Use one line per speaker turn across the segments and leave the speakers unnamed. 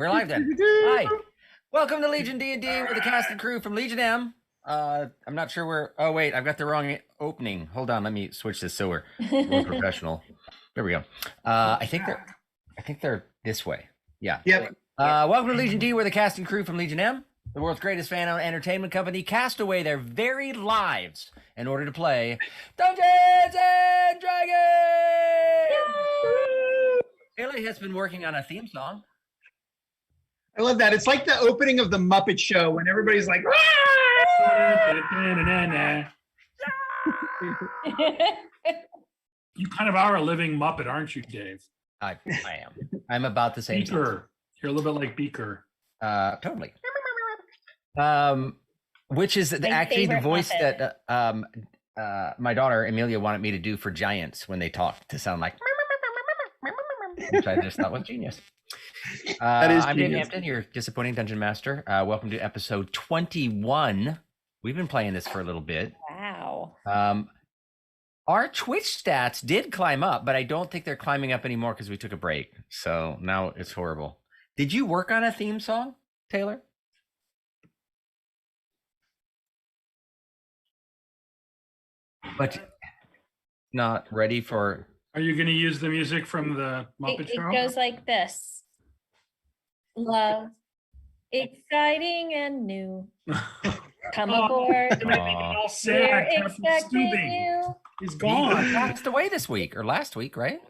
We're live then. Hi. Welcome to Legion D&D with the cast and crew from Legion M. I'm not sure where... Oh, wait. I've got the wrong opening. Hold on. Let me switch this so we're professional. There we go. I think they're this way. Yeah.
Yep.
Welcome to Legion D. We're the cast and crew from Legion M, the world's greatest fan-owned entertainment company, cast away their very lives in order to play Dungeons and Dragons! Haley has been working on a theme song.
I love that. It's like the opening of the Muppet Show when everybody's like,
You kind of are a living Muppet, aren't you, Dave?
I am. I'm about the same.
Beaker. You're a little bit like Beaker.
Totally. Which is actually the voice
Muppet.
that my daughter Amelia wanted me to do for giants when they talk, to sound like, which I just thought was genius. I'm Dave Hampton, your disappointing dungeon master. Welcome to episode 21. We've been playing this for a little bit.
Wow.
Our Twitch stats did climb up, but I don't think they're climbing up anymore because we took a break. So now it's horrible. Did you work on a theme song, Taylor? But not ready for...
Are you going to use the music from the Muppet
It
Show?
goes like this. Love, exciting and new. Come aboard.
All
We're
sad.
expecting
Scooby.
you.
He's
He
gone.
passed away this week or last week, right?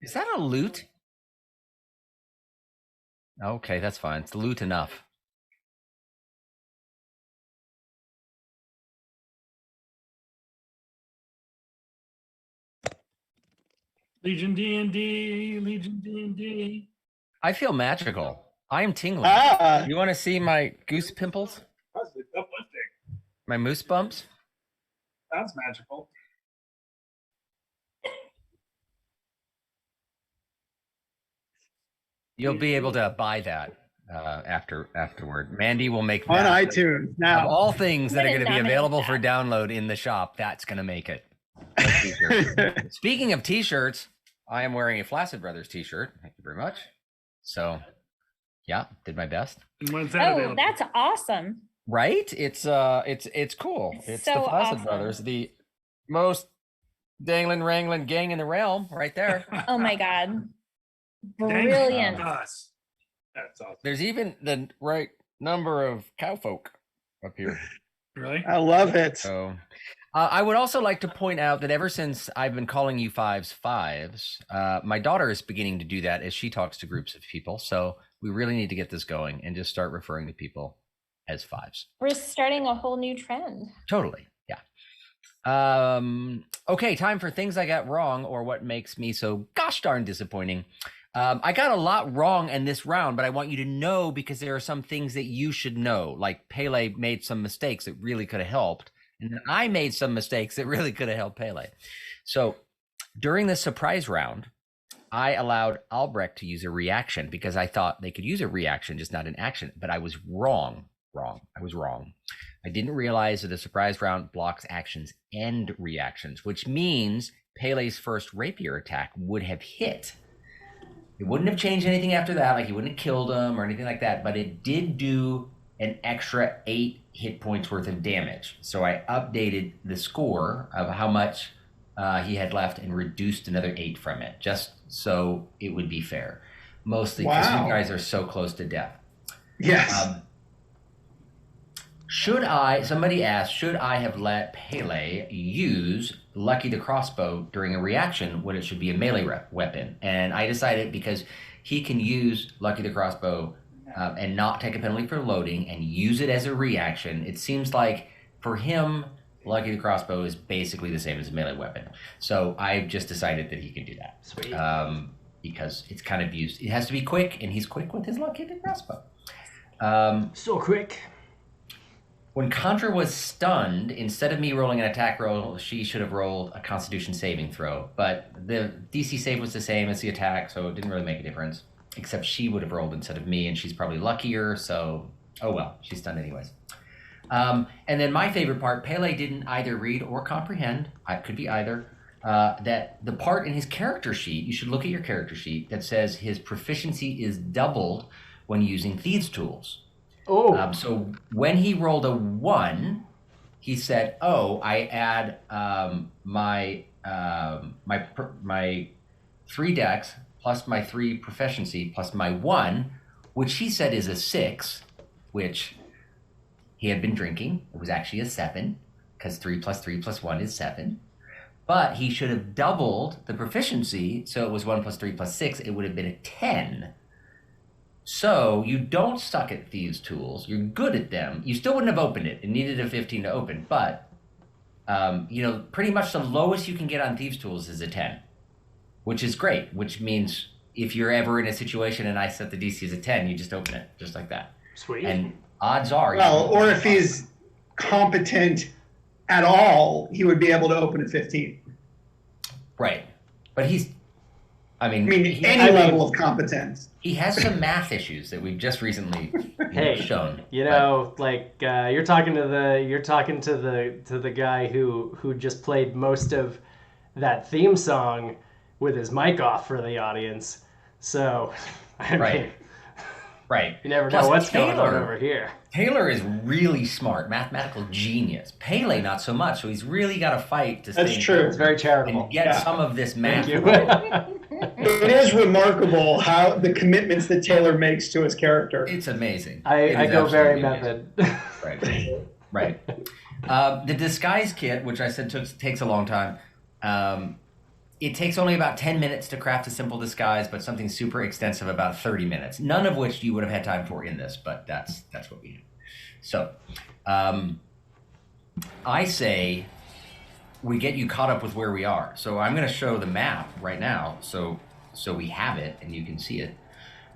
Is that a loot? Okay, that's fine. It's loot enough.
Legion D&D, Legion D&D.
I feel magical. I am tingling. You want to see my goose pimples?
That's uplifting.
My moose bumps?
Sounds magical.
You'll be able to buy that afterward. Mandy will make
on
that.
iTunes
Of
now.
all things that are going to be
Nominate
available
that.
for download in the shop, that's going to make it. Speaking of t-shirts, I am wearing a Flaccid Brothers t-shirt. Thank you very much. So, yeah, did my best.
And when's that
Oh,
available?
that's awesome.
Right? It's cool.
It's
It's
so
the Flaccid
awesome.
Brothers, the most dangling wrangling gang in the realm, right there.
Oh my God.
Dang
Brilliant.
us. That's awesome.
There's even the right number of cowfolk up here.
Really?
I love it.
So, I would also like to point out that ever since I've been calling you fives, my daughter is beginning to do that as she talks to groups of people. So we really need to get this going and just start referring to people as fives.
We're starting a whole new trend.
Totally. Yeah. Okay. Time for things I got wrong or what makes me so gosh darn disappointing. I got a lot wrong in this round, but I want you to know because there are some things that you should know. Like Pele made some mistakes that really could have helped. And then I made some mistakes that really could have helped Pele. So during the surprise round, I allowed Albrecht to use a reaction because I thought they could use a reaction, just not an action. But I was wrong. I was wrong. I didn't realize that a surprise round blocks actions and reactions, which means Pele's first rapier attack would have hit. It wouldn't have changed anything after that, like he wouldn't have killed him or anything like that, but it did do an extra 8 hit points worth of damage. So I updated the score of how much he had left and reduced another 8 from it, just so it would be fair. Mostly because
Wow.
you guys are so close to death.
Yes.
Somebody asked, should I have let Pele use Lucky the Crossbow during a reaction when it should be a melee weapon? And I decided because he can use Lucky the Crossbow and not take a penalty for loading and use it as a reaction. It seems like for him, Lucky the Crossbow is basically the same as a melee weapon. So I just decided that he could do that.
Sweet.
Because it's kind of used. It has to be quick, and he's quick with his Lucky the Crossbow.
So quick.
When Contra was stunned, instead of me rolling an attack roll, she should have rolled a Constitution saving throw. But the DC save was the same as the attack, so it didn't really make a difference. Except she would have rolled instead of me, and she's probably luckier, so oh well, she's stunned anyways. And then my favorite part, Pele didn't either read or comprehend. It could be either. that the part in his character sheet, you should look at your character sheet, that says his proficiency is doubled when using thieves' tools.
Oh.
So when he rolled a 1, he said, "Oh, I add my 3 dex plus my 3 proficiency plus my 1, which he said is a 6, which he had been drinking. It was actually a 7, because 3 plus 3 plus 1 is 7. But he should have doubled the proficiency, so it was 1 plus 3 plus 6. It would have been a 10. So you don't suck at thieves' tools. You're good at them. You still wouldn't have opened it. It needed a 15 to open. But, pretty much the lowest you can get on thieves' tools is a 10, which is great, which means if you're ever in a situation and I set the DC as a 10, you just open it, just like that.
Sweet.
And odds are...
Well, or if he's competent at all, he would be able to open at 15.
Right. But he's...
any level of competence.
He has some math issues that we've just recently shown.
You're talking to the guy who just played most of that theme song with his mic off for the audience. So,
Right.
You never know
Plus,
what's going on over here.
Taylor is really smart, mathematical genius. Pele, not so much. So he's really got to fight to
That's
stay
true.
It's very charitable.
and get some of this math.
Thank you.
It is remarkable how the commitments that Taylor makes to his character.
It's amazing.
I
It
go
is
very
absolutely
method.
Right. The disguise kit, which I said takes a long time, it takes only about 10 minutes to craft a simple disguise, but something super extensive about 30 minutes. None of which you would have had time for in this, but that's what we do. So, I say we get you caught up with where we are. So I'm going to show the map right now, so we have it and you can see it.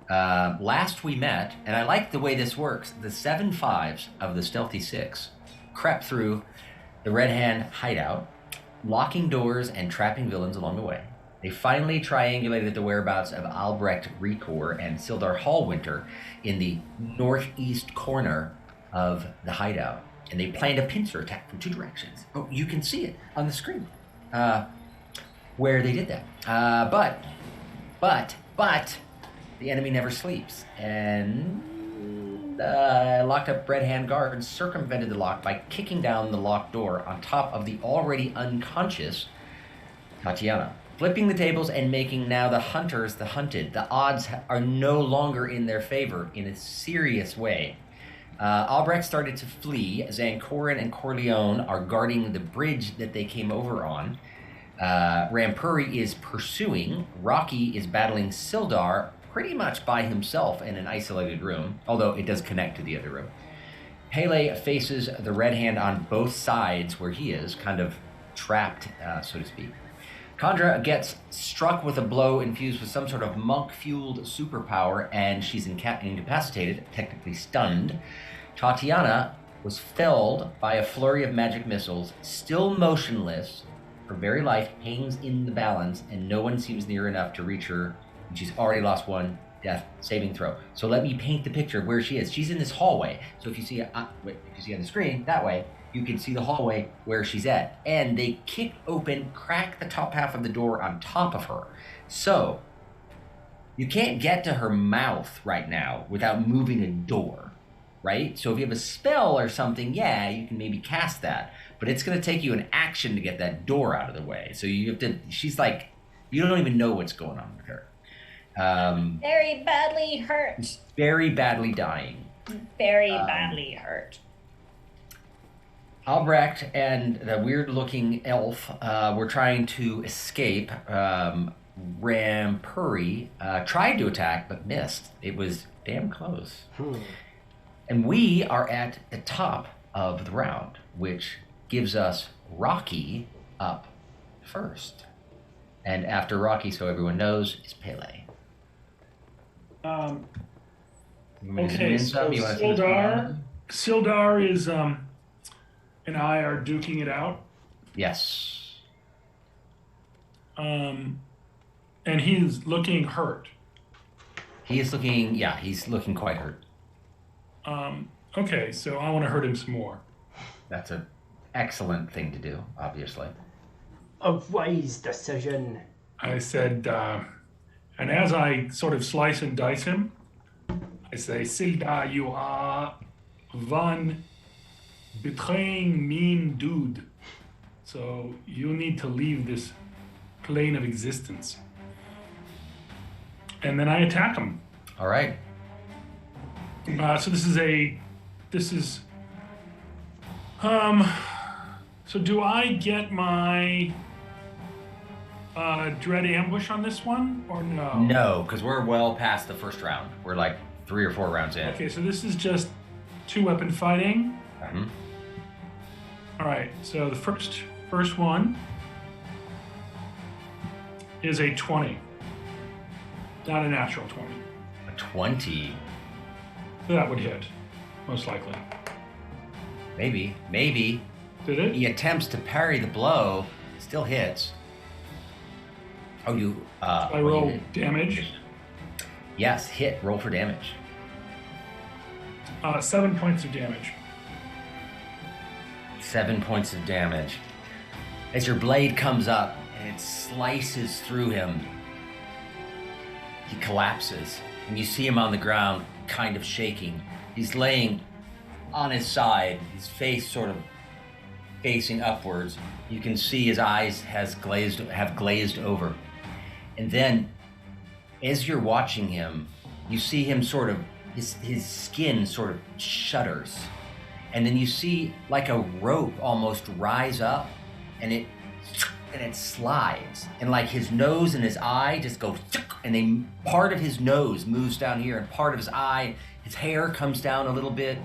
Last we met, and I like the way this works, the 7 5s of the Stealthy 6 crept through the Red Hand hideout, locking doors and trapping villains along the way. They finally triangulated the whereabouts of Albrecht Recor and Sildar Hallwinter in the northeast corner of the hideout. And they planned a pincer attack from 2 directions. Oh, you can see it on the screen where they did that. But the enemy never sleeps. And locked up Red Hand guards circumvented the lock by kicking down the locked door on top of the already unconscious Tatiana, flipping the tables and making now the hunters the hunted. The odds are no longer in their favor in a serious way. Albrecht started to flee. Zancorin and Corleone are guarding the bridge that they came over on. Rampuri is pursuing. Rocky is battling Sildar pretty much by himself in an isolated room, although it does connect to the other room. Pele faces the Red Hand on both sides where he is, kind of trapped, so to speak. Chandra gets struck with a blow infused with some sort of monk-fueled superpower, and she's incapacitated, technically stunned. Tatiana was felled by a flurry of magic missiles, still motionless. Her very life hangs in the balance, and no one seems near enough to reach her. And she's already lost 1 death saving throw. So let me paint the picture of where she is. She's in this hallway. So if you see on the screen that way, you can see the hallway where she's at. And they crack the top half of the door on top of her. So you can't get to her mouth right now without moving a door, right? So if you have a spell or something, yeah, you can maybe cast that. But it's going to take you an action to get that door out of the way. So you don't even know what's going on with her.
Very badly hurt.
Very badly dying.
Very badly hurt.
Albrecht and the weird-looking elf were trying to escape. Rampuri tried to attack, but missed. It was damn close. And we are at the top of the round, which gives us Rocky up first. And after Rocky, so everyone knows, is Pele.
Okay, so Sildar is and I are duking it out.
Yes.
And he's looking hurt.
He's looking quite hurt.
Okay, so I want to hurt him some more.
That's an excellent thing to do, obviously.
A wise decision.
I said, and as I sort of slice and dice him, I say, Silda, you are one betraying mean dude. So you need to leave this plane of existence. And then I attack him.
All right.
So so do I get my dread ambush on this one or no?
No, because we're well past the first round. We're like 3 or 4 rounds in.
Okay, so this is just 2-weapon fighting.
Mm-hmm.
All right, so the first one is a 20. Not a natural 20.
A 20.
So that would hit, most likely.
Maybe.
Did it?
He attempts to parry the blow. Still hits. Oh, you...
I roll damage.
Yes, hit. Roll for damage.
7 points of damage.
7 points of damage. As your blade comes up and it slices through him, he collapses. And you see him on the ground, kind of shaking. He's laying on his side, his face sort of facing upwards. You can see his eyes have glazed over. And then, as you're watching him, you see him sort of, his skin sort of shudders. And then you see like a rope almost rise up, and it slides. And like his nose and his eye just go, and then part of his nose moves down here, and part of his eye, his hair comes down a little bit.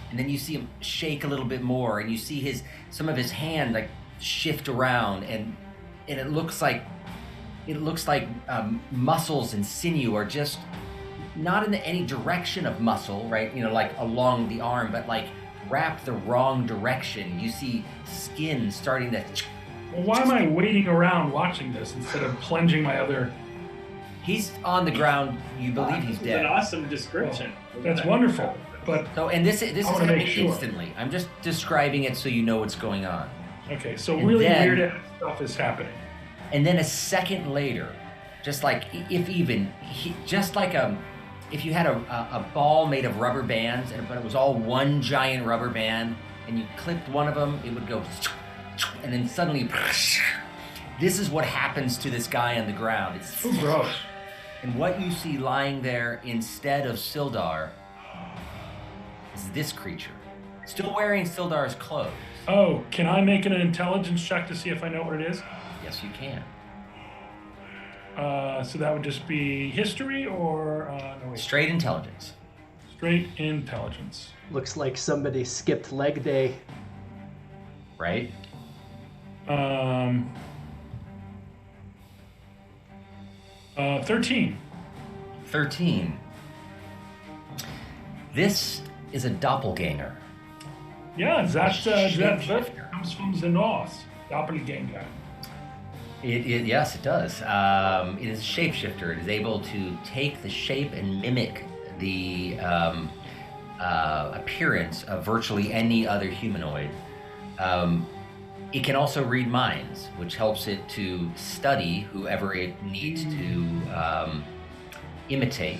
And then you see him shake a little bit more, and you see some of his hand like shift around, and it looks like muscles and sinew are just not in any direction of muscle, right? You know, like along the arm, but like wrapped the wrong direction. You see skin starting to.
Well, why am I waiting around watching this instead of plunging my other?
He's on the ground. You believe he's
This is an
dead.
awesome description.
That's wonderful. But
So, and this is
wanna
happening
make sure.
instantly. I'm just describing it so you know what's going on.
okay, so
And
really
then-
weird stuff is happening.
And then a second later, just like if you had a ball made of rubber bands, but it was all one giant rubber band, and you clipped one of them, it would go, and then suddenly, this is what happens to this guy on the ground. It's,
Oh, gross.
and what you see lying there instead of Sildar is this creature, still wearing Sildar's clothes.
Oh, can I make an intelligence check to see if I know what it is?
Yes, you can.
So that would just be history or no, wait,
Straight intelligence.
straight intelligence.
Looks like somebody skipped leg day.
Right?
13.
13. This is a doppelganger.
Yeah, that
Shapeshifter.
comes from the north. Doppelganger.
Yes, it does. It is a shapeshifter. It is able to take the shape and mimic the appearance of virtually any other humanoid. It can also read minds, which helps it to study whoever it needs to imitate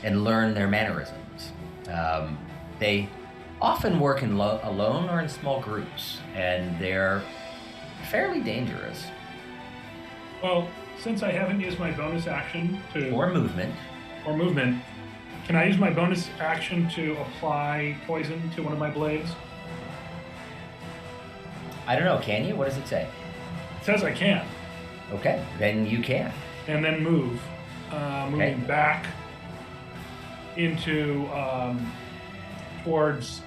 and learn their mannerisms. They often work alone or in small groups, and they're fairly dangerous.
Well, since I haven't used my bonus action to
Or movement.
can I use my bonus action to apply poison to one of my blades?
I don't know, can you? What does it say?
It says I can.
Okay, then you can.
And then move. Moving
Okay.
back into towards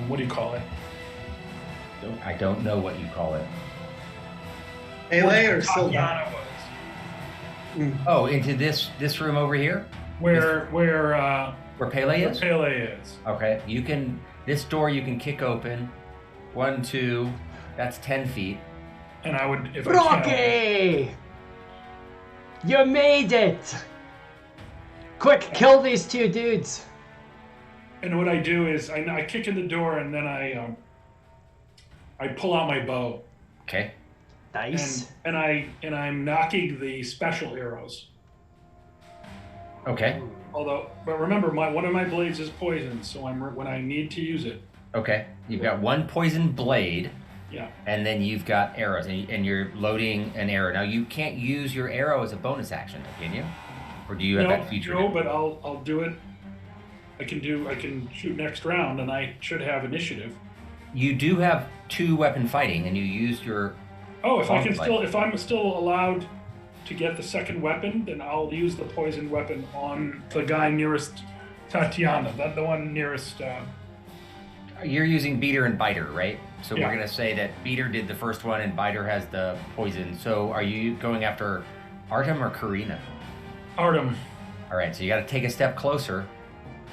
what do you call it?
I don't know what you call it.
Melee or Silda?
Tatiana was.
Oh, into this room over here?
Where
Where Pele is?
Pele is.
Okay, you can, this door you can kick open. 1, 2, that's 10 feet.
And I would, if I can.
Rocky! You made it! Quick, kill these two dudes!
And what I do is I kick in the door and then I pull out my bow.
Okay.
Nice.
And I'm knocking the special arrows.
Okay.
But remember, one of my blades is poisoned, so when I need to use it.
Okay. You've got one poison blade.
Yeah.
And then you've got arrows, and you're loading an arrow. Now you can't use your arrow as a bonus action, can you? Or do you have that feature?
No, but I'll do it. I can shoot next round, and I should have initiative.
You do have 2 weapon fighting, and you used your.
Oh, if I'm still allowed to get the second weapon, then I'll use the poison weapon on the guy nearest Tatiana. The one nearest.
You're using beater and biter, right? So
Yeah.
we're gonna say that beater did the first one, and biter has the poison. So are you going after Artem or Karina?
Artem.
All right. So you got to take a step closer.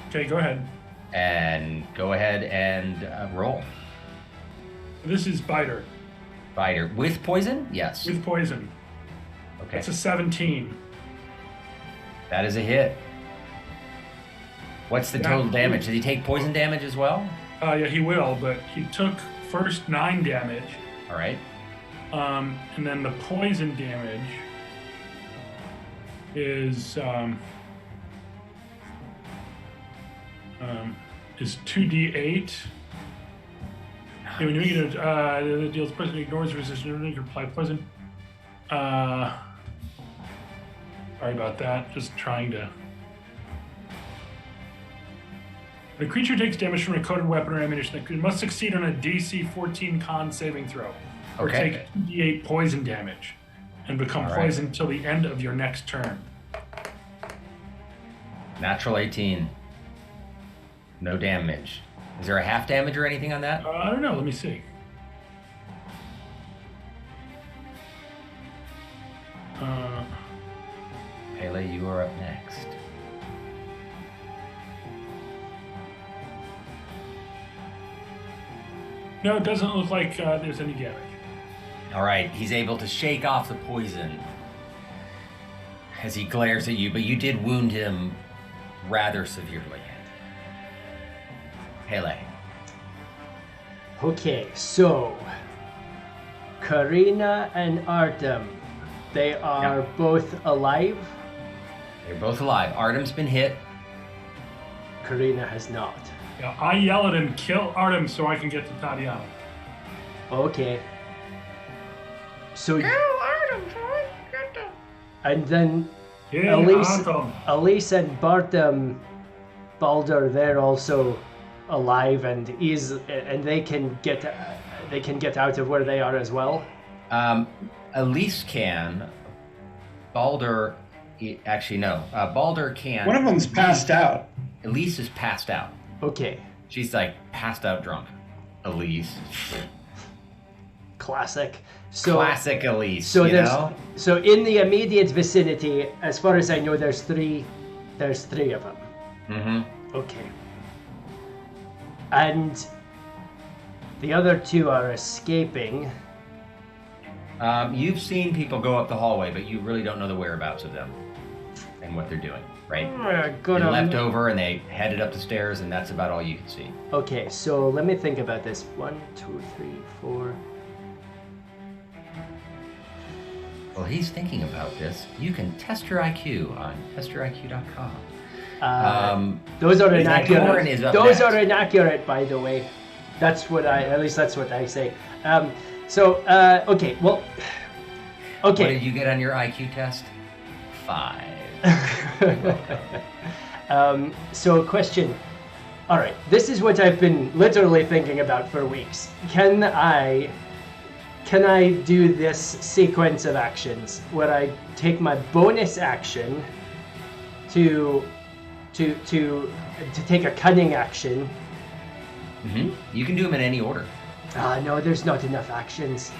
Okay, go ahead.
And go ahead and roll.
This is biter
Biter with poison? Yes.
with poison.
Okay.
That's a 17.
That is a hit. What's the total damage? Does he take poison damage as well?
Yeah, he will, but he took first 9 damage,
All right.
and then the poison damage is 2d8. Okay, when you make it, it deals poison, ignores resistance, you apply poison. Sorry about that. Just trying to. The creature takes damage from a coded weapon or ammunition. It must succeed on a DC 14 con saving throw, or
Okay.
take 2d8 poison damage, and become
All right.
poisoned till the end of your next turn.
Natural 18. No damage. Is there a half damage or anything on that?
I don't know. Let me see.
Pele, you are up next.
No, it doesn't look like there's any damage.
All right, he's able to shake off the poison as he glares at you, but you did wound him rather severely. Pele.
Okay, so Karina and Artem, they are both alive.
They're both alive. Artem's been hit.
Karina has not.
Yeah, I yell at him, kill Artem so I can get to Tatiana.
Okay. So and then
Kill Artem.
Elise and Bartem Balder, they're also alive and they can get out of where they are as well.
Elise can. Balder, actually no. Balder can.
One of them's passed out.
Elise is passed out.
Okay.
She's like passed out drunk. Elise.
Classic. So
Classic Elise.
So
you
there's
know?
so in the immediate vicinity, as far as I know, there's three of them.
Mm-hmm.
Okay. And the other two are escaping.
You've seen people go up the hallway, but you really don't know the whereabouts of them and what they're doing, right?
Good
They
on-
left over and they headed up the stairs, and that's about all you can see.
Okay, so let me think about this. 1, 2, 3, 4.
Well, he's thinking about this. You can test your IQ on testyouriq.com.
Those are
Lauren
inaccurate.
is up
Those
next.
are inaccurate, by the way. At least that's what I say. Okay, well,
What
okay.
did you get on your IQ test? 5.
So question. All right, this is what I've been literally thinking about for weeks. Can I do this sequence of actions where I take my bonus action to take a cunning action?
Mm-hmm. You can do them in any order.
No, there's not enough actions.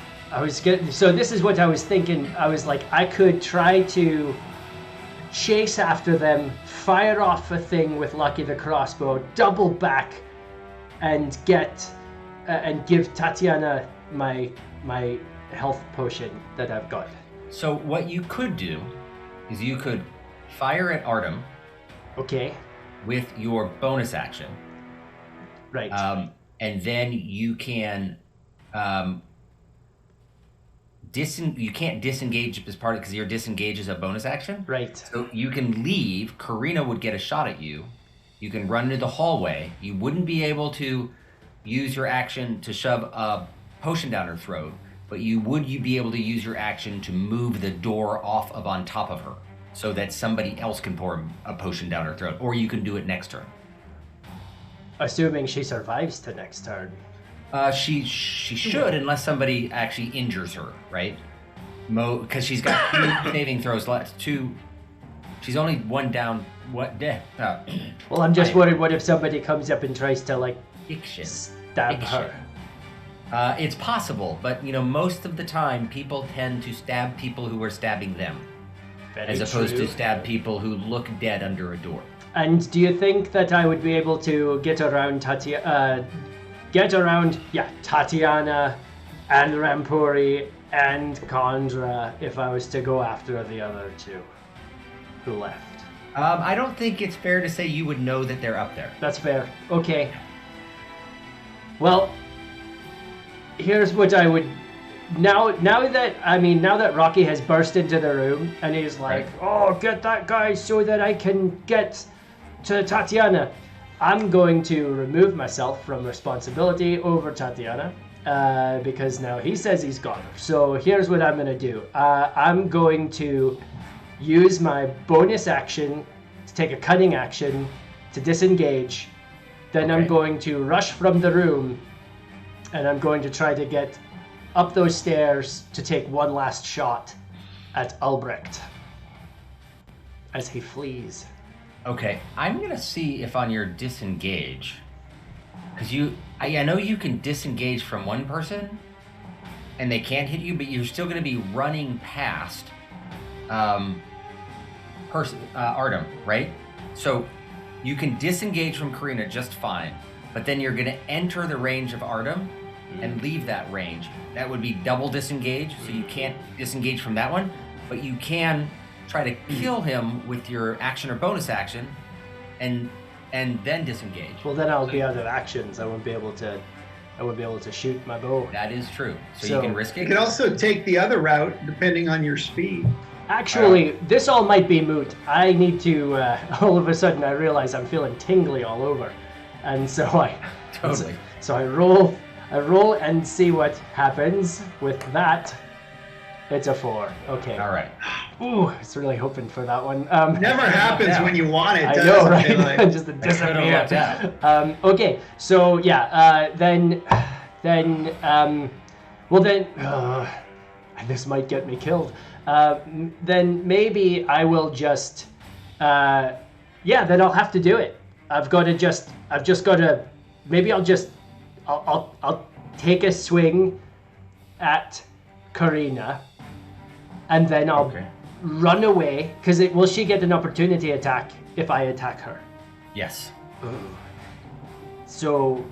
So this is what I was thinking. I was like, I could try to chase after them, fire off a thing with Lucky the Crossbow, double back, and give Tatiana my health potion that I've got.
So what you could do is you could fire at Artem
Okay.
with your bonus action.
Right.
And then you can you can't disengage as part of because your disengage is a bonus action.
Right.
So you can leave. Karina would get a shot at you. You can run into the hallway. You wouldn't be able to use your action to shove a potion down her throat, but you be able to use your action to move the door off of on top of her so that somebody else can pour a potion down her throat, or you can do it next turn.
Assuming she survives to next turn.
She should, unless somebody actually injures her, right? Because she's got 2 saving throws left. 2. She's only 1 down. What?
Well, I'm just worried. What if somebody comes up and tries to like
Fiction.
stab her?
It's possible, but most of the time, people tend to stab people who are stabbing them, as opposed to stab people who look dead under a door.
And do you think that I would be able to get around Tatiana and Rampuri and Khandra if I was to go after the other 2 who left?
I don't think it's fair to say you would know that they're up there.
That's fair. Okay. Well, here's what I would now that Rocky has burst into the room and he's like, "Oh, get that guy so that I can get to Tatiana." I'm going to remove myself from responsibility over Tatiana because now he says he's got her. So here's what I'm going to do. I'm going to use my bonus action to take a cunning action to disengage. Then I'm going to rush from the room and I'm going to try to get up those stairs to take one last shot at Albrecht as he flees.
Okay, I'm gonna see if on your disengage, because I know you can disengage from one person, and they can't hit you, but you're still gonna be running past, Artem, right? So you can disengage from Karina just fine, but then you're gonna enter the range of Artem and leave that range. That would be double disengage, so you can't disengage from that one, but you can try to kill him with your action or bonus action, and then disengage.
Well, then I'll be out of actions. I won't be able to shoot my bow.
That is true. So you can risk it.
You can also take the other route depending on your speed.
Actually, this all might be moot. I need to. All of a sudden, I realize I'm feeling tingly all over, and so So I roll and see what happens with that. It's a 4. Okay.
All right.
Ooh, I was really hoping for that one.
Never happens when you want it.
I
does
know,
it?
right?
Like,
Just disappear. Okay, so yeah, then, this might get me killed. Then maybe I will just, then I'll have to do it. I've just got to, maybe I'll take a swing at Karina. And then I'll run away, because will she get an opportunity attack if I attack her?
Yes.
So...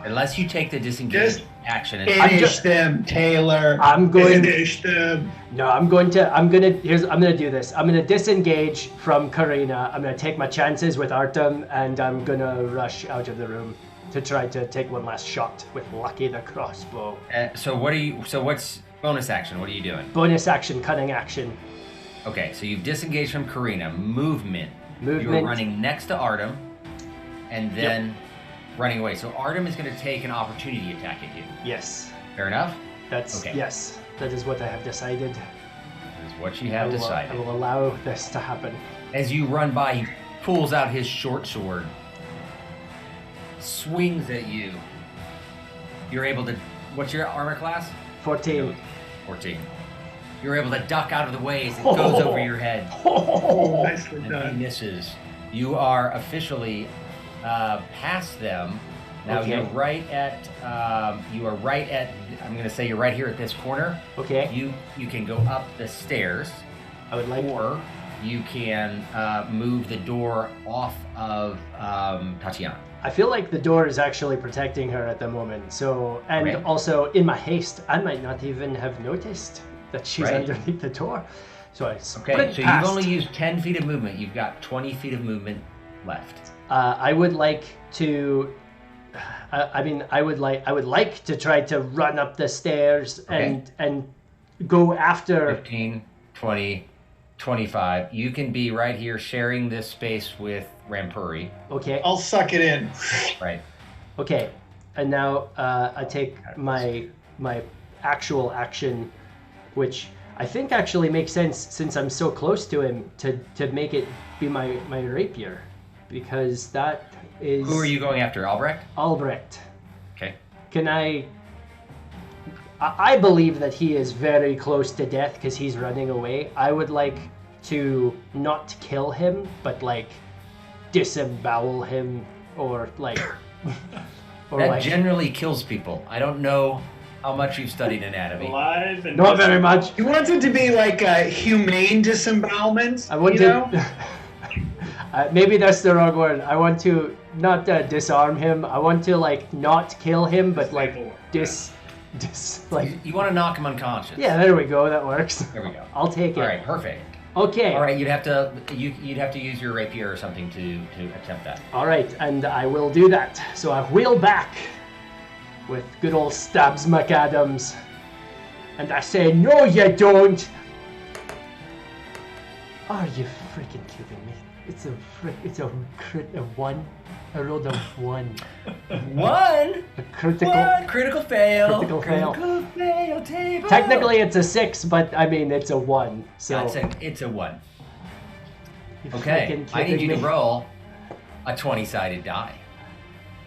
unless you take the disengage action.
Finish them, Taylor. Finish them.
No, I'm gonna do this. I'm gonna disengage from Karina. I'm gonna take my chances with Artem, and I'm gonna rush out of the room to try to take one last shot with Lucky the crossbow.
So what's bonus action? What are you doing?
Bonus action, cunning action.
Okay, so you've disengaged from Karina. Movement. You're running next to Artem, and then running away. So Artem is going to take an opportunity attack at you.
Yes.
Fair enough?
Yes. That is what I have decided.
That is what you have decided.
I will allow this to happen.
As you run by, he pulls out his short sword, swings at you. You're able to... What's your armor class?
14.
14. You're able to duck out of the way as it goes over your head.
Nicely
And
done.
he misses. You are officially past them. Now you're right at. You are right at. I'm going to say you're right here at this corner.
Okay.
You can go up the stairs.
I would like.
Or you can move the door off of Tatiana.
I feel like the door is actually protecting her at the moment. So, and also in my haste, I might not even have noticed that she's underneath the door. So I sprint
so
past.
you've only used 10 feet of movement. You've got 20 feet of movement left.
I would like to I mean, I would like to try to run up the stairs and go after
15, 20, 25. You can be right here sharing this space with Rampuri.
Okay.
I'll suck it in.
Right.
Okay. And now I take my actual action, which I think actually makes sense since I'm so close to him to make it be my rapier, because that is.
Who are you going after, Albrecht?
Albrecht.
Okay.
Can I believe that he is very close to death because he's running away. I would like to not kill him, but like disembowel him or like.
That generally kills people. I don't know how much you've studied anatomy.
Alive and
Not very much.
He wants it to be like a humane disembowelment.
I want
you
to.
know?
Maybe that's the wrong word. I want to not disarm him. I want to like not kill him, but like like.
You want to knock him unconscious.
Yeah, there we go. That works.
There we go.
I'll take it.
All right, perfect.
Okay.
All right, you'd have to use your rapier or something to attempt that.
All right, and I will do that. So I wheel back with good old Stabs McAdams, and I say, "No, you don't." Are you freaking kidding me? It's a crit of 1. I rolled a 1.
One.
A critical.
One. Critical fail.
Critical fail.
Table.
Technically, it's a 6, but I mean it's a 1. So
It's a 1.
you
Okay,
freaking
I need
kidding
you to
me?
roll a 20-sided die.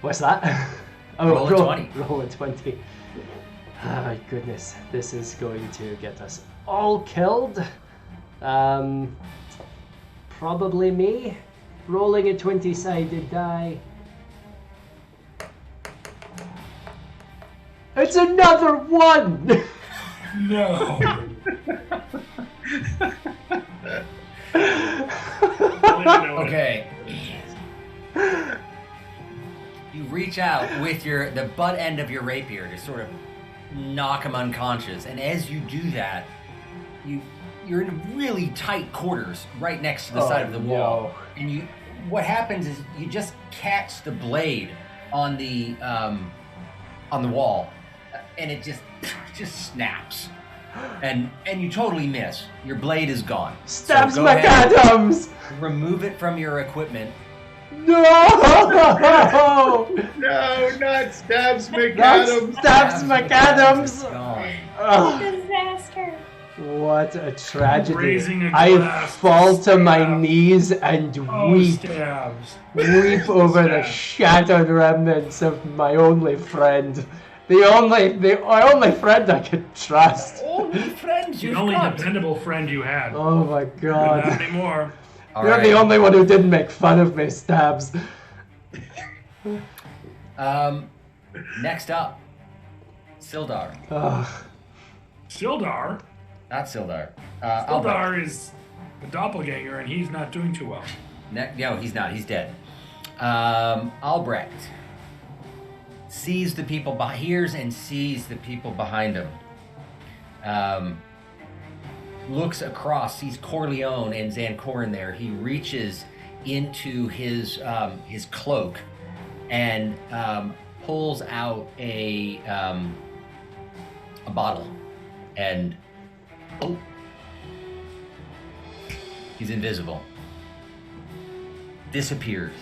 What's that?
Roll a 20.
Roll a 20. Oh my goodness, this is going to get us all killed. Probably me. Rolling a 20-sided die. It's another 1!
No.
Okay. You reach out with the butt end of your rapier to sort of knock him unconscious, and as you do that, you're in really tight quarters right next to the side of the wall.
No.
And what happens is you just catch the blade on the wall, and it just snaps, and you totally miss. Your blade is gone.
Stabs
So go ahead,
McAdams!
remove it from your equipment.
No!
No, not Stabs
That's
McAdams.
Stabs McAdams!
Gone.
Ugh.
Disaster.
What a tragedy.
Raising a
I
glass
fall
to
to my
stab.
knees and
Oh,
weep
stabs.
over the
Stab.
shattered remnants of my only friend. The only friend I could trust.
Only friends
The
you've
only
got.
dependable friend you had.
Oh my
Not
god.
anymore.
All
You're
right.
the only one who didn't make fun of me, Stabs.
Next up, Sildar.
Ugh.
Sildar.
Not Sildar. Albrecht.
Sildar is a doppelganger, and he's not doing too well.
No, he's not. He's dead. Albrecht hears and sees the people behind him. Looks across, sees Corleone and Zancorin there. He reaches into his cloak and pulls out a bottle, and he's invisible. Disappears.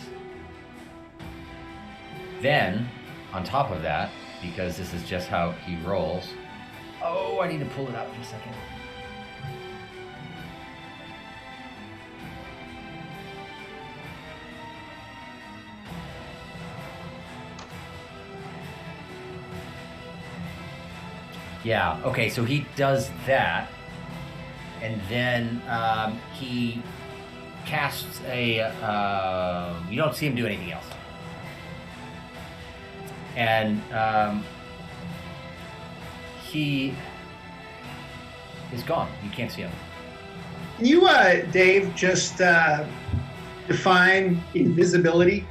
Then, on top of that, because this is just how he rolls. Oh, I need to pull it up in a second. Yeah, okay, so he does that, and then he casts a, you don't see him do anything else. And he is gone. You can't see him.
Can you, Dave, just define invisibility?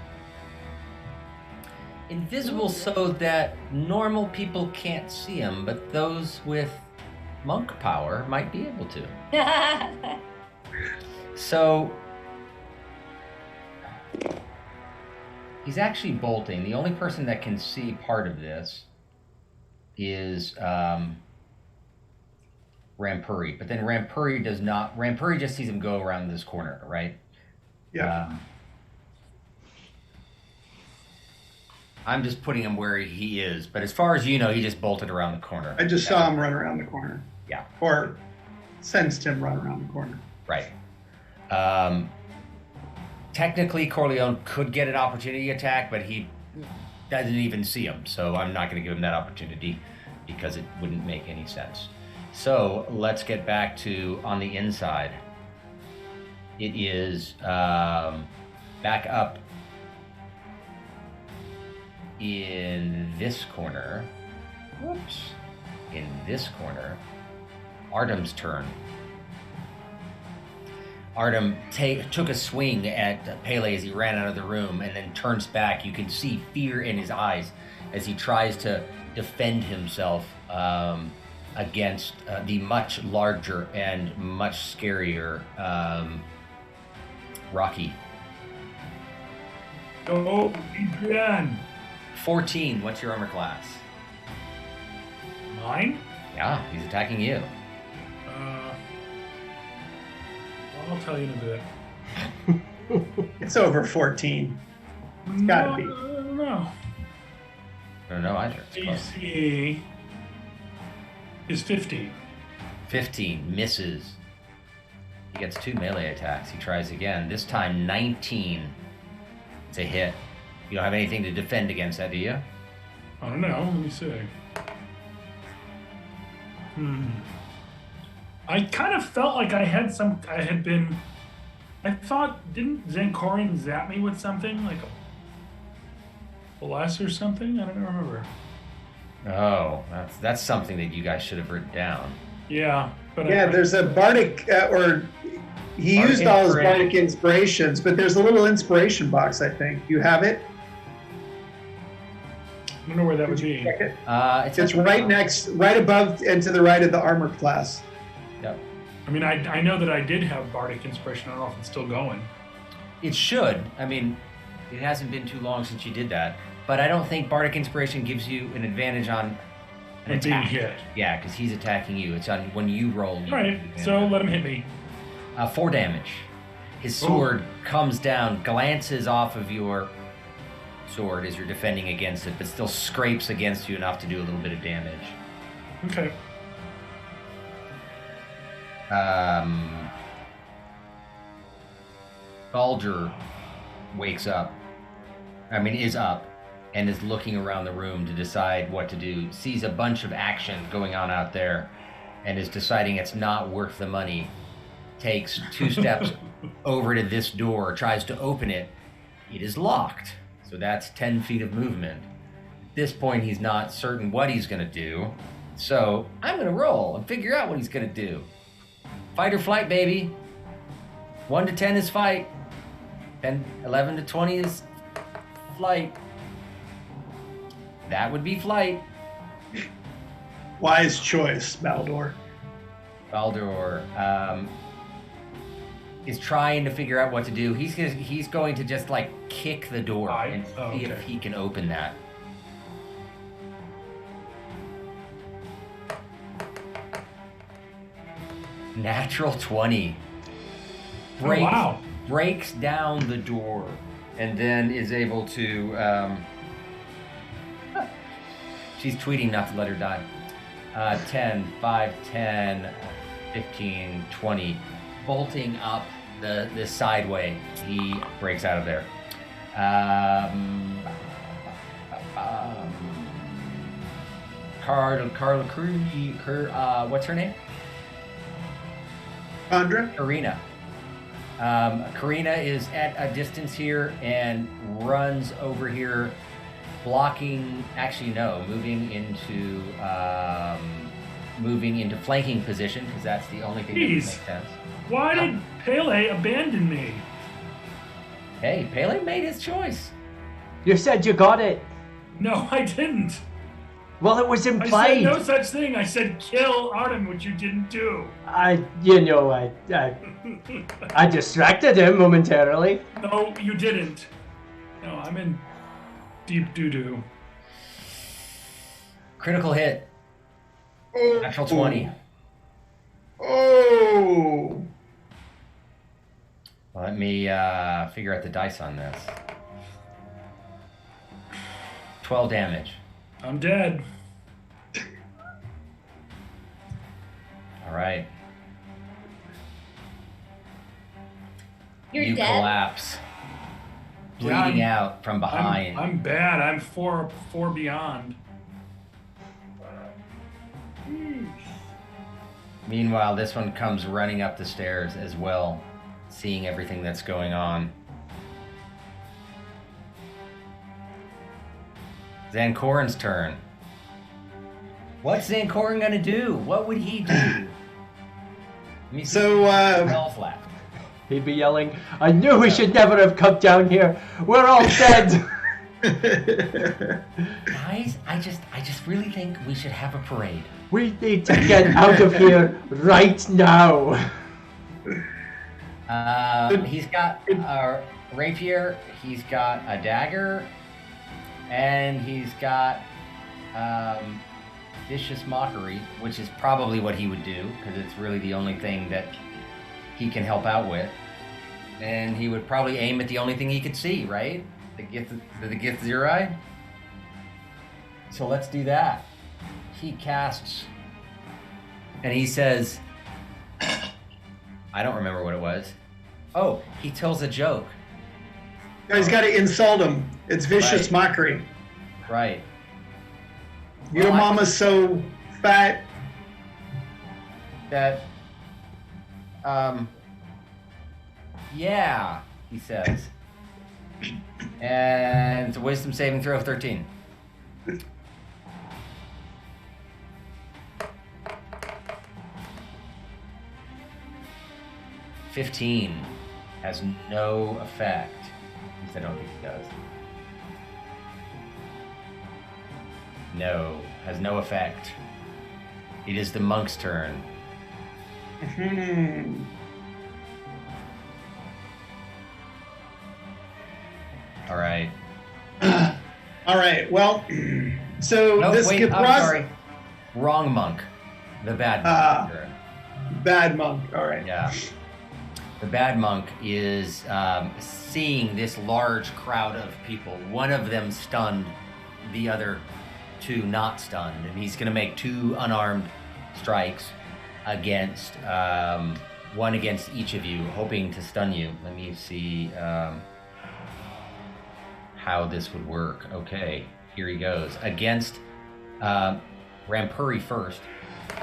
Invisible so that normal people can't see him, but those with monk power might be able to. So, He's actually bolting. The only person that can see part of this is Rampuri. But then Rampuri does not. Rampuri just sees him go around this corner, right?
Yeah.
I'm just putting him where he is. But as far as you know, he just bolted around the corner.
I just saw him run around the corner.
Yeah.
Or sensed him run around the corner.
Right. Technically, Corleone could get an opportunity attack, but he doesn't even see him. So I'm not going to give him that opportunity because it wouldn't make any sense. So let's get back to on the inside. It is back up in this corner. Whoops. In this corner. Artem's turn. Artem took a swing at Pele as he ran out of the room and then turns back. You can see fear in his eyes as he tries to defend himself against the much larger and much scarier Rocky.
Go, Adrian.
14, what's your armor class?
Mine?
Yeah, he's attacking you.
I'll tell you in a bit.
It's over 14. It's gotta be.
I don't know.
I don't know either. It's close.
AC is 15.
15, misses. He gets 2 melee attacks. He tries again. This time, 19. It's a hit. You don't have anything to defend against that, do you?
I don't know. Let me see. I kind of felt like I thought, didn't Zankorin zap me with something? Like a bless or something? I don't remember.
Oh, that's something that you guys should have written down.
Yeah. But
Yeah, there's a bardic, he
Bardic
used all his
inspiration.
bardic inspirations, but there's a little inspiration box, I think. You have it?
I don't know where that would be.
Check it.
It's
right above and to the right of the armor class.
Yep.
I mean, I know that I did have Bardic Inspiration. I don't know if it's still going.
It should. I mean, it hasn't been too long since you did that. But I don't think Bardic Inspiration gives you an advantage on an
When being
attack.
hit.
Yeah, because he's attacking you. It's on when you roll.
All right, so let him hit me.
4 damage. His sword comes down, glances off of your sword as you're defending against it, but still scrapes against you enough to do a little bit of damage.
Okay.
Baldur wakes up. Is up and is looking around the room to decide what to do. Sees a bunch of action going on out there and is deciding it's not worth the money. Takes 2 steps over to this door, tries to open it. It is locked. So that's 10 feet of movement. At this point, he's not certain what he's going to do. So I'm going to roll and figure out what he's going to do. Fight or flight, baby. 1 to 10 is fight. 11 to 20 is flight. That would be flight.
Wise choice, Baldur.
Baldur is trying to figure out what to do. He's going to just like kick the door and see if he can open that. Natural 20. Breaks down the door and then is able to she's tweeting not to let her die. 10, 5, 10, 15, 20. Bolting up the sideway. He breaks out of there. Carla what's her name?
Chandra?
Karina. Karina is at a distance here and runs over here, blocking. Actually, no, moving into flanking position because that's the only thing that makes sense.
Why did Pele abandon me?
Hey, Pele made his choice.
You said you got it.
No, I didn't.
Well, it was
I
implied.
said no such thing. I said kill Artem, which you didn't do.
I distracted him momentarily.
No, you didn't. No, I'm in deep doo-doo.
Critical hit.
Oh.
Natural 20.
Oh.
Let me figure out the dice on this. 12 damage.
I'm dead.
All right.
You're
You
dead.
collapse.
Yeah,
Bleeding out from behind.
I'm bad. I'm four beyond.
Meanwhile, this one comes running up the stairs as well, seeing everything that's going on. Zankorin's turn. What's Zankorin gonna do? What would he do? Let me see
So,
health left.
He'd be yelling, "I knew we should never have come down here. We're all dead."
Guys, I just really think we should have a parade.
We need to get out of here right now.
He's got a rapier, he's got a dagger, and he's got vicious mockery, which is probably what he would do, because it's really the only thing that he can help out with. And he would probably aim at the only thing he could see, right? The gift of your eye. So let's do that. He casts, and he says, I don't remember what it was. Oh, he tells a joke.
Guys, got to insult him. It's vicious
Right.
mockery.
Right.
Your
Well, I-
mama's so fat.
That, yeah, he says. And it's a wisdom saving throw of 13. $15 has no effect. At least I don't think he does. No, has no effect. It is the monk's turn.
Hmm.
All right.
All right. Well, so
No,
this
wait, I'm
Gipras-
sorry. Wrong monk. The bad monk. Sure.
bad monk. All right.
Yeah. The bad monk is seeing this large crowd of people. One of them stunned, the other two not stunned. And he's going to make 2 unarmed strikes against, one against each of you, hoping to stun you. Let me see how this would work. Okay, here he goes. Against Rampuri first.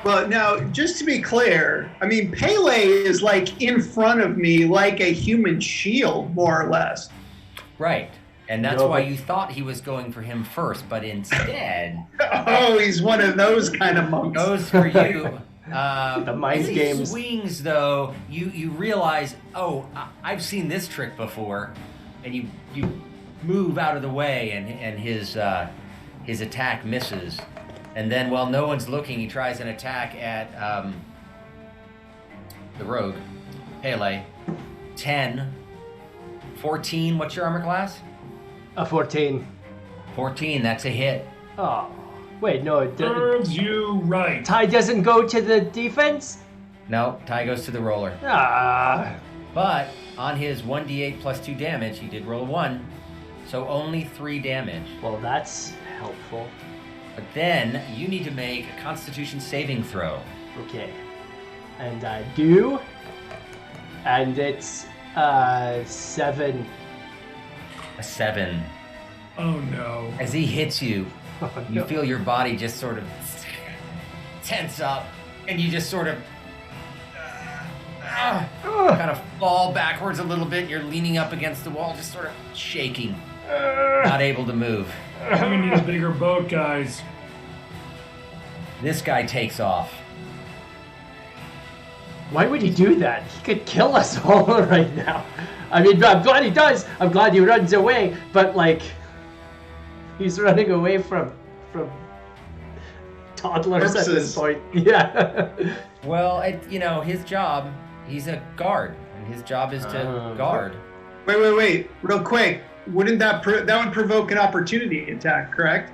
Well, now, just to be clear, I mean, Pele is like in front of me like a human shield, more or less.
Right. And that's
No,
why
but-
you thought he was going for him first, but instead
Oh, he's one of those kind of monks.
goes for you.
The mind
as he
games.
swings, though, you realize, oh, I've seen this trick before, and you move out of the way, and his attack misses, and then while no one's looking, he tries an attack at the rogue, Pele. 10, 14. What's your armor class?
A 14.
14. That's a hit.
Oh, wait, no.
Serves you right.
Ty doesn't go to the defense?
No, tie goes to the roller.
Ah.
But on his 1d8 plus 2 damage, he did roll a 1, so only 3 damage.
Well, that's helpful.
But then you need to make a Constitution saving throw.
Okay. And I do. And it's 7.
A 7.
Oh no.
As he hits you,
Oh,
you
no.
feel your body just sort of tense up, and you just sort of kind of fall backwards a little bit. You're leaning up against the wall, just sort of shaking, not able to move.
We need a bigger boat, guys.
This guy takes off.
Why would he do that? He could kill us all right now. I mean, I'm glad he does. I'm glad he runs away. But, like, he's running away from toddlers at this
Corpses.
point. Yeah.
Well, his job, he's a guard, and his job is to
Oh.
guard.
Wait. Real quick. wouldn't that would provoke an opportunity attack, correct?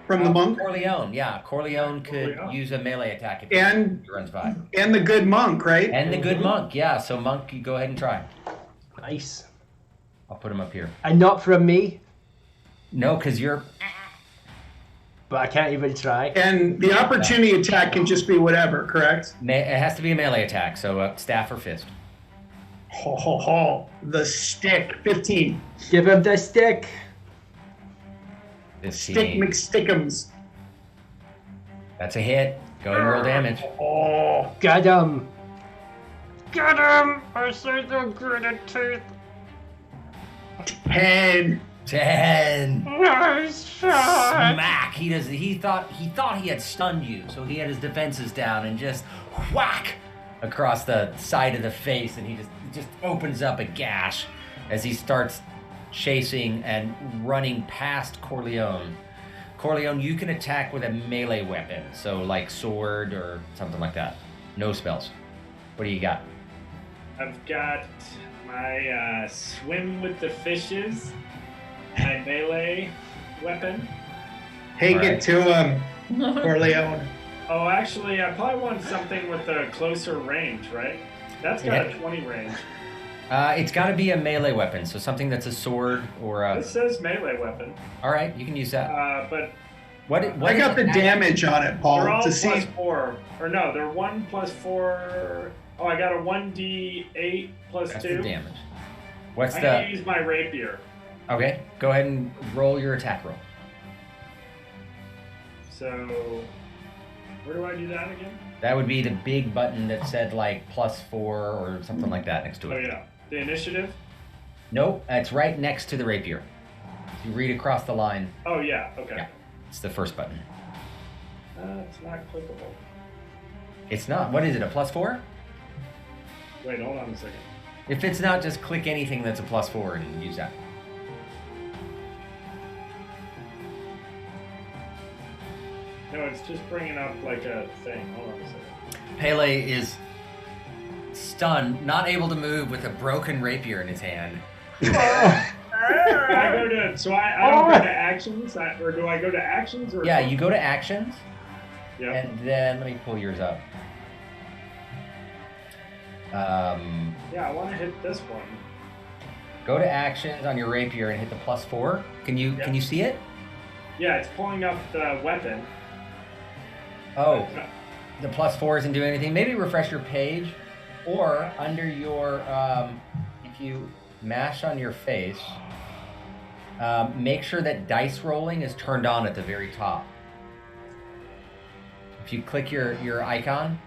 From the monk?
Corleone, yeah. Corleone could use a melee attack if he runs by.
And the good monk, right?
And the good monk, yeah. So monk, you go ahead and try.
Nice.
I'll put him up here.
And not from me?
No, because you're...
But I can't even try.
And the opportunity attack can just be whatever, correct?
It has to be a melee attack, so staff or fist.
Ho, ho, ho. The stick. 15.
Give him the stick.
15.
Stick McStickums.
That's a hit. Go ahead and roll damage.
Oh.
Got him. Got him. I see the gritted teeth.
10.
10.
Nice shot.
Smack. He thought he had stunned you, so he had his defenses down and just whack across the side of the face, and he just opens up a gash as he starts chasing and running past Corleone. Corleone, you can attack with a melee weapon, so like sword or something like that. No spells. What do you got?
I've got my swim with the fishes, my melee weapon.
Take it to him, Corleone.
Oh, actually, I probably want something with a closer range, right? That's got a 20 range.
It's got to be a melee weapon, so something that's a sword or a...
It says melee weapon.
All right, you can use that.
But
what
I got the damage on it, Paul.
they're all
to
plus
see.
4. Or no, they're 1 plus 4. Oh, I got a 1d8 plus
That's
2.
the damage. What's
I'm
the...
going to use my rapier.
Okay, go ahead and roll your attack roll.
So, where do I do that again?
That would be the big button that said like +4 or something like that next to
Oh
it.
yeah, the initiative?
Nope, it's right next to the rapier. You read across the line.
Oh yeah, okay.
Yeah, it's the first button.
It's not clickable.
It's not. What is it, a +4?
Wait, hold on a second.
If it's not, just click anything that's a +4 and use that.
No, it's just bringing up like a thing. Hold on a second.
Pele is stunned, not able to move with a broken rapier in his hand.
I go to, so I don't go to actions, or do I go to actions? Or
Yeah, you go to actions,
yeah.
and then let me pull yours up.
Yeah, I want to hit this one.
Go to actions on your rapier and hit the +4. Can you see it?
Yeah, it's pulling up the weapon.
Oh, the +4 isn't doing anything. Maybe refresh your page, or under your, if you mash on your face, make sure that dice rolling is turned on at the very top. If you click your icon,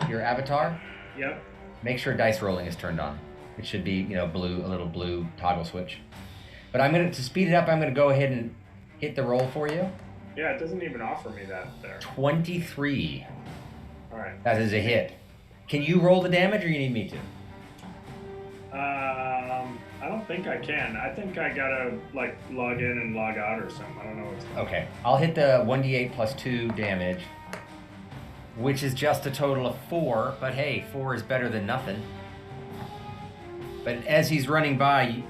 your avatar,
Yep.
make sure dice rolling is turned on. It should be, blue, a little blue toggle switch. But to speed it up, I'm gonna go ahead and hit the roll for you.
Yeah, it doesn't even offer me that there.
23.
All right.
That is a hit. Can you roll the damage, or you need me to?
I don't think I can. I think I gotta like log in and log out or something. I don't know what's going on.
Okay, I'll hit the 1d8 plus 2 damage, which is just a total of 4, but hey, 4 is better than nothing. But as he's running by,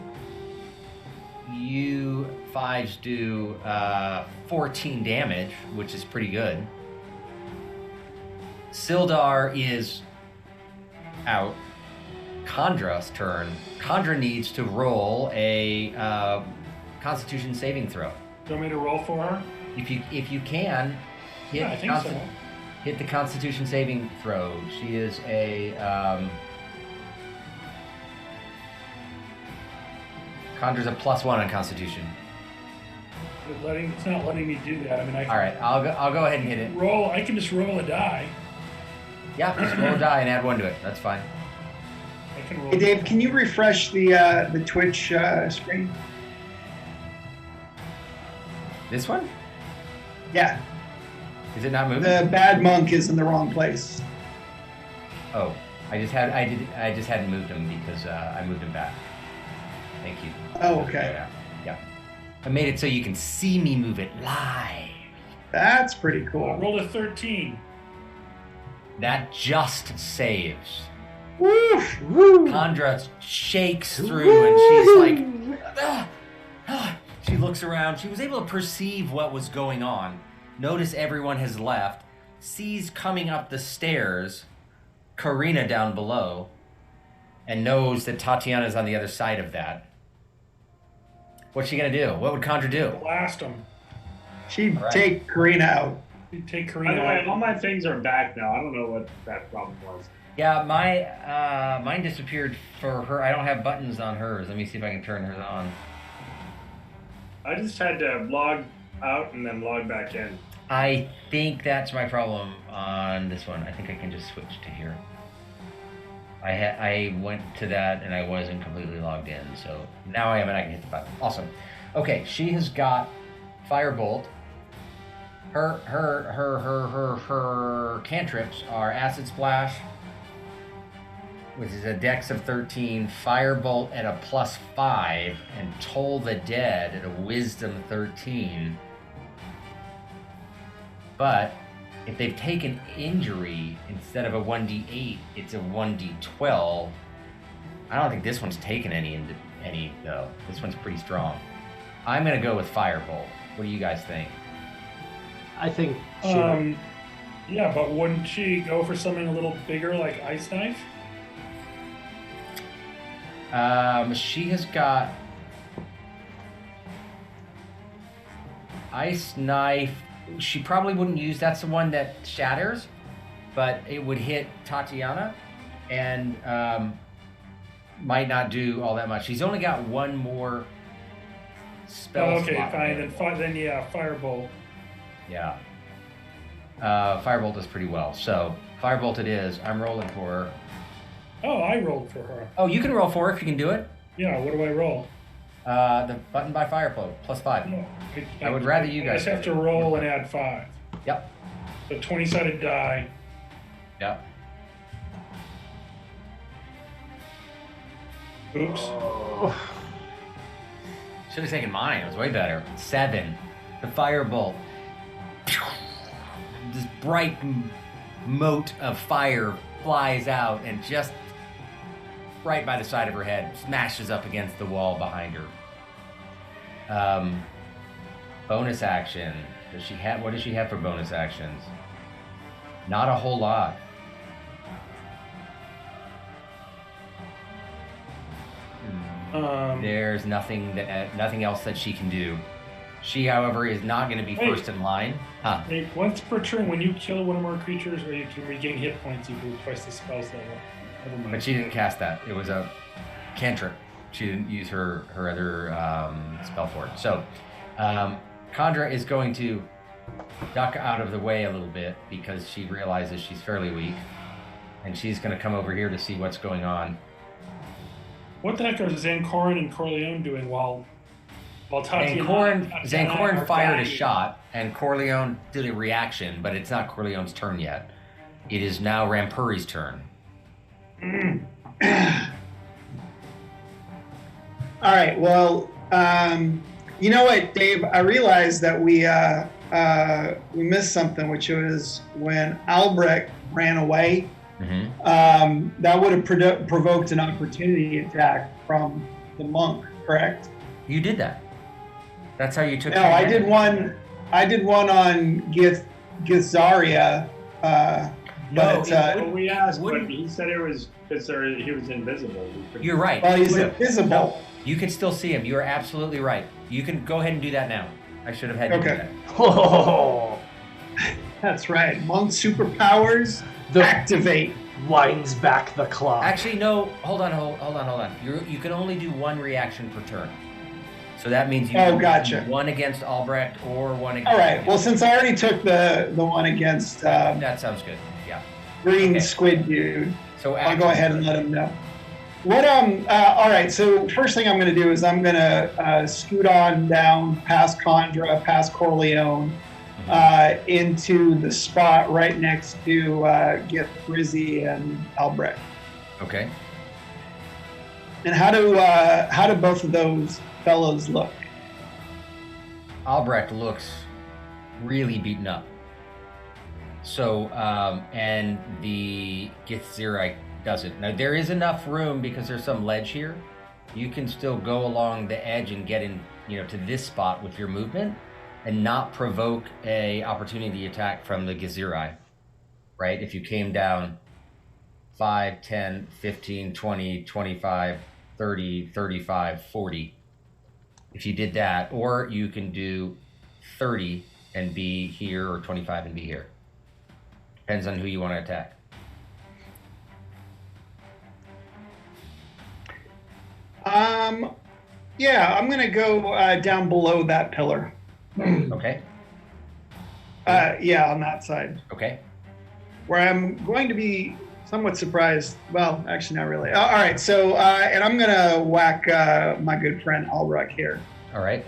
you 5s do 14 damage, which is pretty good. Sildar is out. Kondra's turn. Kondra needs to roll a Constitution saving throw.
Do you want me to roll for her?
If you can, hit,
Yeah, I think so.
hit the Constitution saving throw. She is a Kondra's a +1 on Constitution.
It's not letting me do that. I mean, I can
All right, I'll go ahead and hit it.
roll. I can just roll a die.
Yeah, just roll a die and add 1 to it. That's fine.
I can roll.
Hey, Dave, can you refresh the Twitch screen?
This one?
Yeah,
Is it not moving?
the bad monk is in the wrong place.
Oh, I just hadn't moved him because I moved him back. Thank you.
Oh, okay.
Yeah. I made it so you can see me move it live.
That's pretty
I
cool.
rolled a 13.
That just saves.
Woo!
Woo!
Kondra shakes through and she's like, "Ah!" She looks around. She was able to perceive what was going on. Notice everyone has left. Sees coming up the stairs Karina down below. And knows that Tatiana's on the other side of that. What's she gonna do? What would Chandra do?
Blast him.
She'd
Right.
take Karina out.
Take
By
Karina
the way,
out.
all my things are back now. I don't know what that problem was.
Yeah, mine disappeared for her. I don't have buttons on hers. Let me see if I can turn hers on.
I just had to log out and then log back in.
I think that's my problem on this one. I think I can just switch to here. I went to that and I wasn't completely logged in, so now I am and I can hit the button. Awesome. Okay, she has got Firebolt. Her cantrips are Acid Splash, which is a dex of 13, Firebolt at a +5, and Toll the Dead at a Wisdom 13. But if they've taken injury, instead of a 1d8, it's a 1d12. I don't think this one's taken any though. This one's pretty strong. I'm gonna go with Firebolt. What do you guys think?
I think she.
Yeah, but wouldn't she go for something a little bigger like Ice Knife?
She has got Ice Knife. She probably wouldn't use. That's the one that shatters, but it would hit Tatiana, and might not do all that much. She's only got one more spell.
Okay,
slot
fine.
available.
Then yeah, Firebolt.
Yeah. Firebolt does pretty well. So Firebolt it is. I'm rolling for her.
Oh, I rolled for her.
Oh, you can roll for her if you can do it.
Yeah, what do I roll?
The button by Firebolt +5.
No,
I would rather you
I
guys
just have
do
to
it.
roll and add 5.
Yep.
So 20-sided die.
Yep.
Oops.
Should have taken mine. It was way better. 7. The Firebolt. This bright mote of fire flies out and just right by the side of her head smashes up against the wall behind her. Bonus action. Does she have? What does she have for bonus actions? Not a whole lot. There's nothing else that she can do. She, however, is not going to be
Wait.
first in line. Huh.
Hey, once per turn, when you kill one or more creatures or you can regain hit points, you do twice the spell's level. Never mind.
But she didn't cast that. It was a cantrip. She didn't use her other spell for it. So, Chandra is going to duck out of the way a little bit because she realizes she's fairly weak. And she's going to come over here to see what's going on.
What the heck are Zancorin and Corleone doing while Tatiana...
Zancorin fired a shot, and Corleone did a reaction, but it's not Corleone's turn yet. It is now Rampuri's turn.
All right. Well, you know what, Dave? I realized that we missed something, which was when Albrecht ran away.
Mm-hmm.
That would have provoked an opportunity attack from the monk, correct?
You did that. That's how you took.
No, I did one. I did one on Githaria.
But we asked, but
wouldn't-
he said it was because he was invisible.
You're right.
Well, he's
Would've-
invisible.
You can still see him. You are absolutely right. You can go ahead and do that now. I should have had you do
Okay.
that.
Oh,
That's right. Monk superpowers
The-
activate.
winds back the clock.
Actually, no. Hold on. You can only do one reaction per turn. So that means you
Oh,
can
gotcha.
do one against Albrecht or one against.
All right. Well, since I already took the one against
That sounds good. Yeah.
Green
Okay.
Squid Dude,
So
I'll go ahead and let him know. What all right, so first thing I'm going to do is I'm going to scoot on down past Chandra, past Corleone, into the spot right next to get Frizzy and Albrecht.
Okay.
And how do both of those fellows look?
Albrecht looks really beaten up. So, and the Githzerai doesn't. Now, there is enough room because there's some ledge here. You can still go along the edge and get in to this spot with your movement and not provoke a opportunity attack from the Gezerai, right? If you came down 5, 10, 15, 20, 25, 30, 35, 40. If you did that, or you can do 30 and be here, or 25 and be here. Depends on who you want to attack.
Yeah, I'm gonna go down below that pillar.
Okay.
Yeah, on that side,
Okay.
where I'm going to be somewhat surprised. Well, actually, not really. All right, so and I'm gonna whack my good friend Albrecht here
All right.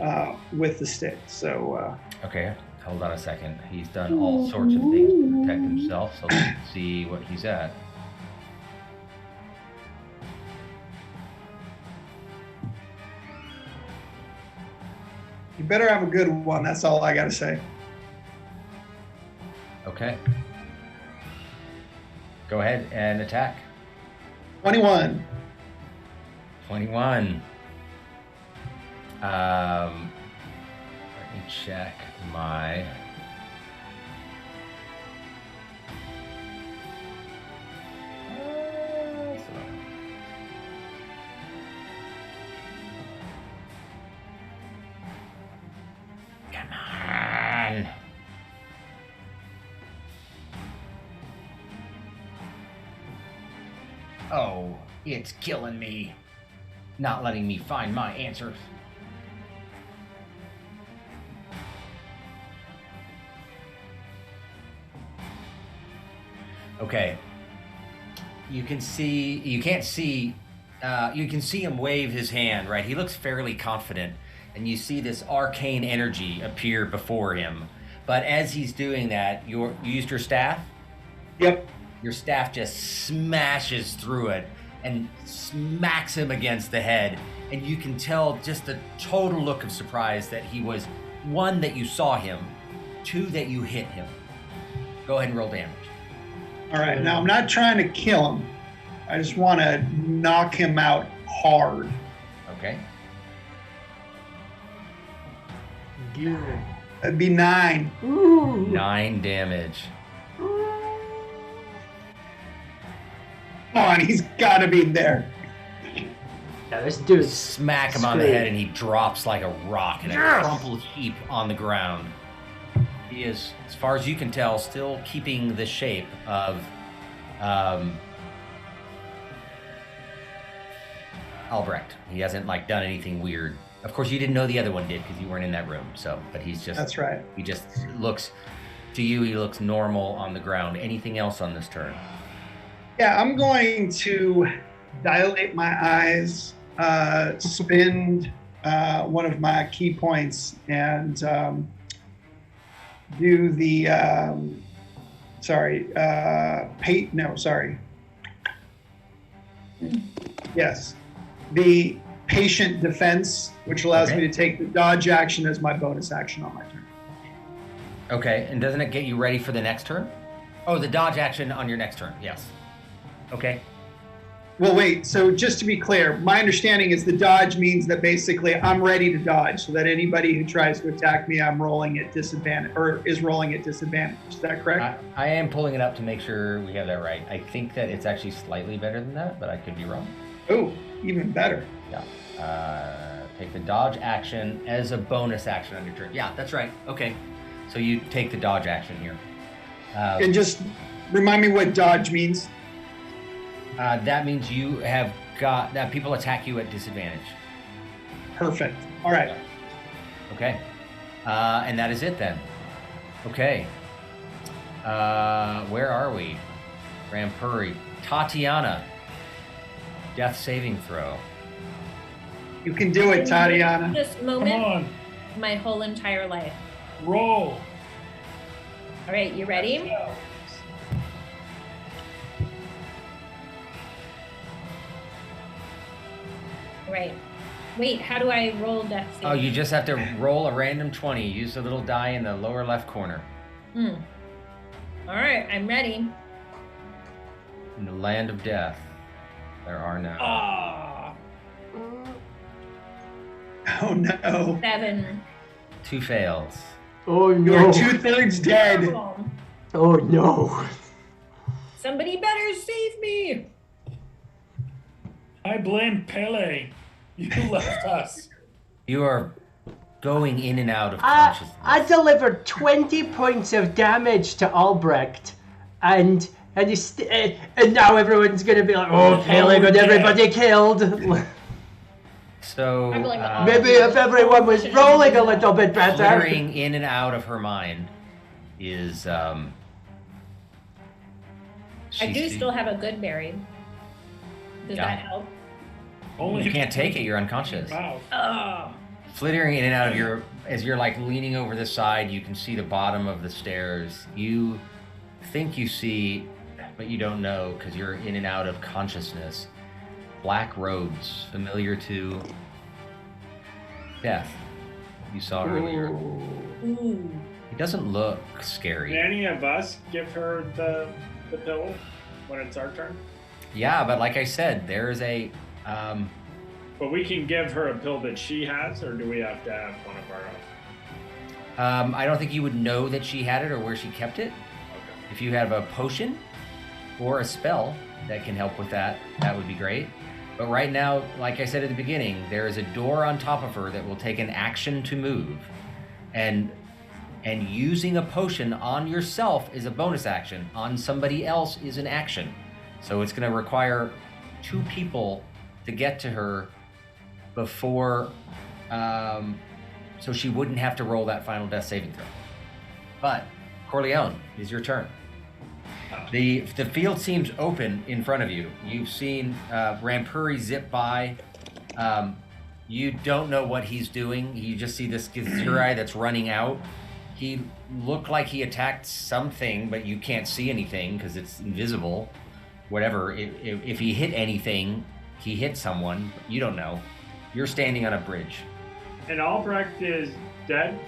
with the stick. So
Okay. Hold on a second. He's done all sorts of things to protect himself, so let's see what he's at.
you better have a good one. That's all I gotta say.
Okay. Go ahead and attack.
21.
21. Let me check my. Come on. Oh, it's killing me. Not letting me find my answers. Okay. You can see you can see him wave his hand, right? He looks fairly confident, and you see this arcane energy appear before him. But as he's doing that, you used your staff?
Yep.
Your staff just smashes through it and smacks him against the head. And you can tell just the total look of surprise that he was, 1, that you saw him, 2, that you hit him. Go ahead and roll damage.
All right. Now I'm not trying to kill him. I just want to knock him out hard.
Okay.
That'd be 9.
9 damage.
Come on, he's got to be there.
Yeah, this dude's
Smack him on the head and he drops like a rock in a crumpled heap on the ground. He is, as far as you can tell, still keeping the shape of Albrecht. He hasn't done anything weird. Of course, you didn't know the other one did because you weren't in that room. So, but he's just.
That's right.
He just looks, to you, he looks normal on the ground. Anything else on this turn?
Yeah, I'm going to dilate my eyes, spend one of my key points, and do the Yes, the patient defense, which allows me to take the dodge action as my bonus action on my turn.
Okay, and doesn't it get you ready for the next turn? Oh, the dodge action on your next turn. Yes. Okay.
Well, wait. So just to be clear, my understanding is the dodge means that basically I'm ready to dodge, so that anybody who tries to attack me, I'm rolling at disadvantage, or is rolling at disadvantage. Is that correct?
I am pulling it up to make sure we have that right. I think that it's actually slightly better than that, but I could be wrong.
Oh, even better.
Yeah. Take the dodge action as a bonus action on your turn. Yeah, that's right. Okay. So you take the dodge action here.
And just remind me what dodge means.
That means you have got that people attack you at disadvantage.
Perfect. All right.
Okay. And that is it then. Okay. Where are we? Rampuri. Tatiana. Death saving throw.
You can do it, Tatiana.
This
Come
moment,
on,
my whole entire life.
roll.
All right, you ready? Right. Wait, how do I roll death save?
Oh, you just have to roll a random 20. Use the little die in the lower left corner.
All right, I'm ready.
In the land of death, there are none.
Ah,
Oh no.
7.
2 fails.
Oh
You're
no.
2/3 dead.
Oh no.
Somebody better save me.
I blame Pele. You left us.
You are going in and out of consciousness.
I delivered 20 points of damage to Albrecht, and now everyone's gonna be like, oh, Pele got everybody killed.
So,
Maybe if everyone was rolling a little bit better.
flittering in and out of her mind is,
I do still have a good berry. Does
Yeah.
that help?
Only
you can't take it, you're unconscious.
Mouth.
Oh.
Flittering in and out of your, as you're like leaning over the side, you can see the bottom of the stairs. You think you see, but you don't know because you're in and out of consciousness. Black robes, familiar to Death, you saw earlier.
Ooh.
He doesn't look
Can
scary.
any of us give her the pill when it's our turn?
Yeah, but like I said, there's a,
But we can give her a pill that she has, or do we have to have one of our own?
I don't think you would know that she had it or where she kept it.
Okay.
If you have a potion or a spell that can help with that, that would be great. But right now, like I said at the beginning, there is a door on top of her that will take an action to move. And using a potion on yourself is a bonus action. On somebody else is an action. So it's going to require 2 people to get to her before, so she wouldn't have to roll that final death saving throw. But Corleone, is your turn. The field seems open in front of you. You've seen Rampuri zip by. You don't know what he's doing. You just see this Githzerai that's running out. He looked like he attacked something, but you can't see anything because it's invisible. Whatever. If he hit anything, he hit someone. You don't know. You're standing on a bridge.
And Albrecht is dead?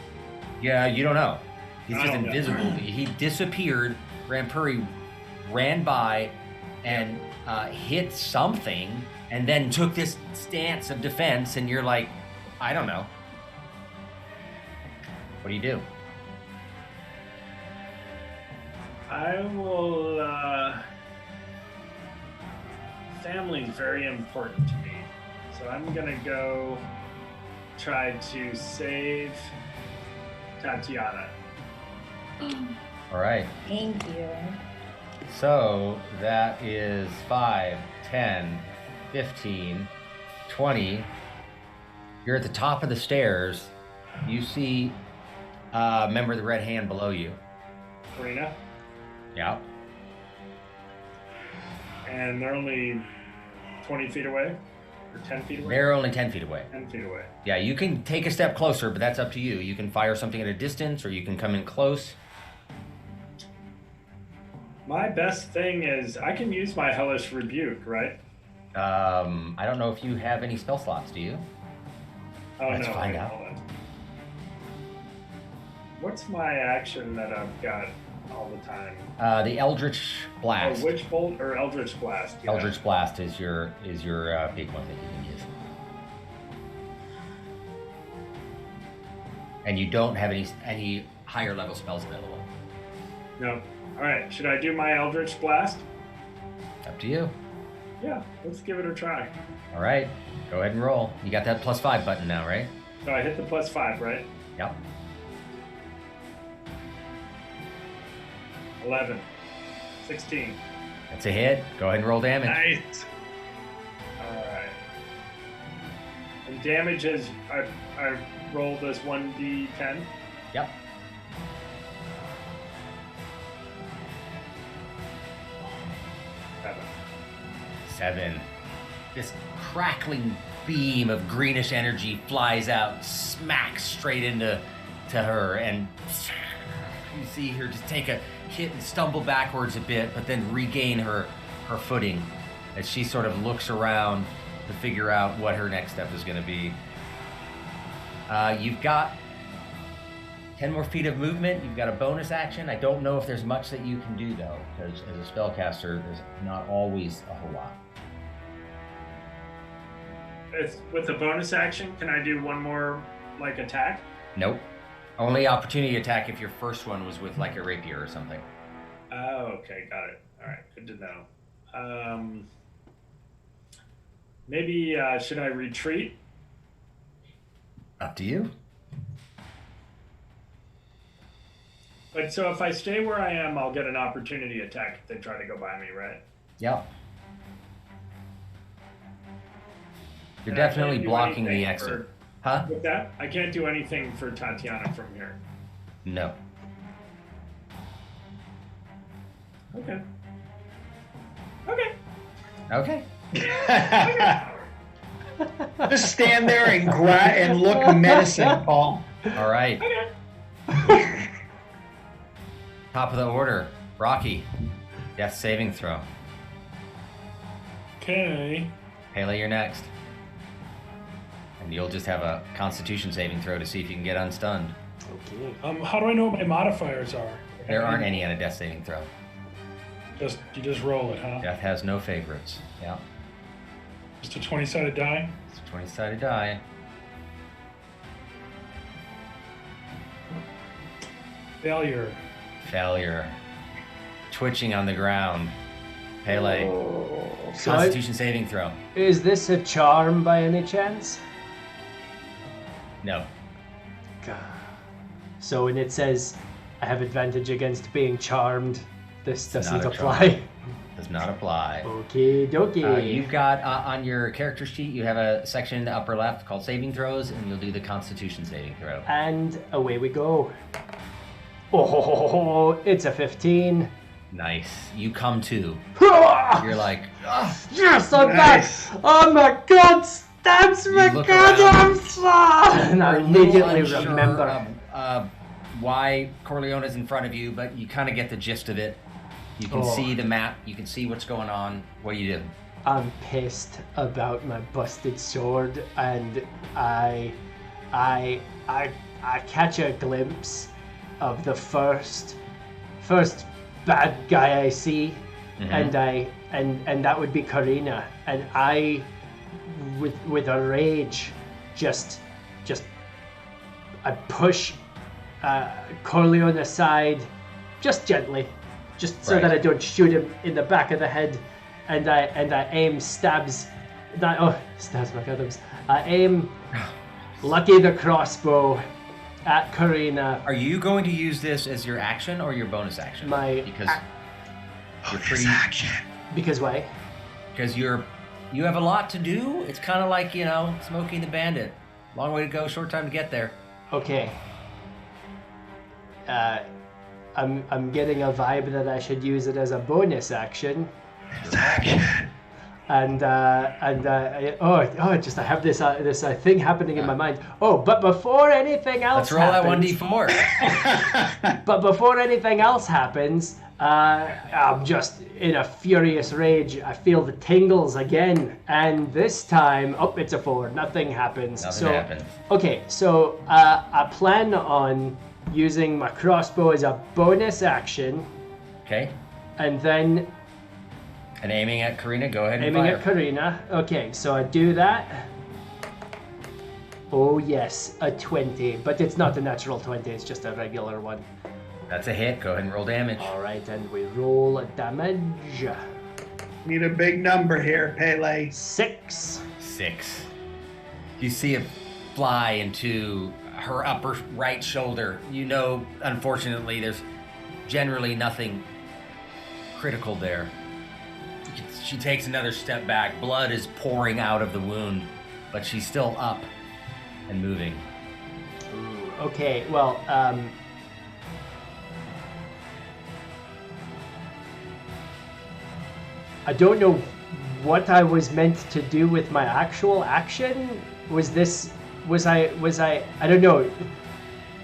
Yeah, you don't know. He's
I
just
don't know.
invisible. He disappeared. Rampuri ran by and hit something and then took this stance of defense, and you're like, I don't know. What do you do?
I will, family's very important to me. So I'm gonna go try to save Tatiana.
All right.
Thank you.
So that is 5, 10, 15, 20. You're at the top of the stairs. You see a member of the Red Hand below you.
Karina.
Yeah.
And they're only 20 feet away? Or 10 feet away?
They're only 10 feet away.
10 feet away.
Yeah, you can take a step closer, but that's up to you. You can fire something at a distance, or you can come in close.
My best thing is I can use my Hellish Rebuke, right?
I don't know if you have any spell slots, do you?
Oh,
Let's
no.
find
wait,
out.
hold on. What's my action that I've got all the time?
The Eldritch Blast.
Oh, Witch Bolt or Eldritch Blast? Yeah.
Eldritch Blast is your big one that you can use. And you don't have any higher level spells available.
No. All right. Should I do my Eldritch Blast?
Up to you.
Yeah. Let's give it a try.
All right, go ahead and roll. You got that +5 button now, right?
So I hit the +5, right?
Yep.
11. 16.
That's a hit. Go ahead and roll damage.
Nice. All right. And damage is I rolled this 1d10.
Yep.
Seven.
7. This crackling beam of greenish energy flies out, smacks straight into her, and you see her just take a hit and stumble backwards a bit, but then regain her footing as she sort of looks around to figure out what her next step is going to be. You've got 10 more feet of movement. You've got a bonus action. I don't know if there's much that you can do, though, because as a spellcaster, there's not always a whole lot.
with the bonus action, can I do one more like attack?
Nope. Only opportunity attack if your first one was with like a rapier or something.
Oh, okay, got it. All right, good to know. Maybe should I retreat?
Up to you.
But so if I stay where I am, I'll get an opportunity attack if they try to go by me, right?
Yep. You're
And I
definitely
can't do
blocking the
anything
exit.
for-
Huh?
With that, I can't do anything for Tatiana from here.
No.
Okay. Okay.
Okay.
Just stand there and look menacing, Paul.
All right.
Okay.
Top of the order. Rocky. Death saving throw.
Okay.
Pele, you're next. And you'll just have a constitution saving throw to see if you can get unstunned.
Okay.
How do I know what my modifiers are?
There aren't any on a death saving throw.
You just roll it, huh?
Death has no favorites. Yeah.
Just a 20-sided die.
It's a 20-sided die.
Failure.
Failure. Twitching on the ground. Pele.
So
Constitution saving throw.
is this a charm by any chance?
No.
So when it says I have advantage against being charmed, this
It's not
doesn't
a charm.
apply.
Does not apply.
Okie dokie.
You've got on your character sheet, you have a section in the upper left called saving throws, and you'll do the constitution saving throw.
And away we go. Oh, it's a 15.
Nice. You come to.
Yes,
You're like,
I'm
Nice.
back. Oh my god, stabs me,
You look
goddamn son. And I
you're a little
immediately
unsure
remember.
of why Corleone is in front of you, but you kind of get the gist of it. You can
Oh.
see the map. You can see what's going on. What do you do?
I'm pissed about my busted sword, and I catch a glimpse of the first bad guy I see,
Mhm.
and that would be Karina, and I, with a rage, just I push Corleone aside, just gently, just so
Right.
that I don't shoot him in the back of the head, and I aim stabs McAdams. I aim Lucky the crossbow at Karina.
Are you going to use this as your action or your bonus action? Because you're pretty.
Because why?
Because you have a lot to do. It's kind of like Smokey the Bandit. Long way to go, short time to get there.
Okay. I'm getting a vibe that I should use it as a bonus action. And I have this thing happening in my mind. Oh, but before anything else
Let's roll that
happens,
1d4.
But before anything else happens, I'm just in a furious rage. I feel the tingles again, and this time, it's a 4. Nothing happens.
Nothing happens.
Okay, so I plan on using my crossbow as a bonus action,
Okay.
and then
And aiming at Karina, go ahead and
aiming
fire.
at Karina. Okay, so I do that. Oh yes, a 20, but it's not a natural 20, it's just a regular one.
That's a hit. Go ahead and roll damage.
Alright, and we roll a damage.
Need a big number here, Pele.
6.
6. You see it fly into her upper right shoulder. Unfortunately, there's generally nothing critical there. She takes another step back. Blood is pouring out of the wound, but she's still up and moving.
Okay, well, I don't know what I was meant to do with my actual action. I don't know.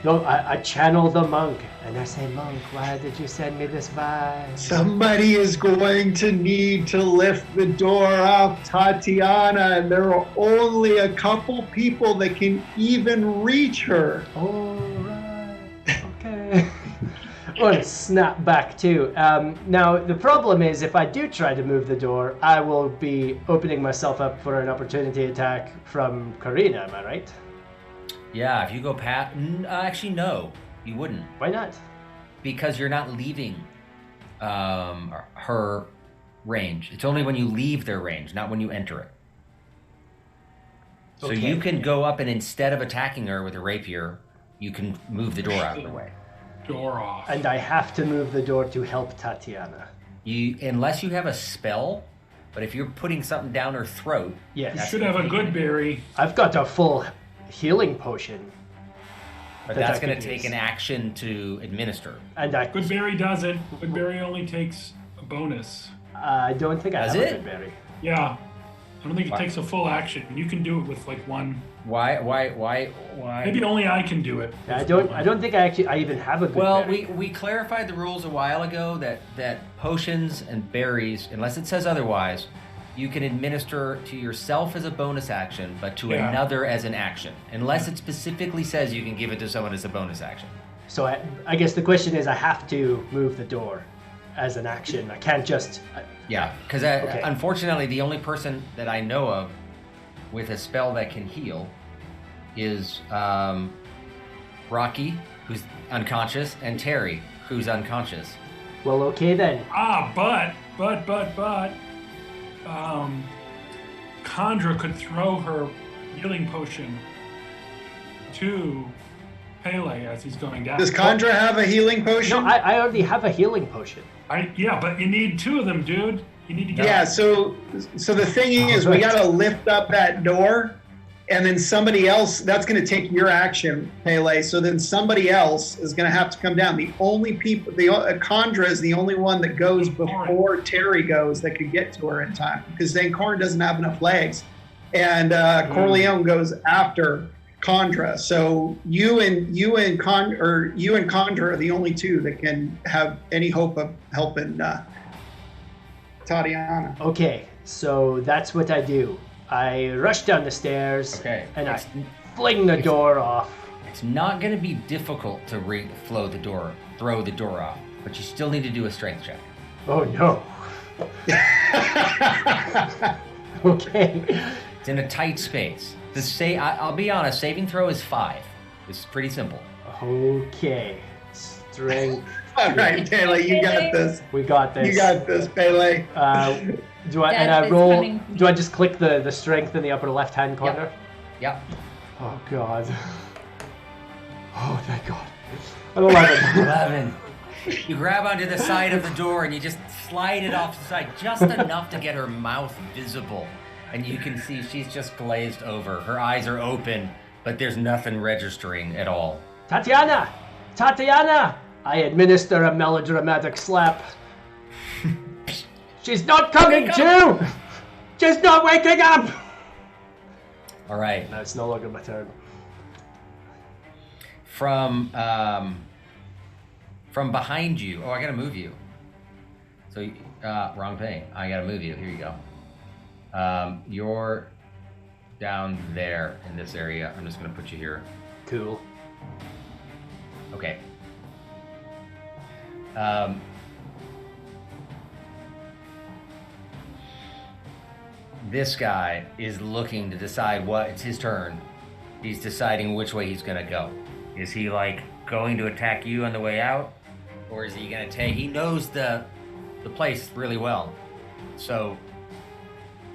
No, I channel the monk, and I say, Monk, why did you send me this vibe?
Somebody is going to need to lift the door off Tatiana, and there are only a couple people that can even reach her.
Oh, right. Okay. want to snap back too. Now, the problem is if I do try to move the door, I will be opening myself up for an opportunity attack from Karina, am I right?
Yeah, if you go past... Actually, no, you wouldn't.
Why not?
Because you're not leaving her range. It's only when you leave their range, not when you enter it. So
Okay.
you can go up and instead of attacking her with a rapier, you can move the door out of the way.
Door off.
And I have to move the door to help Tatiana.
Unless you have a spell, but if you're putting something down her throat,
Yes.
You should have a good berry.
I've got a full healing potion.
but
That
that's
I
going to
could
take
use.
an action to administer.
And I
Good berry doesn't. Good berry only takes a bonus.
don't think I
Does
have
it?
a good berry.
Yeah. I don't think it
Why?
takes a full action. You can do it with like one.
Why?
Maybe only I can do it.
I don't think I even have a good
Well,
berry.
we clarified the rules a while ago that potions and berries, unless it says otherwise, you can administer to yourself as a bonus action, but to
Yeah.
another as an action. Unless it specifically says you can give it to someone as a bonus action.
So I guess the question is I have to move the door as an action. I can't just...
Yeah, because
Okay.
unfortunately, the only person that I know of with a spell that can heal is Rocky, who's unconscious, and Terry, who's unconscious.
Well, okay then.
But, Chandra could throw her healing potion to Pele as he's going down.
Does Chandra have a healing potion?
No, I already have a healing potion.
Yeah, but you need two of them, dude. You need to get.
Yeah, so the thing is, we
Right.
gotta lift up that door, and then somebody else. That's gonna take your action, Pele. So then somebody else is gonna have to come down. The only people, Chandra is the only one that goes before Terry goes that could get to her in time, because then Corn doesn't have enough legs, and Corleone goes after Chandra. So you and Chandra are the only two that can have any hope of helping Tatiana.
Okay, so that's what I do. I rush down the stairs and I fling the door off.
It's not going to be difficult to throw the door off, but you still need to do a strength check.
Oh no. Okay.
It's in a tight space. I'll be honest, saving throw is 5. It's pretty simple.
Okay. Strength.
All right, Pele, you got this.
We got this.
You got this, Pele.
Do I and
Death
I
is
roll?
coming.
Do I just click the strength in the upper left-hand corner?
Yep.
Oh god. Oh thank God. I'm 11.
11. You grab onto the side of the door and you just slide it off the side just enough to get her mouth visible. And you can see she's just glazed over. Her eyes are open, but there's nothing registering at all.
Tatiana! Tatiana! I administer a melodramatic slap. She's not coming to! She's not waking up!
All right.
No, it's no longer my turn.
From behind you. Oh, I gotta move you. So, wrong thing. I gotta move you. Here you go. You're down there in this area. I'm just gonna put you here.
Cool.
Okay. This guy is looking to decide it's his turn. He's deciding which way he's gonna go. Is he like going to attack you on the way out? Or is he gonna he knows the place really well. So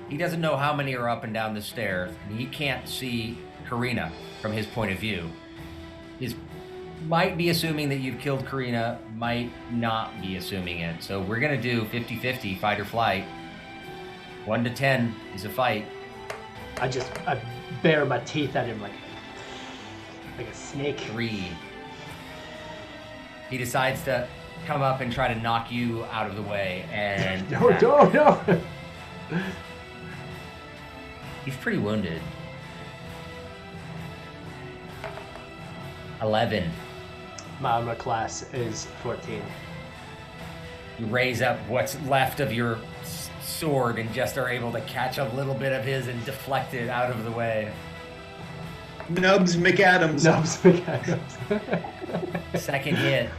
he doesn't know how many are up and down the stairs, and he can't see Karina from his point of view. Might be assuming that you've killed Karina, might not be assuming it. So we're gonna do 50-50, fight or flight. 1 to 10 is a fight.
I bare my teeth at him like a snake.
3. He decides to come up and try to knock you out of the way, and
No.
he's pretty wounded. 11.
My armor class is 14.
You raise up what's left of your sword and just are able to catch a little bit of his and deflect it out of the way.
Nubs McAdams.
Nubs McAdams.
Second hit.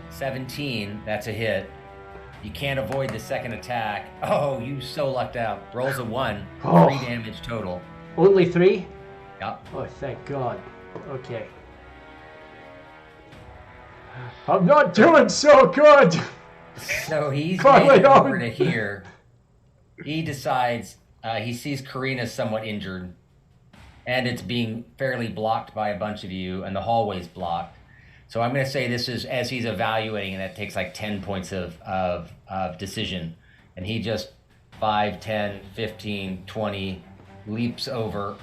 17, that's a hit. You can't avoid the second attack. Oh, you so lucked out. Rolls a 1, 3 damage total.
Only 3?
Yep.
Oh, thank God. Okay. I'm not doing so good!
So he's
Corleone.
made it over to here. He decides, he sees Karina somewhat injured, and it's being fairly blocked by a bunch of you, and the hallway's blocked. So I'm going to say this is as he's evaluating, and that takes like 10 points of decision. And he just 5, 10, 15, 20 leaps over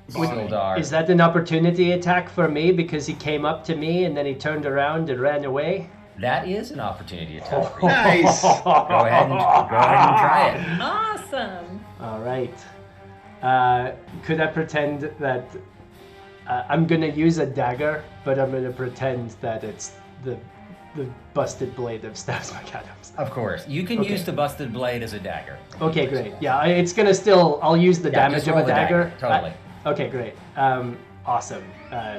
Sildar.
Is that an opportunity attack for me because he came up to me and then he turned around and ran away?
That is an opportunity attack for you.
Nice.
Go ahead and try it.
Awesome.
All right. Could I pretend that I'm going to use a dagger, but I'm going to pretend that it's the busted blade of Stabs McAdams?
Of course. You can use the busted blade as a dagger.
Okay, great. Yeah, it's going to still... I'll use the damage
just
of
roll
a
the
dagger.
Totally.
Okay, great. Awesome.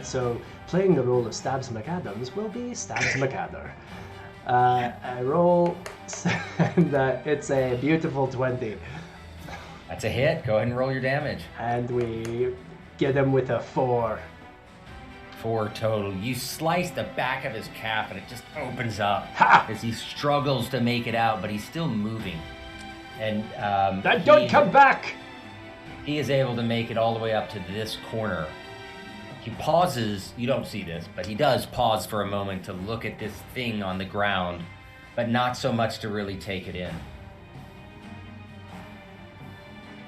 So playing the role of Stabs McAdams will be Stabs McAdder. I roll, and it's a beautiful 20.
That's a hit. Go ahead and roll your damage.
And we get him with a 4.
4 total. You slice the back of his calf and it just opens up as he struggles to make it out, but he's still moving. And
don't come back!
He is able to make it all the way up to this corner. He pauses. You don't see this, but he does pause for a moment to look at this thing on the ground, but not so much to really take it in.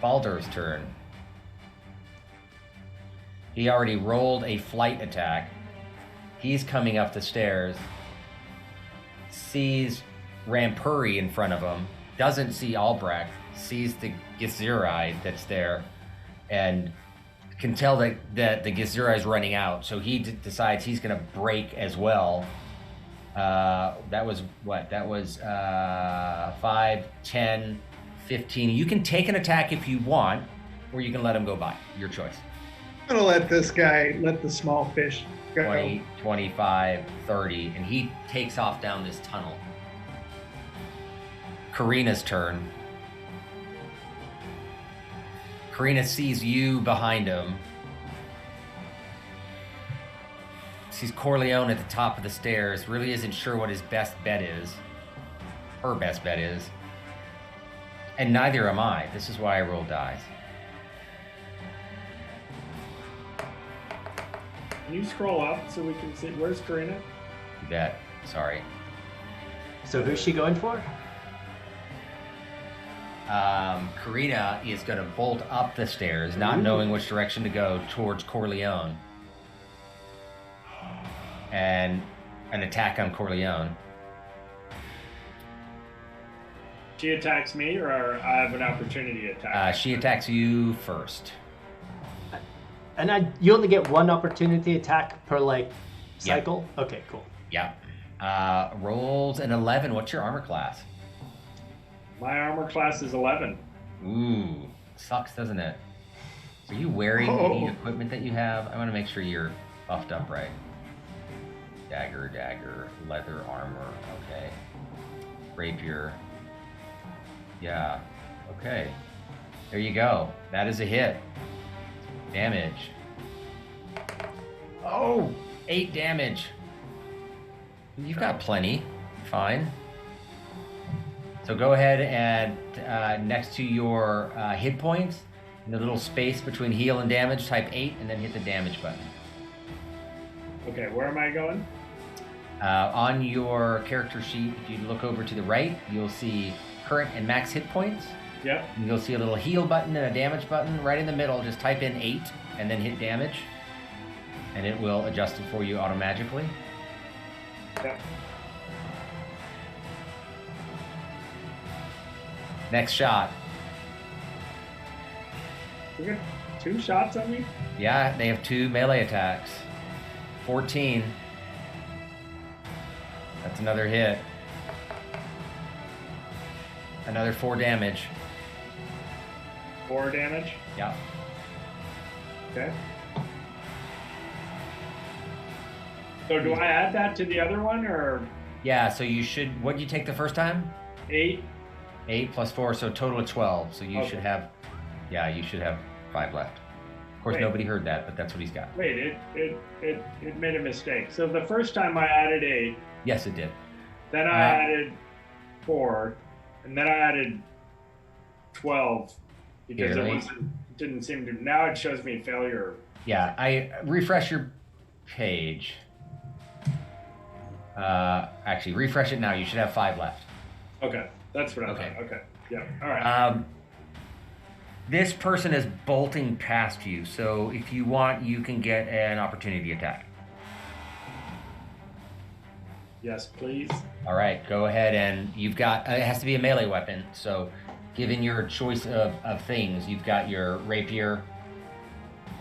Baldur's turn. He already rolled a flight attack. He's coming up the stairs, sees Rampuri in front of him, doesn't see Albrecht, sees the Githzerai that's there, and can tell that the Githzerai is running out, so he decides he's going to break as well. That was what? That was 5, 10, 15. You can take an attack if you want, or you can let him go by. Your choice.
I'm gonna let this guy, let the small fish go.
20, 25, 30, and he takes off down this tunnel. Karina's turn. Karina sees you behind him. Sees Corleone at the top of the stairs. Really isn't sure what his best bet is. Her best bet is. And neither am I. This is why I roll dice.
Can you scroll up so we can see? Where's Karina?
You bet. Sorry.
So who's she going for?
Karina is going to bolt up the stairs, not knowing which direction to go, towards Corleone. And an attack on Corleone.
She attacks me, or I have an opportunity attack?
She attacks you first.
And you only get one opportunity attack per, cycle? Yep. Okay, cool.
Yeah. Rolls an 11. What's your armor class?
My armor class is 11.
Ooh. Sucks, doesn't it? Are you wearing any equipment that you have? I want to make sure you're buffed up right. Dagger, leather armor. Okay. Rapier. Yeah. Okay. There you go. That is a hit. Damage. Oh! 8 damage. You've got plenty. Fine. So go ahead and next to your hit points, in the little space between heal and damage, type 8 and then hit the damage button.
Okay, where am I going?
On your character sheet, if you look over to the right, you'll see current and max hit points.
Yep.
And you'll see a little heal button and a damage button right in the middle. Just type in 8 and then hit damage, and it will adjust it for you automagically.
Yep.
Next shot.
You got 2 shots on me?
Yeah, they have 2 melee attacks. 14. That's another hit. Another 4 damage.
4 damage?
Yeah.
Okay. So do I add that to the other one, or
Yeah, so you should. What did you take the first time?
8.
8 plus 4, so total of 12. So you should have. Yeah, you should have 5 left. Of course,
Wait.
nobody heard that, but that's what he's got.
Wait, it made a mistake. So the first time I added 8,
Yes, it did.
then I added 4, and then I added 12 because
Really?
it didn't seem to. Now it shows me failure.
Yeah, I refresh your page. Actually, refresh it now. You should have 5 left.
Okay, that's what I
Okay.
thought. Okay, yeah, all right.
This person is bolting past you, so if you want, you can get an opportunity attack.
Yes, please.
All right, go ahead, and you've got. It has to be a melee weapon, so given your choice of things, you've got your rapier.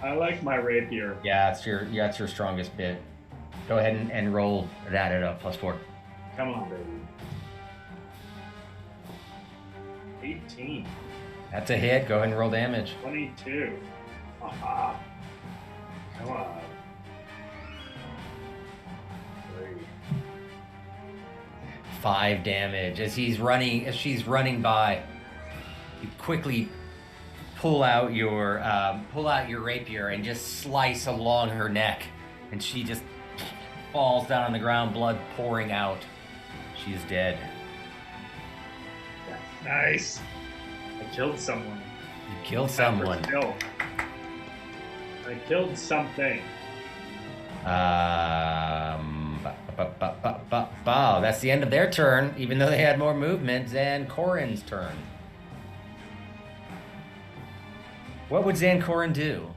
I like my rapier.
Yeah, that's your strongest bit. Go ahead and roll that at a +4.
Come on, baby. 18.
That's a hit. Go ahead and roll damage.
22. Aha. Come on. 3.
5 damage as she's running by. You quickly pull out your rapier and just slice along her neck, and she just falls down on the ground, blood pouring out. She is dead.
Nice. I killed someone.
You killed someone.
Kill. I killed something.
That's the end of their turn, even though they had more movement. Zan Korin's turn. What would Zan Korin do?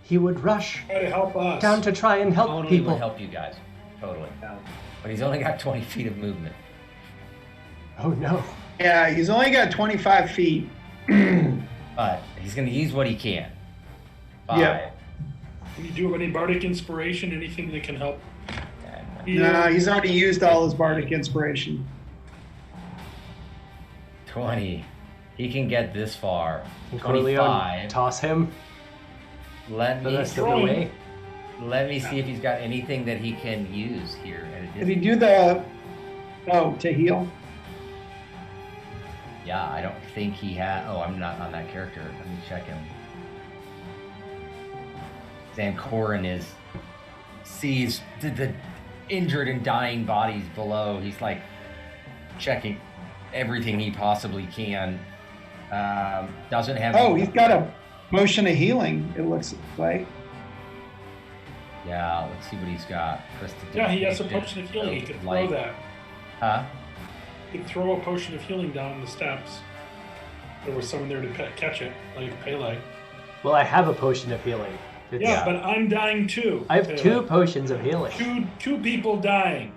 He would rush
Try to help us.
down to try and help
Totally
people.
would help you guys. Totally.
Yeah.
But he's only got 20 feet of movement.
Oh no.
Yeah, he's only got 25 feet.
But he's going to use what he can. 5.
Yep.
Can you do any bardic inspiration? Anything that can help?
10,
No, he's already used all his bardic inspiration.
20. He can get this far.
Can Corleone
25.
toss him
Let
the
me
rest of the way?
see if he's got anything that he can use here.
Did he do the... Oh, to heal?
Yeah, I don't think he had. Oh, I'm not on that character. Let me check him. Zan Korin sees the injured and dying bodies below. He's like checking everything he possibly can. Doesn't have.
Oh, he's got a potion of healing, it looks like.
Yeah, let's see what he's got.
Yeah, he has a potion of healing. He could throw that.
Huh?
He could throw a potion of healing down the steps. There was someone there to catch it, like Pele.
Well, I have a potion of healing.
Yeah, but I'm dying too.
I have
Pele.
2 potions of healing.
Two people dying.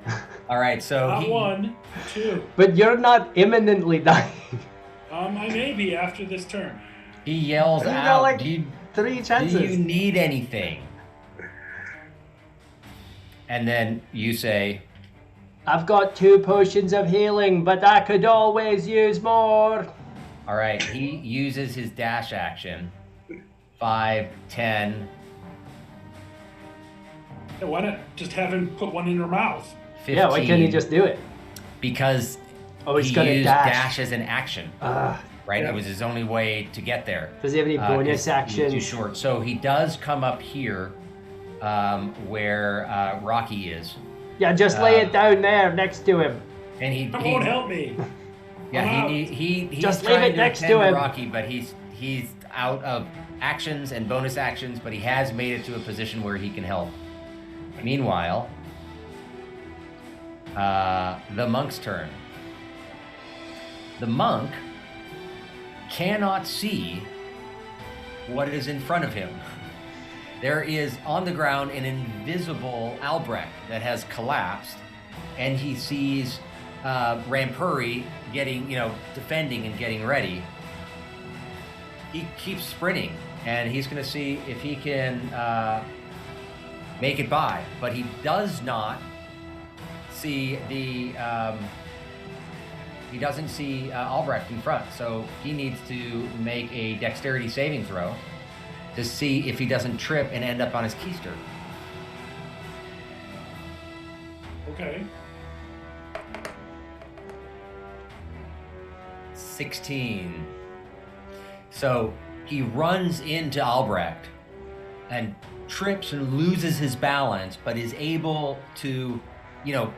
All right, so
Not 1, 2.
But you're not imminently dying.
I may be after this turn.
he yells
You
out.
got like
do
3 chances.
you need anything? And then you say,
I've got 2 potions of healing, but I could always use more.
all right, he uses his dash action. 5, 10,
Yeah, why not just have him put one in her mouth?
15.
Yeah, why can't he just do it?
Because
Oh, he's
he
gonna
used
dash.
as an action,
Ah,
right?
Yeah.
It was his only way to get there.
does he have any
'Cause
bonus
he's
actions?
too short. So he does come up here, where Rocky is,
Yeah, just lay it down there next to him.
and he
That won't help me.
yeah he's
Just leave
trying
it next
attend
to him.
Rocky, but he's out of actions and bonus actions, but he has made it to a position where he can help. Meanwhile, the monk's turn. The monk cannot see what is in front of him. There is on the ground an invisible Albrecht that has collapsed, and he sees Rampuri getting, defending and getting ready. He keeps sprinting, and he's going to see if he can make it by, but he does not see he doesn't see Albrecht in front, so he needs to make a dexterity saving throw to see if he doesn't trip and end up on his keister.
Okay.
16. So he runs into Albrecht and trips and loses his balance, but is able to,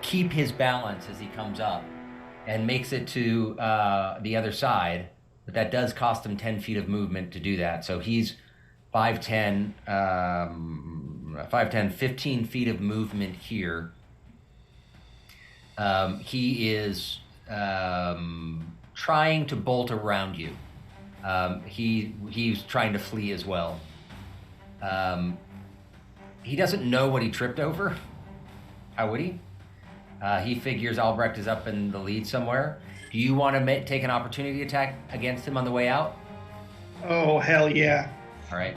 keep his balance as he comes up and makes it to the other side. But that does cost him 10 feet of movement to do that. So he's 5'10", 15 feet of movement here. He is trying to bolt around you. He's trying to flee as well. He doesn't know what he tripped over. How would he? He figures Albrecht is up in the lead somewhere. Do you want to take an opportunity attack against him on the way out?
Oh, hell yeah.
All right.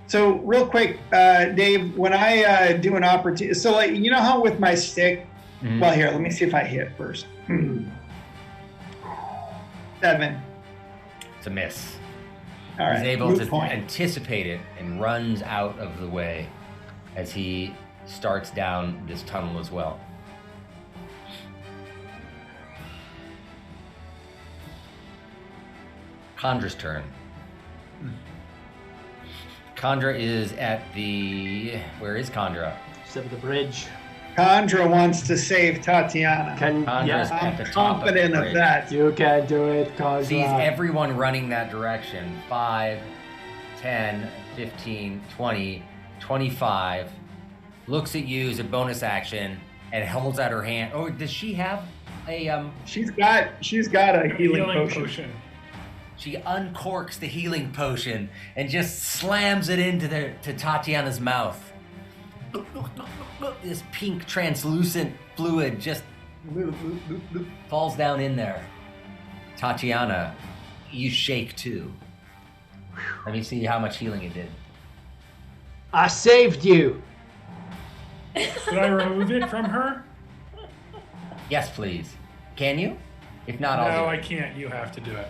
So real quick, Dave, when I do an opportunity, so like, you know how with my stick, well, here, let me see if I hit first. 7.
It's a miss.
All right.
He's able
moot
to
point.
anticipate it and runs out of the way as he starts down this tunnel as well. Condra's turn. Condra is at the... Where is Condra?
She's up at the bridge.
Condra wants to save Tatiana.
Condra's at the top of the
Confident of
bridge.
that.
You can do it, Condra.
Sees everyone running that direction. 5, 10, 15, 20, 25. Looks at you as a bonus action and holds out her hand. Oh, does she have a
She's got a healing potion.
She uncorks the healing potion and just slams it into Tatiana's mouth. This pink translucent fluid just falls down in there. Tatiana, you shake too. Let me see how much healing it did.
I saved you.
Did I remove it from her?
Yes, please. Can you? If not, I'll
No,
do
I
it.
can't. You have to do it.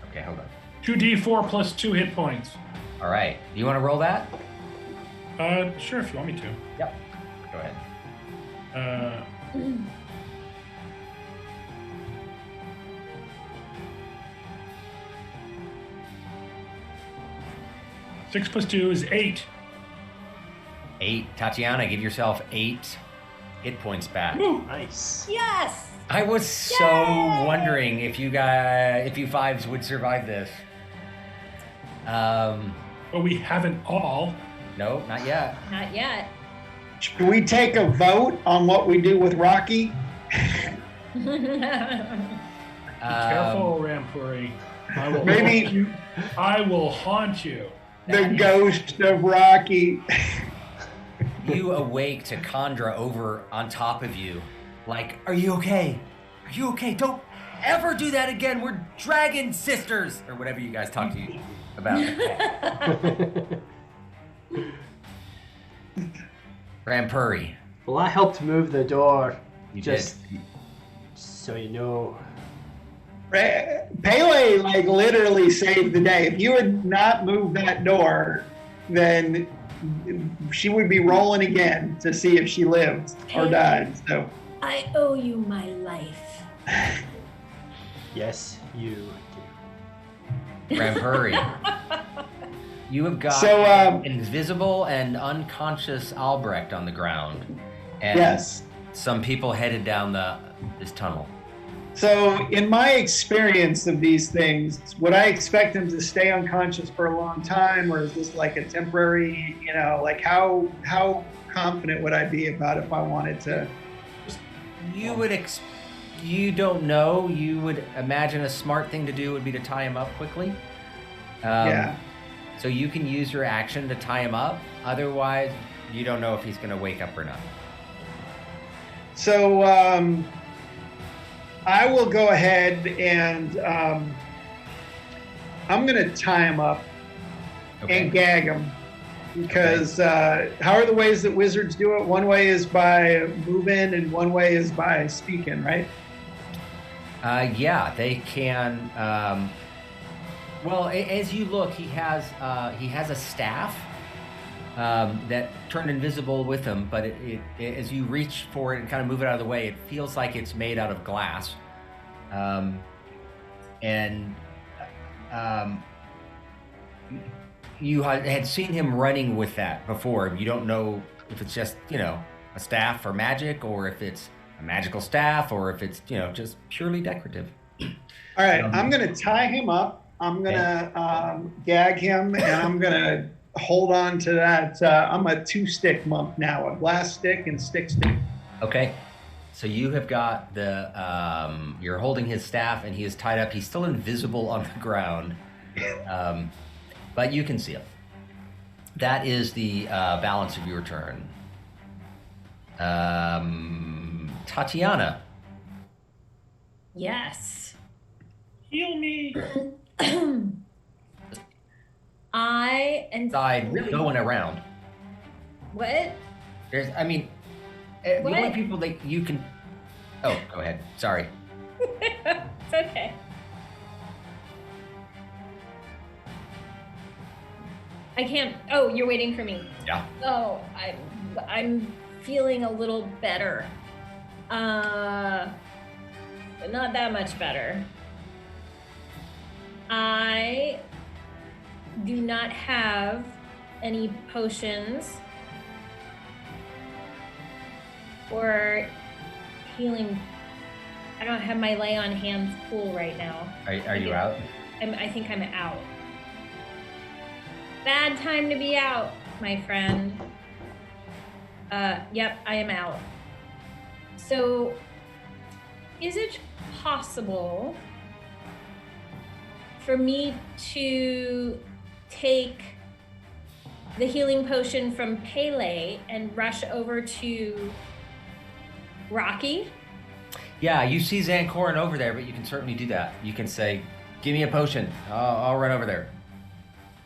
Okay, hold on.
2d4 plus 2 hit points.
All right. Do you want to roll that?
Sure, if you want me to.
Yep. Go ahead.
6 plus 2 is 8.
8. Tatiana, give yourself 8 hit points back.
Woo!
Nice.
Yes.
I was so wondering if you fives would survive this.
But we haven't all.
No, not yet.
Not yet.
Should we take a vote on what we do with Rocky?
Careful, Rampuri. I will
Maybe-
haunt you. I will haunt you.
The ghost of Rocky.
You awake to Condra over on top of you. Like, are you okay? Are you okay? Don't ever do that again. We're dragon sisters. Or whatever you guys talk to you about. Rampuri.
Well, I helped move the door.
You
Just
did.
so you know.
Pele literally saved the day. If you had not moved that door, then she would be rolling again to see if she lived or died. So
I owe you my life.
Yes, you do.
Rampuri. You have got
So,
invisible and unconscious Albrecht on the ground. And
yes.
some people headed down this tunnel.
So, in my experience of these things, would I expect him to stay unconscious for a long time, or is this like a temporary? How confident would I be about if I wanted to?
You would you don't know. You would imagine a smart thing to do would be to tie him up quickly.
Yeah.
So you can use your action to tie him up. Otherwise, you don't know if he's going to wake up or not.
So I will go ahead and I'm going to tie him up and gag him. Because how are the ways that wizards do it? One way is by moving and one way is by speaking, right?
Yeah, they can. Well, as you look, he has a staff that turned invisible with him. But as you reach for it and kind of move it out of the way, it feels like it's made out of glass. And you had seen him running with that before. You don't know if it's just, a staff for magic, or if it's a magical staff, or if it's, just purely decorative.
All right, I'm going to tie him up. I'm going to gag him, and I'm going to hold on to that. I'm a 2-stick monk now, a glass stick and stick.
Okay. So you have got you're holding his staff, and he is tied up. He's still invisible on the ground, but you can see him. That is the balance of your turn. Tatiana.
Yes.
Heal me.
I am
Really going around.
What?
The only people that you can. Oh, go ahead. Sorry.
It's okay. I can't. Oh, you're waiting for me.
Yeah.
Oh, I'm feeling a little better. But not that much better. I do not have any potions or healing. I don't have my lay on hands full right now.
Are you out?
I think I'm out. Bad time to be out, my friend. Yep, I am out. So, is it possible for me to take the healing potion from Pele and rush over to Rocky?
Yeah, you see Zancorin over there, but you can certainly do that. You can say, "Give me a potion. I'll run over there."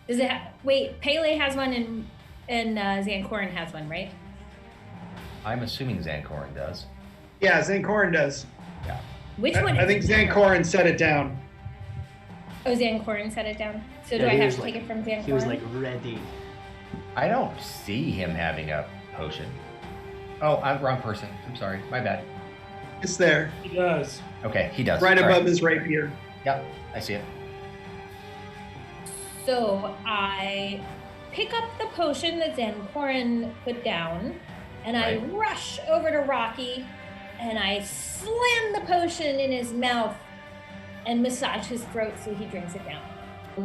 Does it? Wait, Pele has one, and Zancorin has one, right?
I'm assuming Zancorin does.
Yeah, Zancorin does.
Yeah.
Which one?
I think Zancorin set it down.
Oh, Zancorin set it down. So do
Yeah,
I
he
have
was
to
like-
take it from Zancorin?
He was like ready.
I don't see him having a potion. Oh, I'm wrong person. I'm sorry. My bad.
It's there,
He does.
Okay, he does.
right
All
above his rapier.
Yep, I see it.
So I pick up the potion that Zancorin put down, and I
Right.
rush over to Rocky, and I slam the potion in his mouth and massage his throat so he drinks it down.
How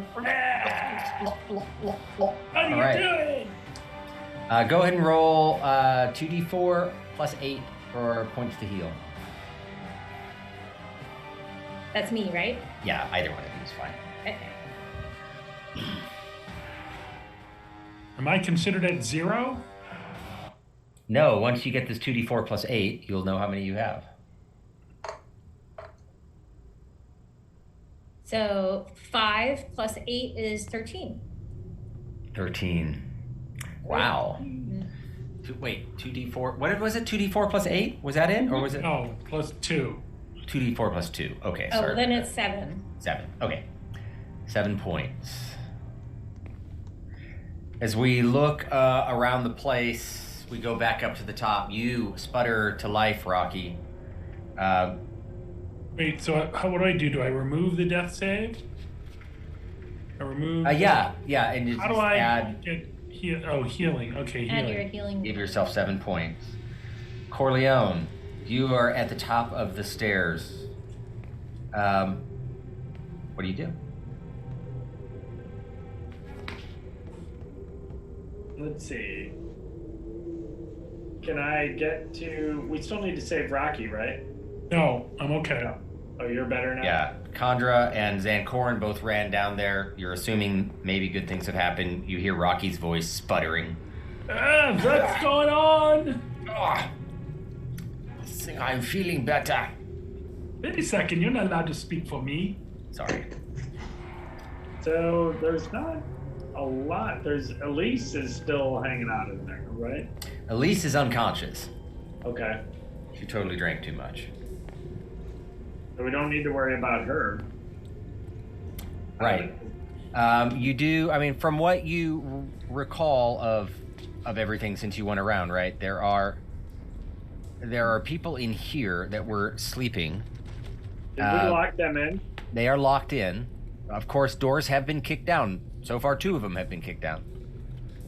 do you
All right.
do it?
Go ahead and roll 2d4 plus 8 for points to heal.
That's me, right?
Yeah, either one of you is fine.
Okay.
Am I considered at 0?
No, once you get this 2d4 plus 8, you'll know how many you have.
So 5 plus 8 is 13.
13. Wow. Wait, 2d4. What was it? 2d4 plus 8? Was that it? Or was it
No, plus 2.
2d4 plus 2? Okay,
Oh,
sorry.
then it's 7.
7. Okay. 7 points. As we look around the place, we go back up to the top. You sputter to life, Rocky.
Wait, so what do? Do I remove the death save? I remove.
Yeah, and you
How do
just
I
add,
get healing? Okay,
Add your
healing.
healing.
give yourself 7 points. Corleone, you are at the top of the stairs. What do you do?
Let's see. Can I get to? We still need to save Rocky, right?
No, I'm okay.
Oh, you're better now.
Yeah, Khandra and Zancorin both ran down there. You're assuming maybe good things have happened. You hear Rocky's voice sputtering.
What's going on?
I'm feeling better.
Wait a second, you're not allowed to speak for me.
Sorry.
So there's not a lot. There's Elise is still hanging out in there, right?
Elise is unconscious.
Okay.
She totally drank too much.
So we don't need to worry about her.
Right. You do. I mean, from what you recall of everything since you went around, right? There are people in here that were sleeping.
Did we lock them in?
They are locked in. Of course, doors have been kicked down. So far, 2 of them have been kicked down.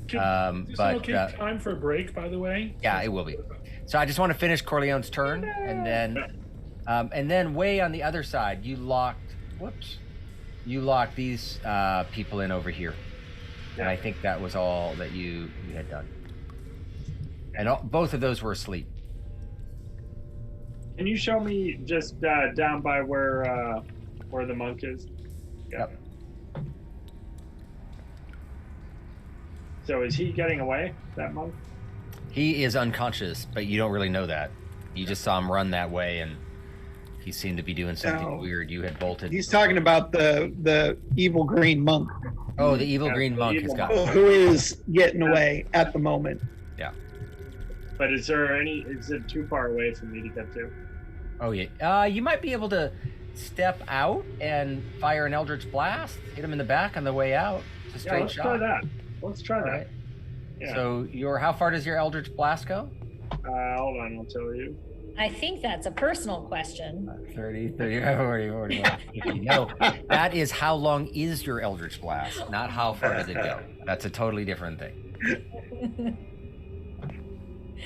Is this okay time for a break, by the way?
Yeah, it will be. So I just want to finish Corleone's turn, and then way on the other side, you locked these people in over here, and I think that was all that you had done. And both of those were asleep.
Can you show me just down by where the monk is?
Yep.
So is he getting away, that monk?
He is unconscious, but you don't really know that. You just saw him run that way, and he seemed to be doing something weird. You had bolted.
He's talking about the evil green monk.
Oh, the evil green monk has got.
Who is getting away at the moment.
Yeah.
But is it too far away for me to get to?
Oh, yeah. You might be able to step out and fire an Eldritch Blast, hit him in the back on the way out. It's a straight
let's
shot.
try that. Let's try that.
Right.
Yeah.
So how far does your Eldritch Blast go?
Hold on, I'll tell you.
I think that's a personal question.
30, 40, 41, 50. No, that is how long is your Eldritch Blast, not how far does it go. That's a totally different thing.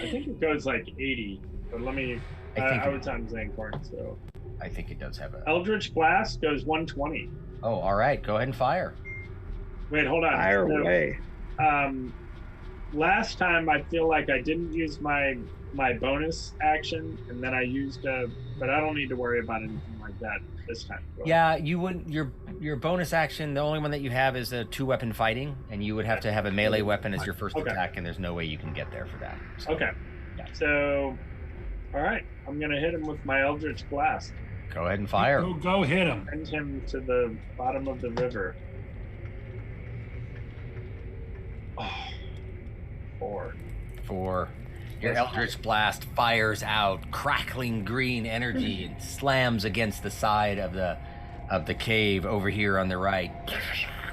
I think it goes like 80, but let me. I was on Zancorn, so.
I think it does have a.
Eldritch Blast goes 120.
Oh, all right. Go ahead and fire.
Wait, hold on.
Fire away.
Last time I feel like I didn't use my bonus action, and then I used but I don't need to worry about anything like that this time.
Yeah, you wouldn't. Your bonus action, the only one that you have is a 2-weapon fighting, and you would have to have a melee weapon as your first attack, and there's no way you can get there for that. So,
okay. Yeah. So, all right, I'm gonna hit him with my Eldritch Blast.
Go ahead and fire.
Go hit him.
Send him to the bottom of the river. Oh, 4.
Your Eldritch Blast fires out crackling green energy and slams against the side of the cave over here on the right.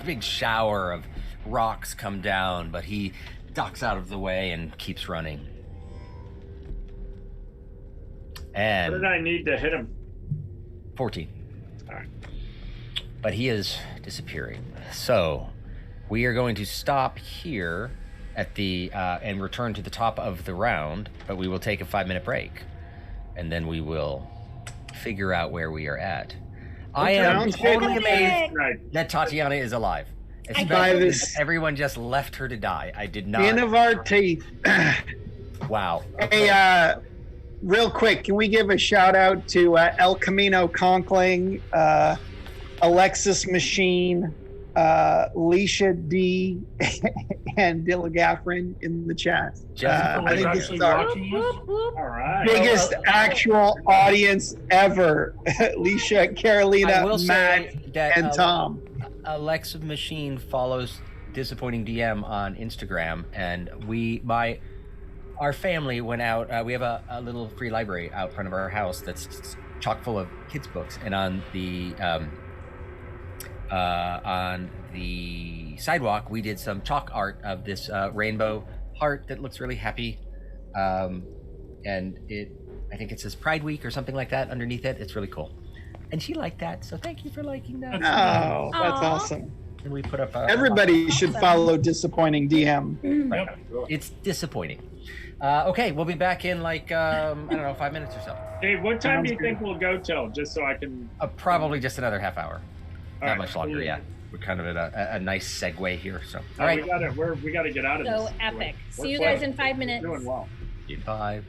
Big shower of rocks come down, but he ducks out of the way and keeps running. And
what did I need to hit him?
14.
All right.
But he is disappearing. So we are going to stop here at the and return to the top of the round, but we will take a 5-minute break, and then we will figure out where we are at. I am totally amazed that Tatiana is alive. Especially everyone just left her to die. I did not.
Skin of our teeth.
Wow.
Okay. Hey, real quick, can we give a shout out to El Camino Conkling, Alexis Machine, Leisha D, and Dillagaffrin in the chat. I think this is our
All right.
biggest actual audience ever. Leisha, Carolina, Matt, and Tom.
Alexa Machine follows Disappointing DM on Instagram, and our family went out. We have a little free library out front of our house that's chock full of kids' books, and on the sidewalk we did some chalk art of this rainbow heart that looks really happy, and I think it says Pride Week or something like that underneath it. It's really cool, and she liked that, so thank you for liking that.
Oh, that's awesome.
And we put up
everybody should follow Disappointing DM.
Right. It's disappointing. Okay, we'll be back in like I don't know, 5 minutes or so.
Hey, what time do you think we'll go till, just so I can
probably just another half hour. Not
right,
much longer.
cool.
Yeah, we're kind of at a nice segue here. So
all right, we gotta get out of this.
So epic. See you guys in 5 minutes.
We're doing well.
Bye.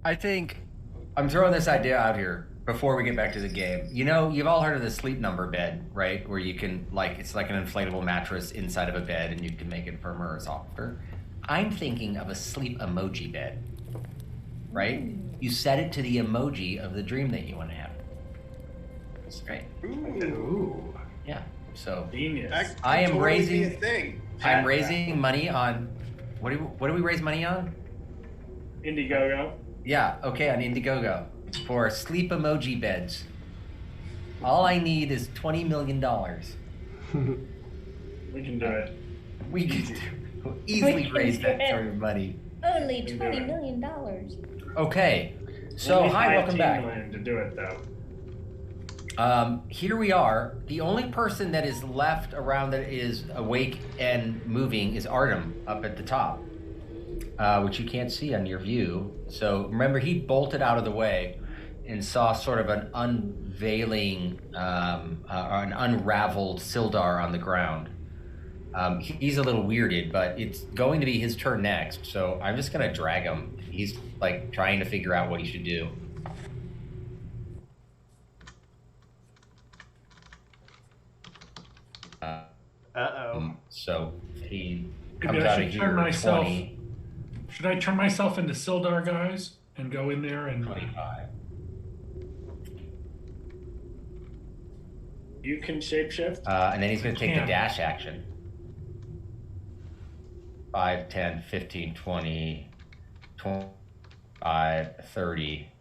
I think I'm throwing this idea out here before we get back to the game. You know, you've all heard of the sleep number bed, right? Where you can, like, it's like an inflatable mattress inside of a bed and you can make it firmer or softer. I'm thinking of a sleep emoji bed, right? You set it to the emoji of the dream that you want to have. That's great.
Ooh.
Yeah. So
Genius.
That could
I am
totally be
raising-
a thing.
I'm raising money on, what do we raise money on?
Indiegogo.
Yeah, okay, on Indiegogo for sleep emoji beds. All I need is $20 million.
We can do it.
We could easily raise that sort of money.
Only
do
$20
it.
million.
Okay, so
Only
hi, welcome
15
back.
million to do it though.
Here we are. The only person that is left around that is awake and moving is Artem up at the top, which you can't see on your view. So remember, he bolted out of the way and saw sort of an unveiling, or an unraveled Sildar on the ground. He's a little weirded, but it's going to be his turn next. So I'm just going to drag him. He's like trying to figure out what he should do.
Uh-oh.
So he
Maybe
comes
I
out of
should
here
turn myself.
20,
Should I turn myself into Sildar, guys, and go in there and
25.
You can shapeshift.
And then he's going to take the
Can.
dash action. 5, 10, 15, 20, 25, 30.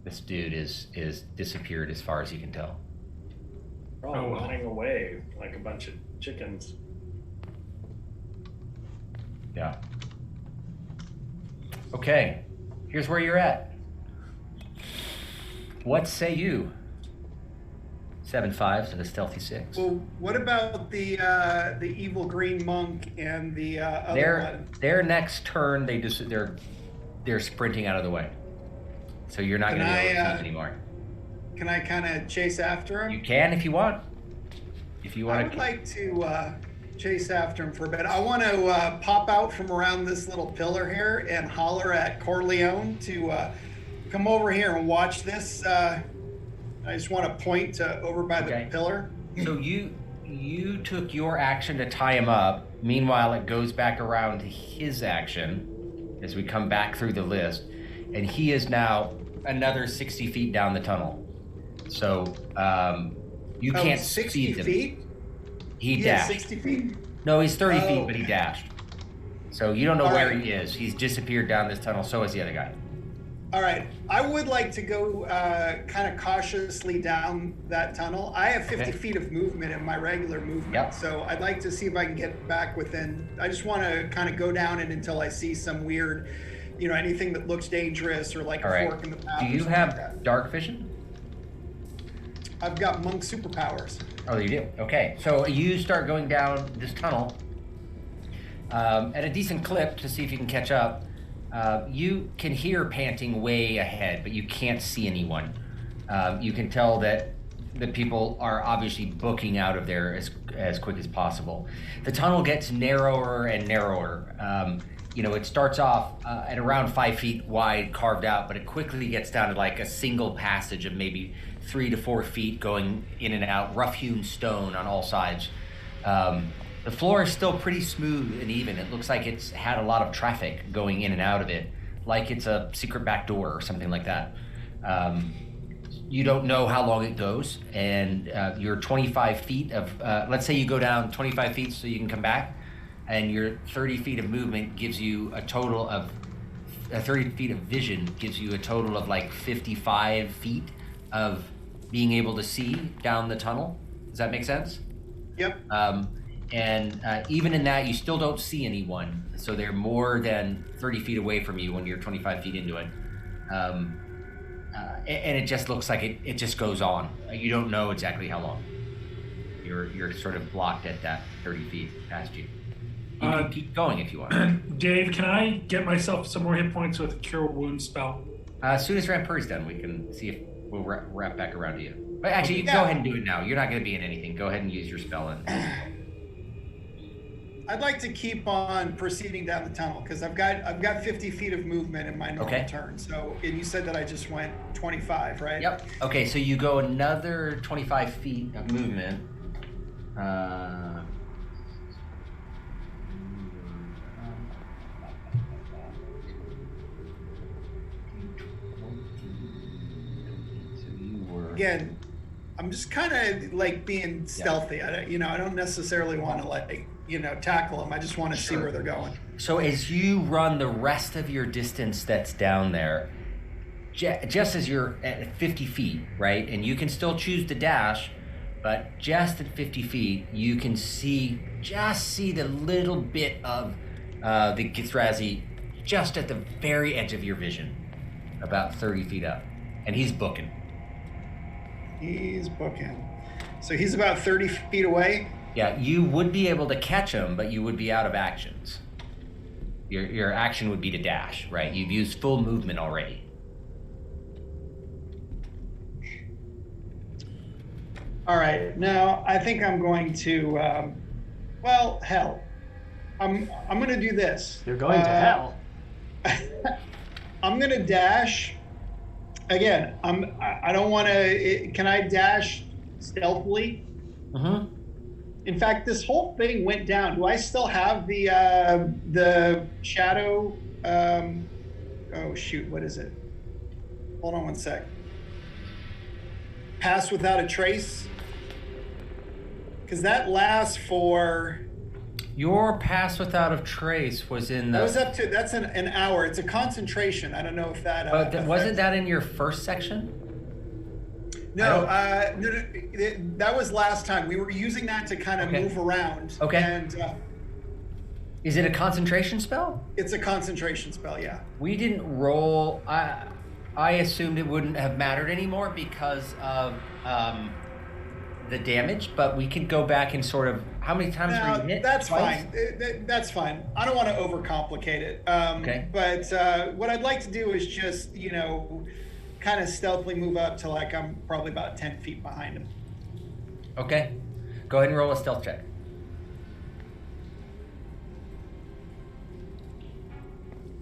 This dude is disappeared as far as you can tell.
We're all
Oh, well.
running away like a bunch of chickens.
Yeah. Okay. Here's where you're at. What say you? 7 5s and a stealthy 6.
Well, what about the evil green monk and the other one?
Their next turn, they're sprinting out of the way. So you're not
Can
going to be able to
I,
see them anymore.
Can I kind of chase after
You
him?
can if you want. If you
I
want
would like to chase after him for a bit. I want to pop out from around this little pillar here and holler at Corleone to come over here and watch this. I just want to point over by
Okay.
the pillar.
So you took your action to tie him up. Meanwhile, it goes back around to his action as we come back through the list, and he is now another 60 feet down the tunnel. So you can't
60
see them.
feet?
He
Yeah,
dashed.
60 feet.
No, he's 30
Oh.
feet, but he dashed. So you don't know
All
where
right.
he is. He's disappeared down this tunnel. So is the other guy.
All right. I would like to go kind of cautiously down that tunnel. I have 50
Okay.
feet of movement in my regular movement.
Yep.
So I'd like to see if I can get back within. I just want to kind of go down it until I see some weird, anything that looks dangerous or like
All
a
right.
fork in the path.
Do
or
you
something
have
like that.
dark vision?
I've got monk superpowers.
Oh, you do? Okay. So you start going down this tunnel at a decent clip to see if you can catch up. You can hear panting way ahead, but you can't see anyone. You can tell that the people are obviously booking out of there as quick as possible. The tunnel gets narrower and narrower. It starts off at around 5 feet wide, carved out, but it quickly gets down to like a single passage of maybe 3 to 4 feet going in and out, rough-hewn stone on all sides. The floor is still pretty smooth and even. It looks like it's had a lot of traffic going in and out of it, like it's a secret back door or something like that. You don't know how long it goes, and your 25 feet of, let's say you go down 25 feet so you can come back, and your 30 feet of movement gives you a total of, 30 feet of vision gives you a total of like 55 feet of being able to see down the tunnel. Does that make sense?
Yep.
And even in that, you still don't see anyone. So they're more than 30 feet away from you when you're 25 feet into it. And it just looks like it just goes on. You don't know exactly how long. You're sort of blocked at that 30 feet past you. You can keep going if you want.
Dave, can I get myself some more hit points with a Cure Wound spell?
As soon as Rampur's done, we can see if we'll wrap back around to you. But actually, you can
Yeah.
go ahead and do it now. You're not going to be in anything. Go ahead and use your spell. And
I'd like to keep on proceeding down the tunnel because I've got 50 feet of movement in my normal turn. So, and you said that I just went 25, right?
Yep. Okay, so you go another 25 feet of movement.
Again, I'm just kind of like being stealthy. I don't necessarily want to tackle them. I just want to see where they're going.
So as you run the rest of your distance that's down there, just as you're at 50 feet, right? And you can still choose to dash, but just at 50 feet, you can see the little bit of the Githrazi just at the very edge of your vision, about 30 feet up. And he's booking.
He's booking. So he's about 30 feet away?
Yeah, you would be able to catch him, but you would be out of actions. Your action would be to dash, right? You've used full movement already.
All right, now I think I'm going to, hell. I'm going to do this.
You're going to hell.
I'm going to dash. Again, I don't want to. Can I dash stealthily?
Mm-hmm.
In fact, this whole thing went down. Do I still have the shadow? Oh shoot! What is it? Hold on one sec. Pass without a trace. Because that lasts for.
Your pass without a trace was in the.
That was up to. That's an hour. It's a concentration. I don't know if that.
But wasn't that in your first section?
No, no, that was last time. We were using that to kind of move around.
Okay.
And
is it a concentration spell?
It's a concentration spell, yeah.
We didn't roll. I assumed it wouldn't have mattered anymore because of the damage, but we could go back and sort of how many times were you hit?
That's
Twice?
fine. That's fine. I don't want to overcomplicate it.
Okay.
But what I'd like to do is just kind of stealthily move up to I'm probably about 10 feet behind him.
Okay. Go ahead and roll a stealth check.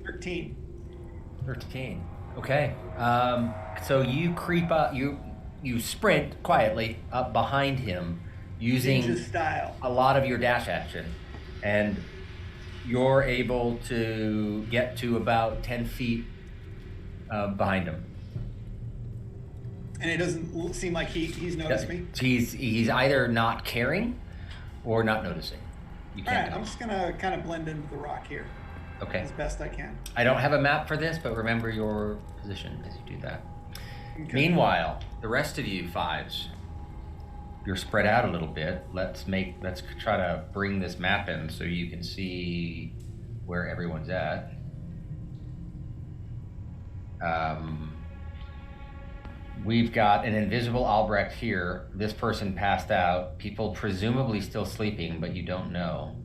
13.
Okay. So you creep up. You sprint quietly up behind him using
Ninja style.
a lot of your dash action, and you're able to get to about 10 feet behind him.
And it doesn't seem like he's noticed me.
He's either not caring or not noticing. You
All
can't.
right, I'm just gonna kind of blend into the rock here.
Okay.
As best I can.
I don't have a map for this, but remember your position as you do that.
Okay.
Meanwhile, the rest of you fives, you're spread out a little bit. Let's try to bring this map in so you can see where everyone's at. We've got an invisible Albrecht here. This person passed out. People presumably still sleeping, but you don't know.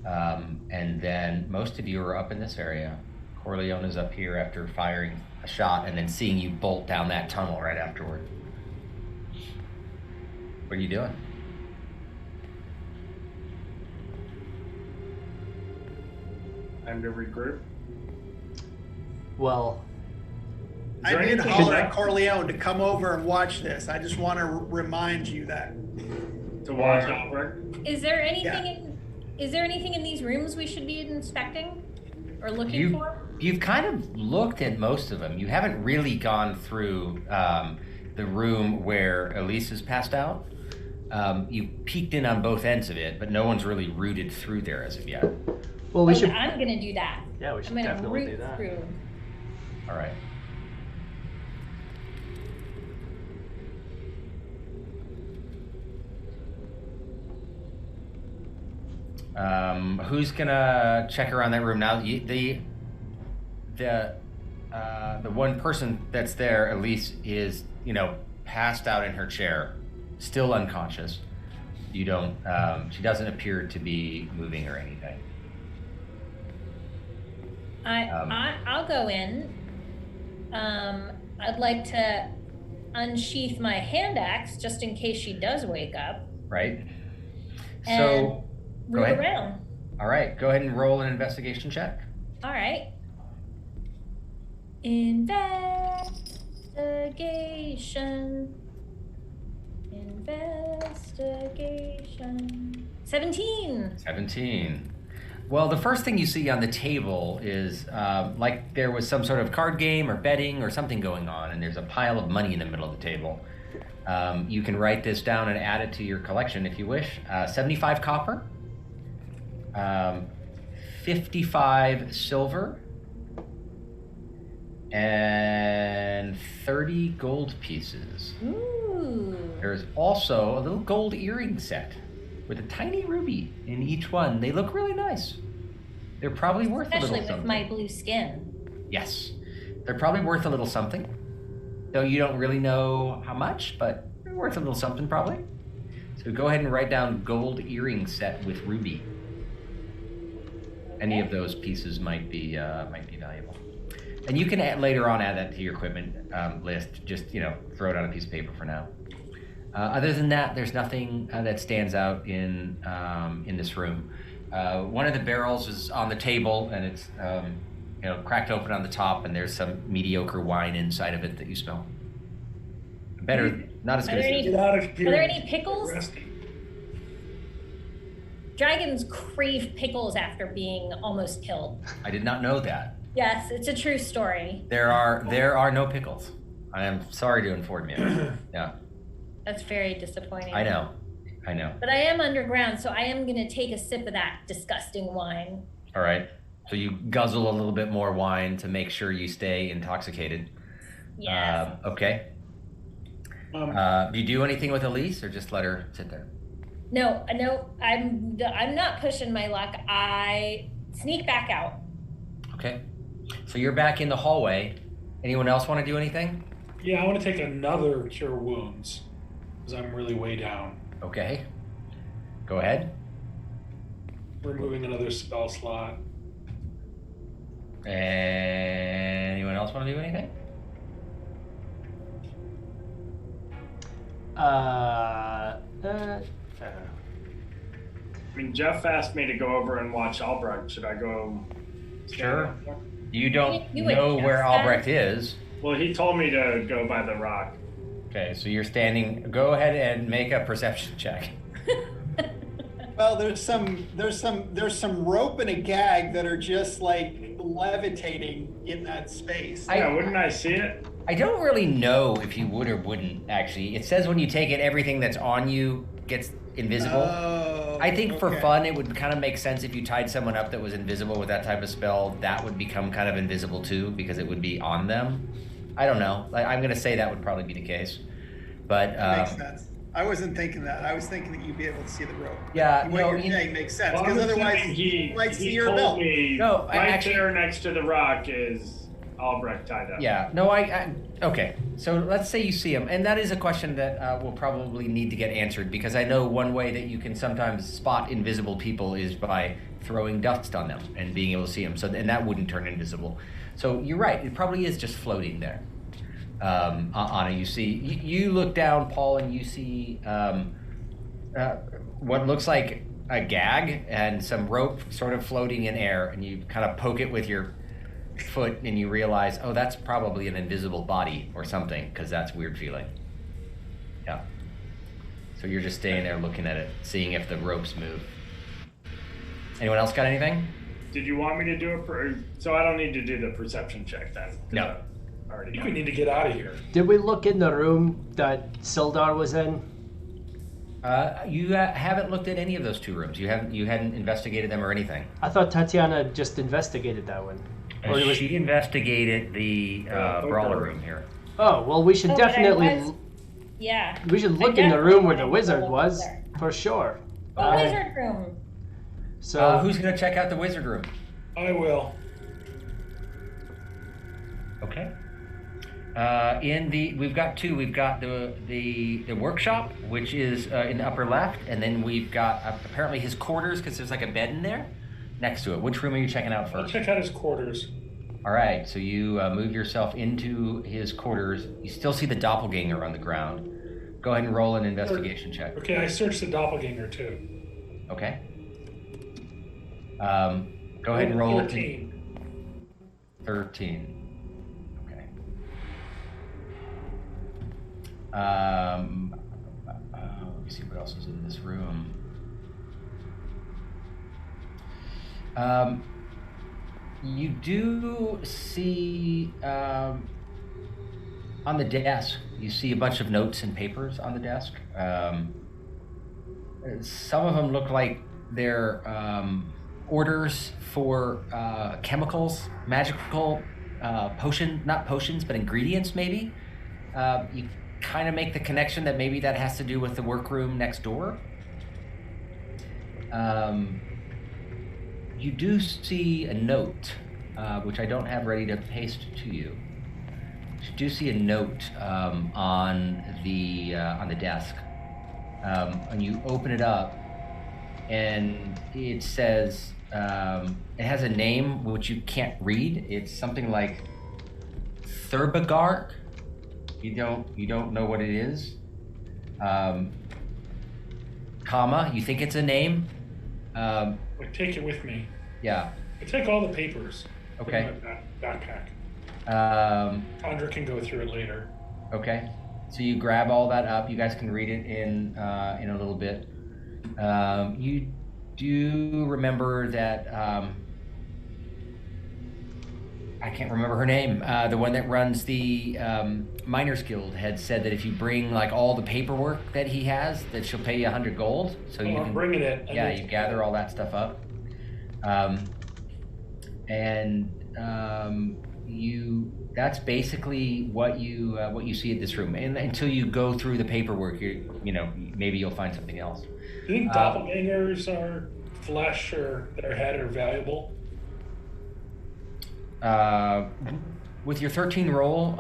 And then most of you are up in this area. Corleone is up here after firing a shot and then seeing you bolt down that tunnel right afterward. What are you doing?
Time to regroup.
Well,
I did holler at Corleone to come over and watch this. I just want to remind you that.
To watch Albert.
Is there anything in these rooms we should be inspecting or looking for?
You've kind of looked at most of them. You haven't really gone through the room where Elise is passed out. You peeked in on both ends of it, but no one's really rooted through there as of yet.
well, we should.
I'm gonna do that.
Yeah, we should
I'm gonna
definitely
root
do that.
through.
All right. Who's gonna check around that room now? The one person that's there, Elise, is passed out in her chair, still unconscious. You don't. She doesn't appear to be moving or anything.
I'll go in. I'd like to unsheath my hand axe just in case she does wake up.
Right.
And
So go
root
ahead.
around.
All right, go ahead and roll an investigation check.
All right. Investigation. 17.
Well, the first thing you see on the table is like there was some sort of card game or betting or something going on, and there's a pile of money in the middle of the table. You can write this down and add it to your collection if you wish. 75 copper, 55 silver, and 30 gold pieces.
Ooh.
There's also a little gold earring set with a tiny ruby in each one. They look really nice. They're probably worth a little
Especially
something.
with my blue skin.
Yes. They're probably worth a little something. Though you don't really know how much, but they're worth a little something probably. So go ahead and write down gold earring set with ruby. Any of those pieces might be valuable. And you can later on add that to your equipment list. Just, throw it on a piece of paper for now. Other than that, there's nothing that stands out in this room. One of the barrels is on the table, and it's cracked open on the top, and there's some mediocre wine inside of it that you smell. Better, not as good as this.
Get out of here.
Are there any pickles?
Rusty.
Dragons crave pickles after being almost killed.
I did not know that.
Yes, it's a true story.
There are no pickles. I am sorry to inform you. Yeah.
That's very disappointing.
I know.
But I am underground, so I am going to take a sip of that disgusting wine.
All right. So you guzzle a little bit more wine to make sure you stay intoxicated.
Yes.
Okay. Do you do anything with Elise, or just let her sit there?
No, I'm not pushing my luck. I sneak back out.
Okay. So you're back in the hallway. Anyone else want to do anything?
Yeah, I want to take another cure wounds because I'm really way down.
Okay. Go ahead.
Removing another spell slot.
Anyone else want to do anything?
I mean, Jeff asked me to go over and watch Albrecht. Should I go?
Sure. You don't
You would
know where
guess that.
Albrecht is.
Well, he told me to go by the rock.
Okay, so you're standing. Go ahead and make a perception check.
Well, there's some rope and a gag that are just like levitating in that space.
Yeah, wouldn't I see it?
I don't really know if you would or wouldn't, actually. It says when you take it, everything that's on you gets invisible.
Oh,
I think for
okay.
fun, it would kind of make sense if you tied someone up that was invisible with that type of spell. That would become kind of invisible too, because it would be on them. I don't know. I'm going to say that would probably be the case. But
That makes sense. I wasn't thinking that. I was thinking that you'd be able to see the rope.
yeah,
What you're saying makes sense,
Well,
because
I'm
otherwise
assuming
he might see
he
your
told
belt.
me
No,
right
actually-
there next to the rock is Albrecht tied up.
Yeah, no, okay. So let's say you see him, and that is a question that will probably need to get answered, because I know one way that you can sometimes spot invisible people is by throwing dust on them and being able to see them. So, and that wouldn't turn invisible. So you're right. It probably is just floating there. Anna, you look down, Paul, and you see what looks like a gag and some rope sort of floating in air, and you kind of poke it with your foot and you realize, oh, that's probably an invisible body or something, because that's weird feeling. Yeah. So you're just staying there looking at it, seeing if the ropes move. Anyone else got anything?
Did you want me to do it? So I don't need to do the perception check then? 'Cause
No.
I
I
already
think
know.
we need to get out of here.
Did we look in the room that Sildar was in?
You haven't looked at any of those two rooms. You hadn't investigated them or anything.
I thought Tatiana just investigated that one. Or it was...
She investigated the brawler room here.
Oh, well, we should
Oh, but I
definitely...
was- Yeah.
We should
I
look in the
definitely
room where the
wanna
wizard
go
was,
there.
for sure.
The wizard room.
So
Who's gonna check out the wizard room?
I will.
Okay. We've got two. We've got the workshop, which is in the upper left, and then we've got apparently his quarters, because there's like a bed in there next to it. Which room are you checking out
I'll
first?
check out his quarters.
All right. So you move yourself into his quarters. You still see the doppelganger on the ground. Go ahead and roll an investigation check.
Okay, I searched the doppelganger too.
Okay. Go ahead and roll
13.
13. Okay. Let me see what else is in this room. You do see on the desk, you see a bunch of notes and papers on the desk. Some of them look like they're orders for chemicals, magical not potions, but ingredients maybe. You kind of make the connection that maybe that has to do with the workroom next door. You do see a note, which I don't have ready to paste to you. You do see a note on the desk. And you open it up, and it says, it has a name which you can't read. It's something like Thurbagark. You don't know what it is. Comma, you think it's a name.
I take it with me.
Yeah.
I take all the papers.
Okay.
In my backpack. Chandra can go through it later.
Okay. So you grab all that up. You guys can read it in a little bit. You do remember that I can't remember her name. The one that runs the Miners Guild had said that if you bring like all the paperwork that he has, that she'll pay you 100 gold. So you
I'm
can
bringing it.
Yeah, you gather all that stuff up, that's basically what you see at this room. And until you go through the paperwork, maybe you'll find something else.
Do you think doppelgangers are flesh or their head are valuable?
With your 13 roll,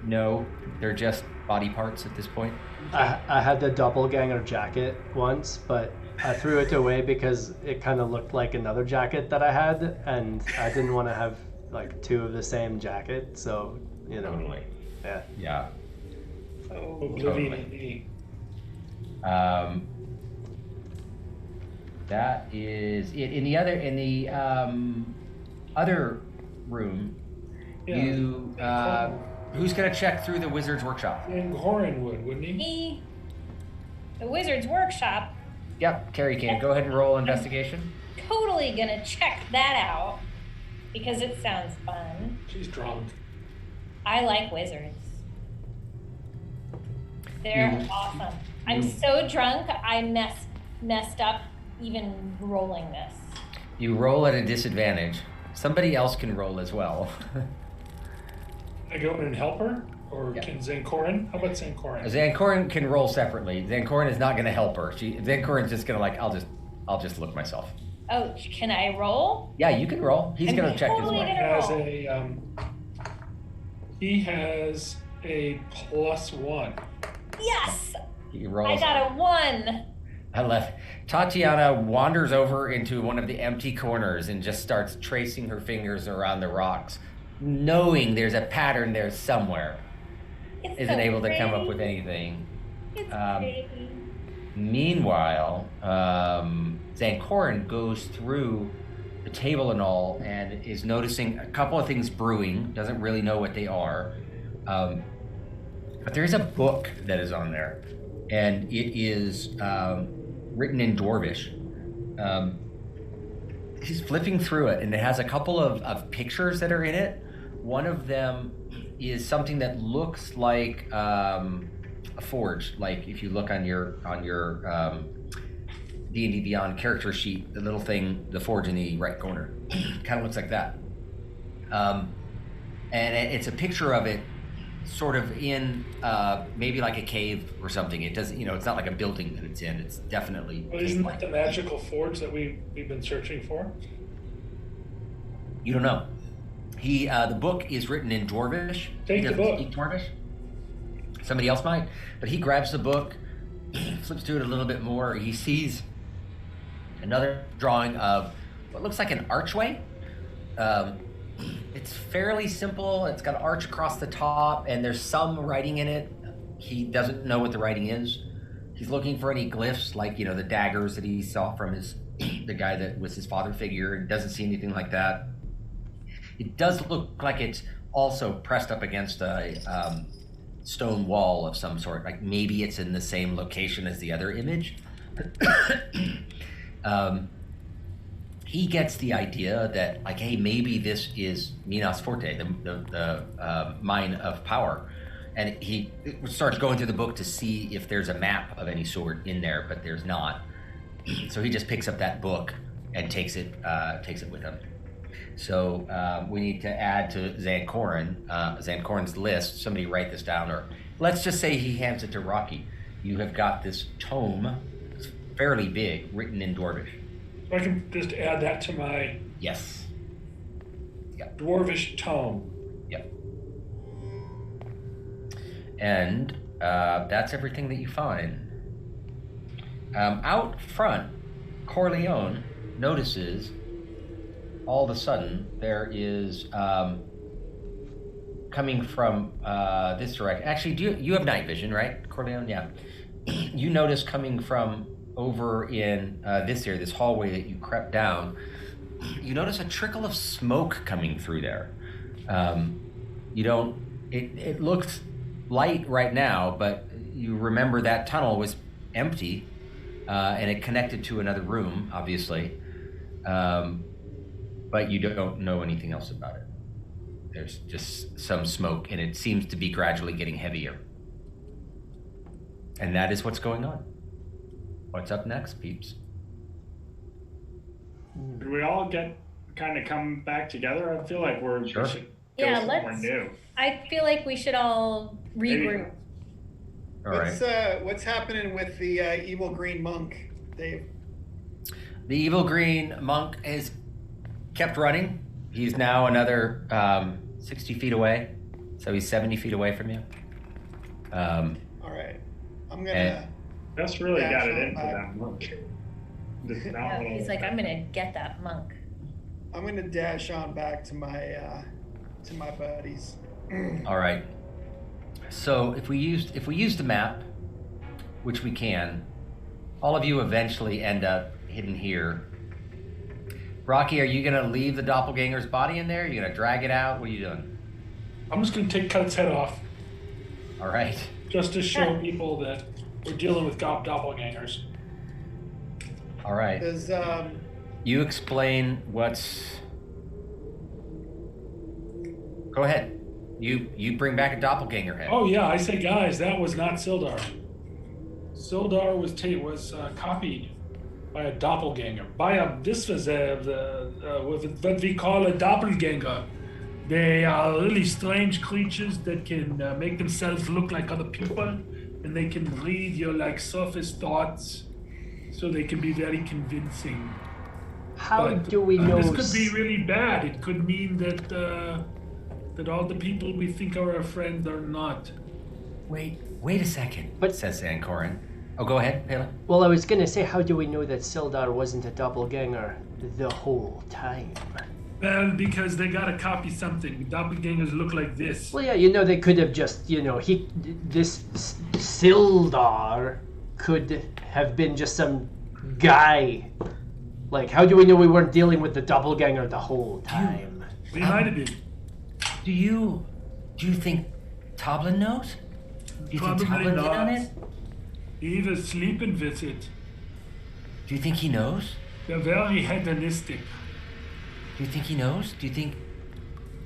no, they're just body parts at this point.
I had the doppelganger jacket once, but I threw it away because it kind of looked like another jacket that I had, and I didn't want to have like two of the same jacket, so
Totally.
Yeah.
Oblivion indeed.
That is it. In the other room, who's gonna check through the wizard's workshop?
And Goran would, wouldn't he?
Me. The wizard's workshop.
Yep, Carrie can. Go ahead and roll investigation.
Totally gonna check that out because it sounds fun.
She's drunk.
I like wizards. They're awesome. I'm so drunk, I messed up even rolling this.
You roll at a disadvantage. Somebody else can roll as well.
I go in and help her? Or can Zankorin? How about Zankorin?
Zankorin can roll separately. Zankorin is not going to help her. Zankorin's just going to I'll just look myself.
Oh, can I roll?
Yeah, you can roll. He's going to check his
totally
one.
He has a +1.
Yes!
He rolls.
I got a 1.
I left. Tatiana wanders over into one of the empty corners and just starts tracing her fingers around the rocks, knowing there's a pattern there somewhere. Isn't able to come up with anything.
It's pretty.
Meanwhile, Zankorin goes through the table and all and is noticing a couple of things brewing, doesn't really know what they are. But there's a book that is on there, and it is written in Dwarvish. He's flipping through it, and it has a couple of pictures that are in it. One of them is something that looks like a forge. Like if you look on your D&D Beyond character sheet, the little thing, the forge in the right corner, kind of looks like that. And it's a picture of it sort of in maybe like a cave or something. It doesn't, it's not like a building that it's in. It's definitely.
Well, isn't that the magical forge that we've been searching for?
You don't know. The book is written in Dwarvish.
Take the book.
Speak Dwarvish. Somebody else might, but he grabs the book, flips through it a little bit more. He sees another drawing of what looks like an archway. It's fairly simple. It's got an arch across the top, and there's some writing in it. He doesn't know what the writing is. He's looking for any glyphs, like the daggers that he saw from his the guy that was his father figure. It doesn't see anything like that. It does look like it's also pressed up against a stone wall of some sort. Like maybe it's in the same location as the other image. He gets the idea that, like, hey, maybe this is Minas Forte, the mine of power. And he starts going through the book to see if there's a map of any sort in there, but there's not. So he just picks up that book and takes it with him. So we need to add to Zancorin's list. Somebody write this down, or let's just say he hands it to Rocky. You have got this tome, it's fairly big, written in Dwarvish.
So I can just add that to my
Yes. Yep.
Dwarvish tome.
Yep. And that's everything that you find. Out front, Corleone notices all of a sudden there is coming from this direction. Actually, you have night vision, right, Corleone? Yeah. You notice coming from over in this area, this hallway that you crept down, you notice a trickle of smoke coming through there. It looks light right now, but you remember that tunnel was empty and it connected to another room, obviously. But you don't know anything else about it. There's just some smoke, and it seems to be gradually getting heavier. And that is what's going on. What's up next, peeps?
Do we all kind of come back together? I feel like
Sure.
we should go
Yeah,
somewhere new.
I feel like we should all regroup.
All right.
What's happening with the evil green monk, Dave?
The evil green monk is kept running. He's now another 60 feet away, so he's 70 feet away from you.
All right, I'm gonna.
And-
That's really
Yeah,
got it
sure,
into
bye.
that monk. Just
Yeah,
not
he's like, I'm gonna get that monk.
I'm gonna dash on back to my buddies.
All right. So if we use the map, which we can, all of you eventually end up hidden here. Rocky, are you gonna leave the doppelganger's body in there? Are you gonna drag it out? What are you doing?
I'm just going to take Cut's head off
All right.
just to show people that we're dealing with doppelgangers.
All right.
Does
You explain what's. Go ahead. You bring back a doppelganger head.
Oh yeah, I say, guys, that was not Sildar. Sildar was copied by a doppelganger. This was what we call a doppelganger. They are really strange creatures that can make themselves look like other people, and they can read your surface thoughts, so they can be very convincing.
How
But,
do we know?
This could be really bad. It could mean that that all the people we think are our friends are not.
Wait a second.
But-
says Zancorin. Oh, go ahead, Pela.
Well, I was gonna say, how do we know that Sildar wasn't a doppelganger the whole time?
Well, because they gotta copy something. Doppelgangers look like this.
Well, yeah, they could have just, this Sildar could have been just some guy. Like, how do we know we weren't dealing with the doppelganger the whole time?
They might have been.
Do you think Toblin knows? Do you think
Probably
Toblin's in on
not.
it?
He was sleeping with it.
Do you think he knows?
They're very hedonistic.
Do you think he knows? Do you think?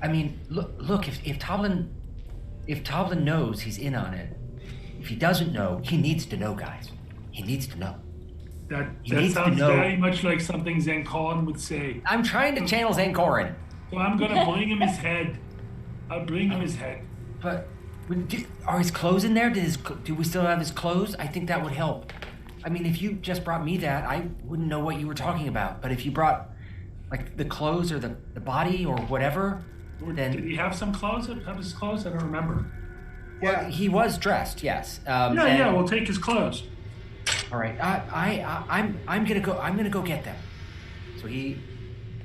I mean, look. If Toblin knows, he's in on it. If he doesn't know, he needs to know, guys. He needs to know.
That
He needs to
sounds
know.
very much like something Zancorin would say.
I'm trying to channel Zancorin,
So I'm gonna bring him his head. I'll bring him his head.
but are his clothes in there? Do we still have his clothes? I think that would help. I mean, if you just brought me that, I wouldn't know what you were talking about. But if you brought like the clothes or the body or whatever,
Did
then
he have some clothes? Have his clothes? I don't remember.
yeah,
he was dressed. Yes.
Yeah, we'll take his clothes.
All right, I'm gonna go. I'm gonna go get them. So he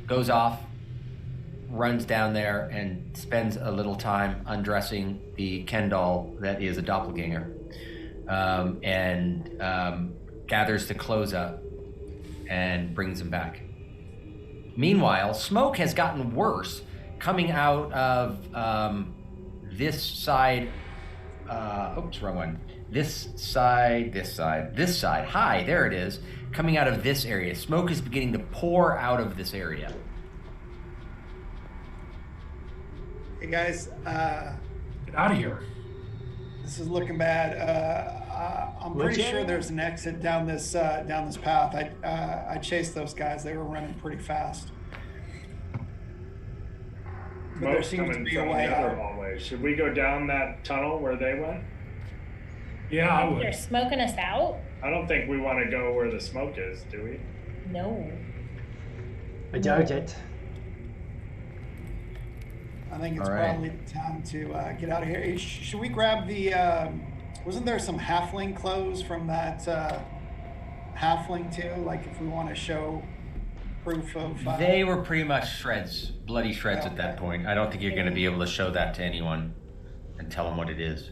goes off, runs down there, and spends a little time undressing the Ken doll that is a doppelganger, and gathers the clothes up, and brings him back. Meanwhile, smoke has gotten worse coming out of this side. Oops, wrong one. This side. Hi, there it is. Coming out of this area. Smoke is beginning to pour out of this area.
Hey guys,
Get out of here.
this is looking bad. I'm pretty sure there's an exit down this path. I chased those guys. They were running pretty fast. But there
Smoke's
seems to
coming
be a
from
way
the other
out.
hallway. Should we go down that tunnel where they went?
Yeah, I
You're
would.
smoking us out?
I don't think we want to go where the smoke is, do we?
No.
I doubt it.
I think it's
All right.
probably time to get out of here. Hey, should we grab the? Wasn't there some halfling clothes from that halfling too? Like if we want to show proof of.
They were pretty much shreds, bloody shreds at that
Okay.
point. I don't think you're going to be able to show that to anyone and tell them what it is.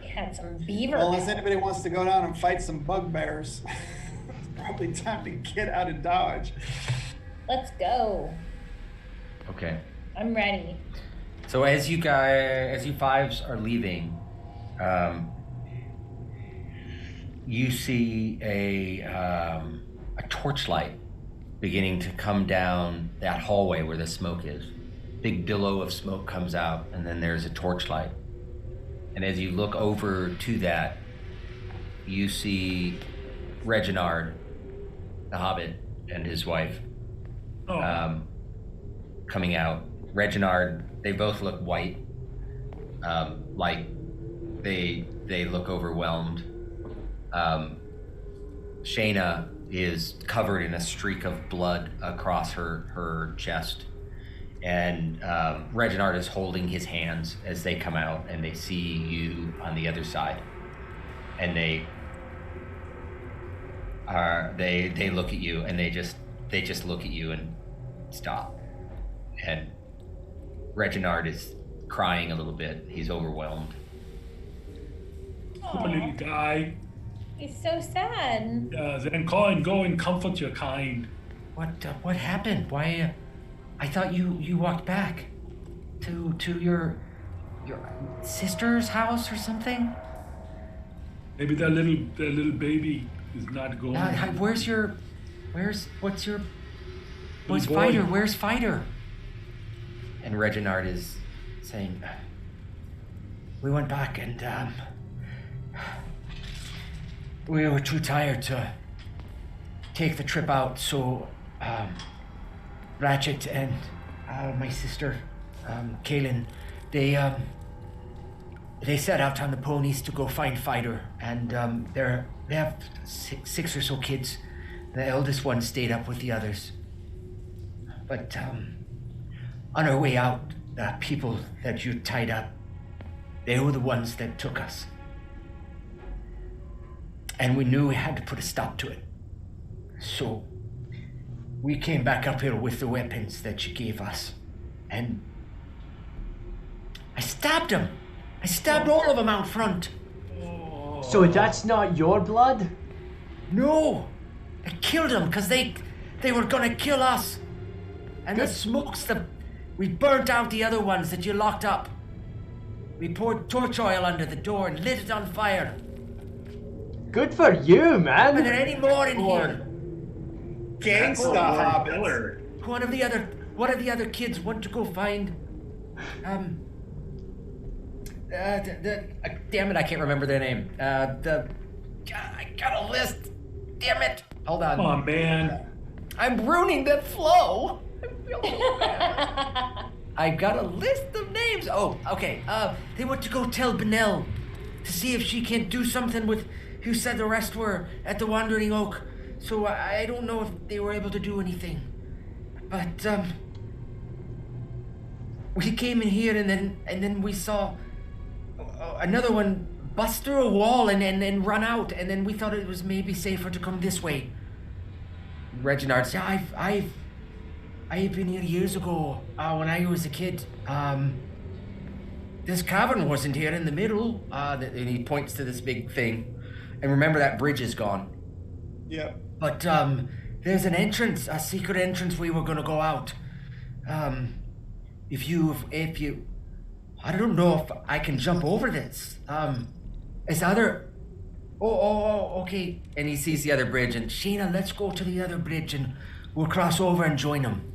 We had some beaver.
Well, unless anybody wants to go down and fight some bugbears, it's probably time to get out of Dodge.
Let's go.
Okay.
I'm ready.
So as you fives are leaving, you see a torchlight beginning to come down that hallway where the smoke is. Big billow of smoke comes out, and then there's a torchlight. And as you look over to that, you see Reginald, the Hobbit, and his wife coming out. Reginald, they both look white, like they look overwhelmed. Shayna is covered in a streak of blood across her chest, and Reginald is holding his hands as they come out, and they see you on the other side, and they look at you, and they just look at you and stop, and Reginald is crying a little bit. He's overwhelmed.
Poor little guy.
He's so sad.
Then go and comfort your kind.
What happened? Why? I thought you walked back to your sister's house or something.
Maybe that little baby is not going.
Where's
boy.
Fighter? Where's Fighter? And Reginald is saying, we went back and we were too tired to take the trip out, so Ratchet and my sister, Kaylin, they set out on the ponies to go find Fighter, and they have six or so kids. The eldest one stayed up with the others. But on our way out, the people that you tied up, they were the ones that took us. And we knew we had to put a stop to it. So we came back up here with the weapons that you gave us. And I stabbed them. I stabbed all of them out front.
So that's not your blood?
No, I killed them because they were gonna kill us. And the
Good.
smokes, we burnt out the other ones that you locked up. We poured torch oil under the door and lit it on fire.
Good for you,
Are there
man.
any more in here?
Gangsta
That's
hobbits.
killer.
One of the other kids went to go find damn it, I can't remember their name. I got a list. Damn it. Hold on.
Come on, man.
I'm ruining the flow. I feel so bad. I got a list of names. Oh, okay. They went to go tell Benel to see if she can do something with who said the rest were at the Wandering Oak. So I don't know if they were able to do anything. But we came in here and then we saw another one bust through a wall and then run out, and then we thought it was maybe safer to come this way. Reginald said, I've been here years ago, when I was a kid. This cavern wasn't here in the middle, and he points to this big thing. And remember, that bridge is gone.
Yep.
But There's an entrance, a secret entrance we were gonna go out. If you, I don't know if I can jump over this. It's other. Okay. And he sees the other bridge, and Shayna, let's go to the other bridge, and we'll cross over and join them.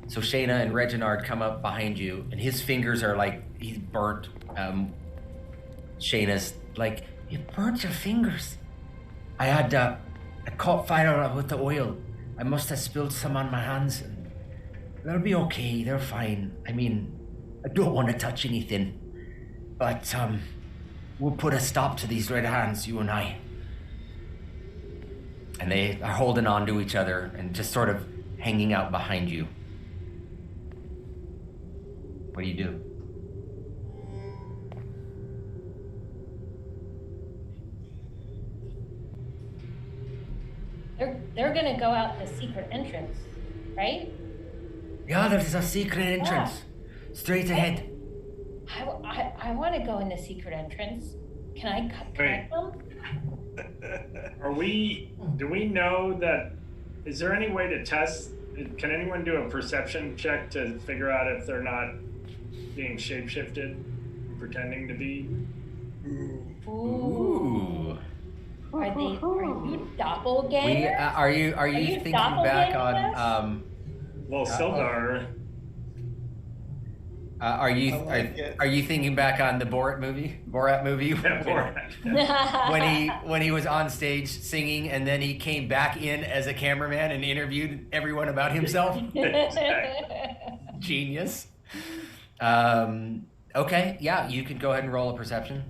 So Shayna and Reginald come up behind you, and his fingers are like he's burnt. Shayna's like, you burnt your fingers. I caught fire with the oil. I must have spilled some on my hands. They'll be okay. They're fine. I mean, I don't want to touch anything, but we'll put a stop to these red hands, you and I. And they are holding on to each other and just sort of hanging out behind you. What do you do?
They're gonna go out the secret entrance, right?
Yeah, there's a secret entrance. Straight ahead.
I want to go in the secret entrance. Can I cut them?
Do we know that, is there any way to test, can anyone do a perception check to figure out if they're not being shapeshifted, pretending to be?
Ooh.
Are you doppelganger?
Are you thinking back on
Well, Sildar.
Are you thinking back on the Borat movie? when he was on stage singing, and then he came back in as a cameraman and interviewed everyone about himself. Genius. Okay, yeah, you could go ahead and roll a perception.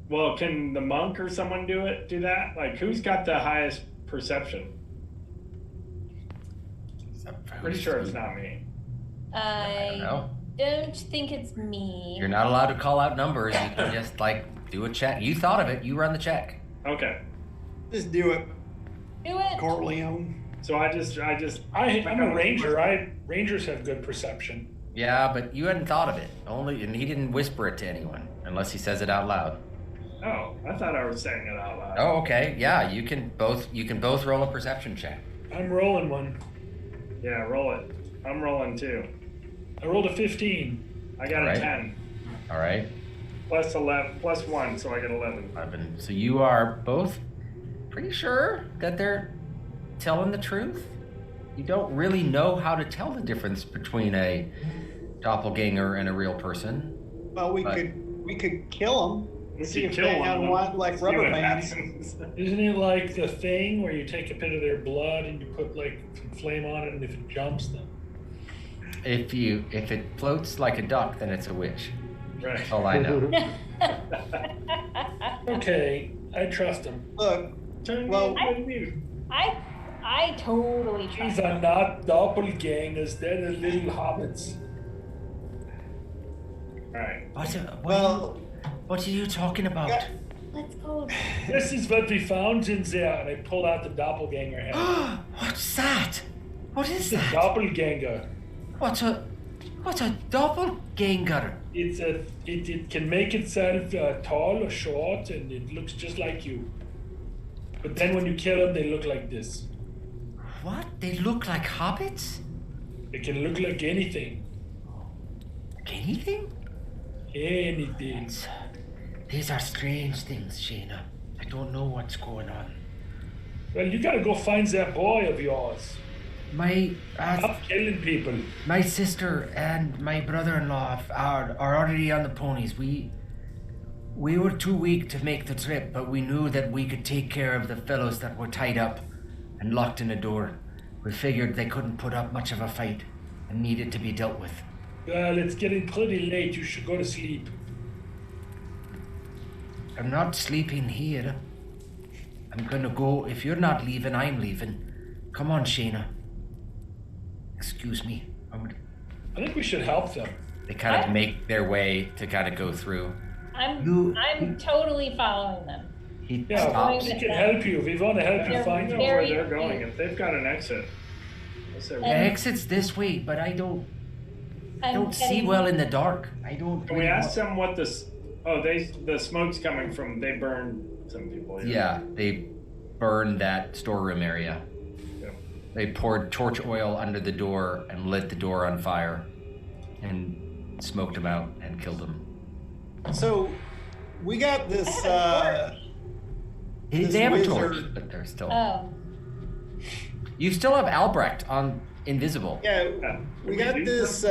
Well, can the monk or someone do that? Like, who's got the highest perception? Pretty sure it's not me.
I don't think it's me.
You're not allowed to call out numbers. You can just do a check. You thought of it. You run the check.
Okay.
Just do it.
Do it.
Corleone.
So I'm
a ranger. Rangers have good perception.
Yeah, but you hadn't thought of it. And he didn't whisper it to anyone unless he says it out loud.
Oh, I thought I was saying it out loud.
Oh, okay. Yeah, you can both roll a perception check.
I'm rolling one.
Yeah, roll it. I'm rolling too.
I rolled a 15.
I got a 10.
All right.
Plus 11, plus 1, so I get 11.
11. So you are both pretty sure that they're telling the truth? You don't really know how to tell the difference between a doppelganger and a real person.
Well, we could kill them. See if
kill
they have
one,
one like
see
rubber
what
bands.
happens.
Isn't it like the thing where you take a bit of their blood and you put some flame on it, and if it jumps them?
If it floats like a duck, then it's a witch.
Right.
That's all I know.
Okay, I trust him.
Look, well,
I totally trust
These are not doppelgangers, they're the little hobbits.
Right.
What are you talking about?
Yeah.
Let's go.
This is what we found in there, and I pulled out the doppelganger head.
What's that? What is
It's a
that?
doppelganger.
What's a doppelganger?
It can make itself tall or short, and it looks just like you. But then when you kill them, they look like this.
What? They look like hobbits?
They can look like anything.
Anything?
Anything.
These are strange things, Shayna. I don't know what's going on.
Well, you gotta go find that boy of yours. Stop killing people.
My sister and my brother-in-law are already on the ponies. We were too weak to make the trip, but we knew that we could take care of the fellows that were tied up and locked in a door. We figured they couldn't put up much of a fight and needed to be dealt with.
Well, it's getting pretty late. You should go to sleep.
I'm not sleeping here. I'm gonna go. If you're not leaving, I'm leaving. Come on, Shayna. Excuse me.
I think we should help them.
They kind of make their way to kind of go through.
I'm totally following them.
He
Yeah,
stops.
we can help you. We want to help you
They're
find
I
them.
know where
very
they're going.
cute.
If they've got an exit, let's say
The exit's this way, but I don't see
getting-
well in the dark. I don't.
Can we ask them what this? Oh, the smoke's coming from. They burned some people.
Yeah, they burned that storeroom area. They poured torch oil under the door and lit the door on fire and smoked him out and killed him.
So we got this.
They have a torch,
wizard-
but they're still.
Oh.
You still have Albrecht on invisible.
Yeah, we got this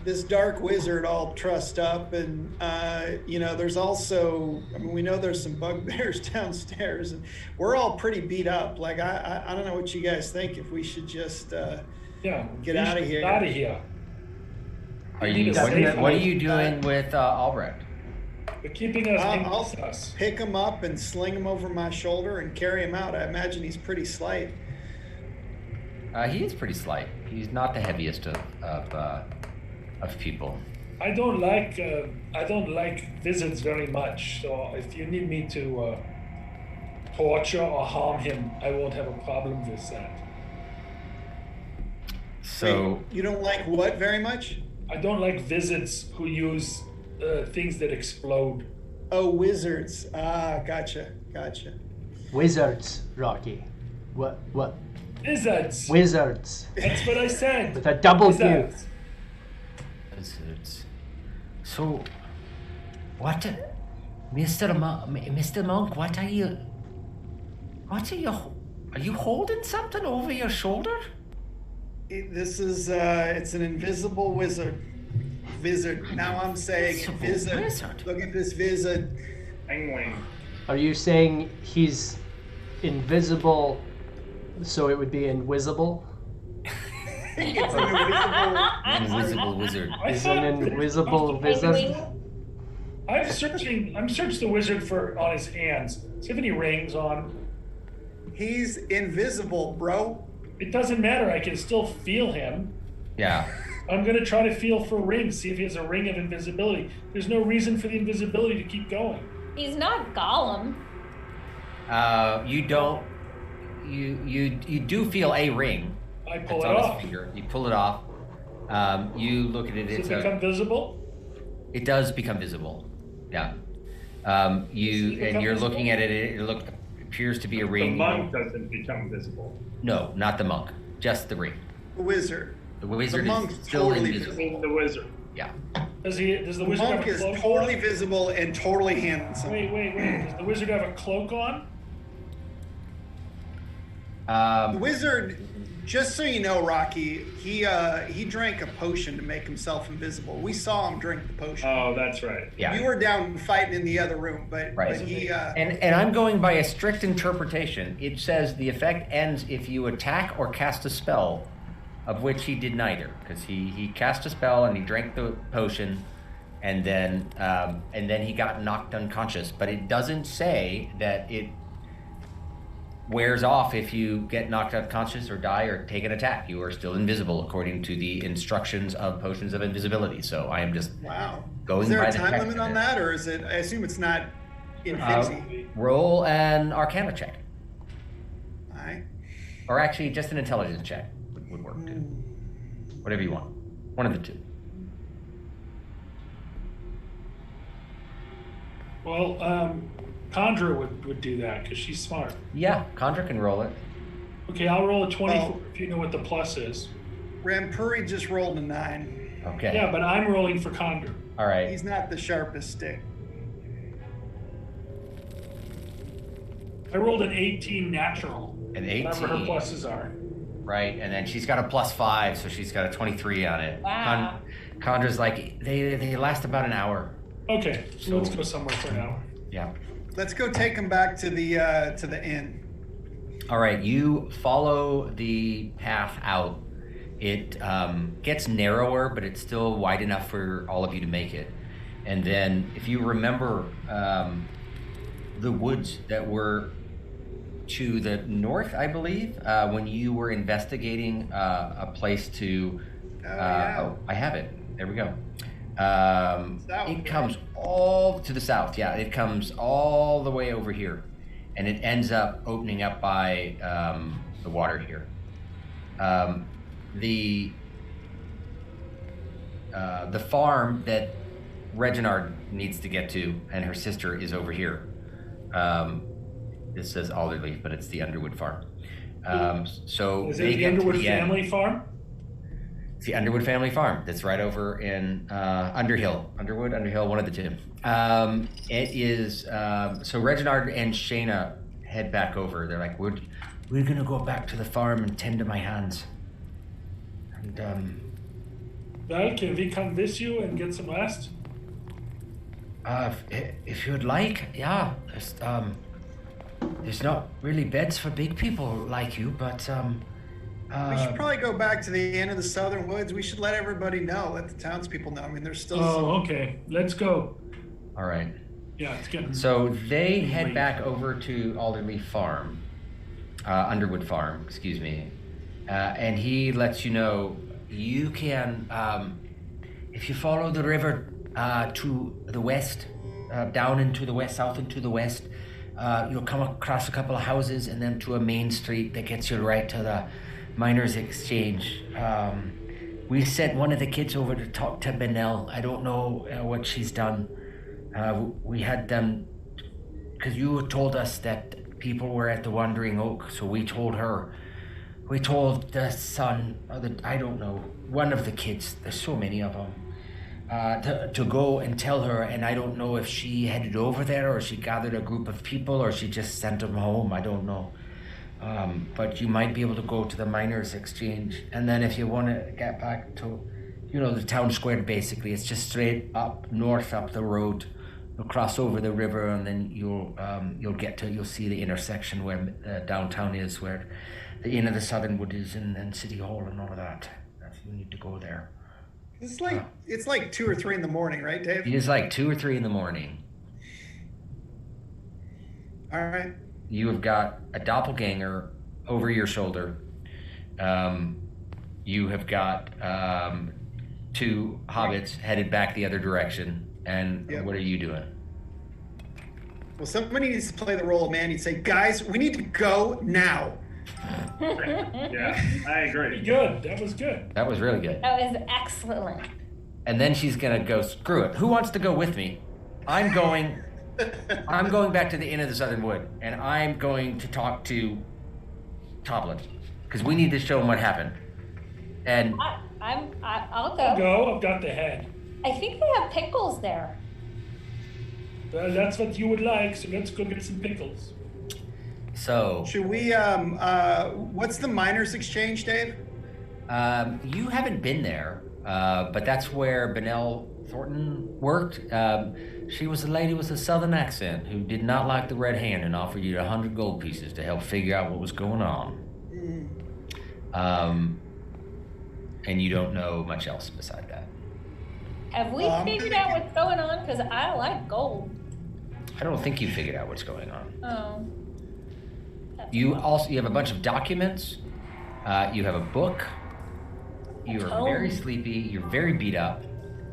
this dark wizard all trussed up, and there's also, I mean, we know there's some bugbears downstairs, and we're all pretty beat up. Like I don't know what you guys think. If we should just get out of here.
Out of here.
Are you? What are you doing with Albrecht?
They're keeping us in
I'll
us.
pick him up and sling him over my shoulder and carry him out. I imagine he's pretty slight.
He is pretty slight. He's not the heaviest of people.
I don't like visits very much. So if you need me to torture or harm him, I won't have a problem with that.
So
Wait, you don't like what very much?
I don't like visits who use things that explode.
Oh, wizards. Ah, gotcha.
Wizards, Rocky. What?
Wizards.
Wizards.
That's what I said.
With a double U.
Wizards.
So, what, Mr. Monk? What are you? Are you holding something over your shoulder?
This is it's an invisible wizard. Now I'm saying
Invisible
wizard.
wizard.
Look at this wizard.
Penguin.
Are you saying he's invisible, so it would be invisible?
It's an
Invisible wizard.
He's an invisible wizard.
Penguin.
I'm searched the wizard on his hands. Does he have any rings on?
He's invisible, bro.
It doesn't matter. I can still feel him.
Yeah.
I'm gonna try to feel for rings, see if he has a ring of invisibility. There's no reason for the invisibility to keep going.
He's not Gollum.
You don't. You do feel a ring.
I pull
It's
it
on
off.
his finger. You pull it off. You look at it.
Does it become visible?
It does become visible. Yeah. You're looking at it. It appears to be a
The
ring.
monk doesn't become visible.
No, not the monk. Just the ring.
The wizard.
The wizard
monk's
is still
totally
I
invisible.
mean, the wizard.
Yeah.
Does the
The
wizard
monk
have a
is
cloak
totally
on?
visible and totally handsome.
Wait. Does the wizard have a cloak on?
The wizard, just so you know, Rocky, he drank a potion to make himself invisible. We saw him drink the potion.
Oh, that's right.
Yeah.
You were down fighting in the other room, but
Right.
he
And I'm going by a strict interpretation. It says the effect ends if you attack or cast a spell, of which he did neither, because he cast a spell and he drank the potion, and then he got knocked unconscious. But it doesn't say that it wears off if you get knocked unconscious or die or take an attack. You are still invisible according to the instructions of potions of invisibility. So I am just
wow.
going
Is there
by
a
the
time
text
limit
of
on
it.
that, or is it? I assume it's not infinity.
Roll an Arcana check,
All right.
or actually just an Intelligence check would work too. Whatever you want, one of the two.
Well, Condra would do that because she's smart.
Yeah, Condra can roll it.
Okay, I'll roll a 24
Well-
if you know what the plus is.
Rampuri just rolled a 9.
Okay.
Yeah, but I'm rolling for Condra.
All right.
He's not the sharpest stick.
I rolled an 18 natural.
An
Whatever her
18.
pluses are.
Right, and then she's got a +5, so she's got a 23 on it.
Wow.
Condra's like they last about an hour.
Okay, so let's go somewhere for an hour.
Yeah.
Let's go take him back to the inn.
All right, you follow the path out. It gets narrower, but it's still wide enough for all of you to make it. And then, if you remember, the woods that were to the north, I believe, when you were investigating a place to.
yeah.
Oh, I have it. There we go.
South,
It comes all to the south. Yeah, it comes all the way over here, and it ends up opening up by the water here. The farm that Reginald needs to get to, and her sister is over here. This says Alderleaf, but it's the Underwood farm. So
Is
they
it the
get to
Underwood
the end.
family farm?
It's the Underwood family farm that's right over in Underhill, one of the two. It is so Reginald and Shayna head back over. They're like, we're gonna go back to the farm and tend to my hands. And
Well, can we come with you and get some rest?
if you'd like, yeah. There's not really beds for big people like you, but
We should probably go back to the end of the southern woods. We should let everybody know, let the townspeople know. I mean, there's still some...
Oh, okay. Let's go.
all right.
Yeah, it's getting.
So they head
late.
back over to Alderley Farm, Underwood Farm, excuse me, and he lets you know you can, if you follow the river to the west, down into the west, south into the west, you'll come across a couple of houses and then to a main street that gets you right to the Miners' Exchange. We sent one of the kids over to talk to Benel. I don't know what she's done. We had them, because you told us that people were at the Wandering Oak, so we told her. We told the son, or I don't know, one of the kids, there's so many of them, to go and tell her, and I don't know if she headed over there or she gathered a group of people or she just sent them home, I don't know. But you might be able to go to the Miners' Exchange, and then if you want to get back to, the town square, basically, it's just straight up north up the road. You'll cross over the river, and then you'll see the intersection where downtown is, where the Inn of the Southern Wood is, and City Hall and all of that. You need to go there.
It's like 2 or 3 in the morning, right, Dave?
It is like 2 or 3 in the morning.
All right.
You have got a doppelganger over your shoulder. You have got 2 hobbits headed back the other direction. And
Yep.
what are you doing?
Well, somebody needs to play the role of man. You'd say, guys, we need to go now.
Yeah, I agree.
Good. That was good.
That was really good.
That was excellent.
And then she's gonna go, screw it. Who wants to go with me? I'm going back to the Inn of the Southern Wood, and I'm going to talk to Toblin, because we need to show him what happened. And
I'll go.
I'll go. I've got the head.
I think they have pickles there.
Well, that's what you would like, so let's go get some pickles.
so
Should we, what's the Miners' Exchange, Dave?
you haven't been there, but that's where Benel Thornton worked. She was a lady with a southern accent who did not like the Red Hand and offered you 100 gold pieces to help figure out what was going on. And you don't know much else beside that.
Have we figured out what's going on? Because I like gold.
I don't think you figured out what's going on.
Oh.
You have a bunch of documents. You have a book. You are very sleepy. You're very beat up.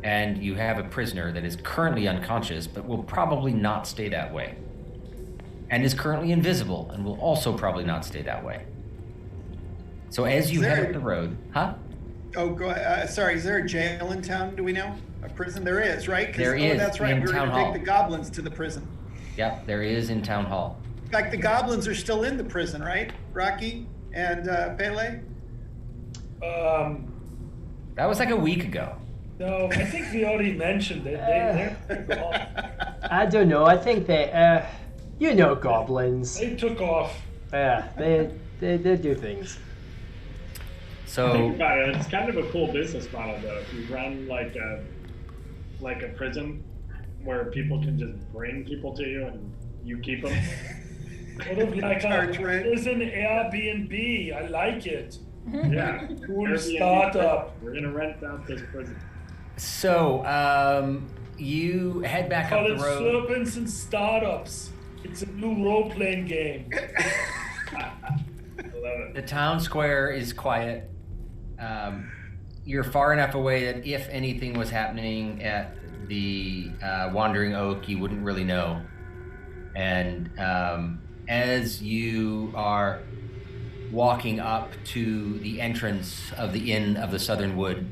And you have a prisoner that is currently unconscious, but will probably not stay that way. And is currently invisible, and will also probably not stay that way. So as you head up the road,
Oh, go ahead. Sorry, is there a jail in town? Do we know? A prison? There is, right? 'Cause-
There is
that's right.
in
We were
Town
going to
Hall.
take the goblins to the prison.
Yep, there is in Town Hall.
In fact, the goblins are still in the prison, right? Rocky and Pele?
That was like a week ago.
No, I think we already mentioned it. They're gone.
I don't know. I think they, goblins.
They took off.
Yeah, they do things.
So
Think about it. It's kind of a cool business model, though. If you run like a prison where people can just bring people to you and you keep them.
Sort of like
Charge rent.
there's an Airbnb. I like it.
Yeah.
Cool
Airbnb.
startup.
We're gonna rent out this prison.
you head back
Call
up
it
the road.
Serpents and Startups. It's a new role-playing game.
I love it.
The town square is quiet. You're far enough away that if anything was happening at the Wandering Oak, you wouldn't really know. And as you are walking up to the entrance of the Inn of the Southern Wood,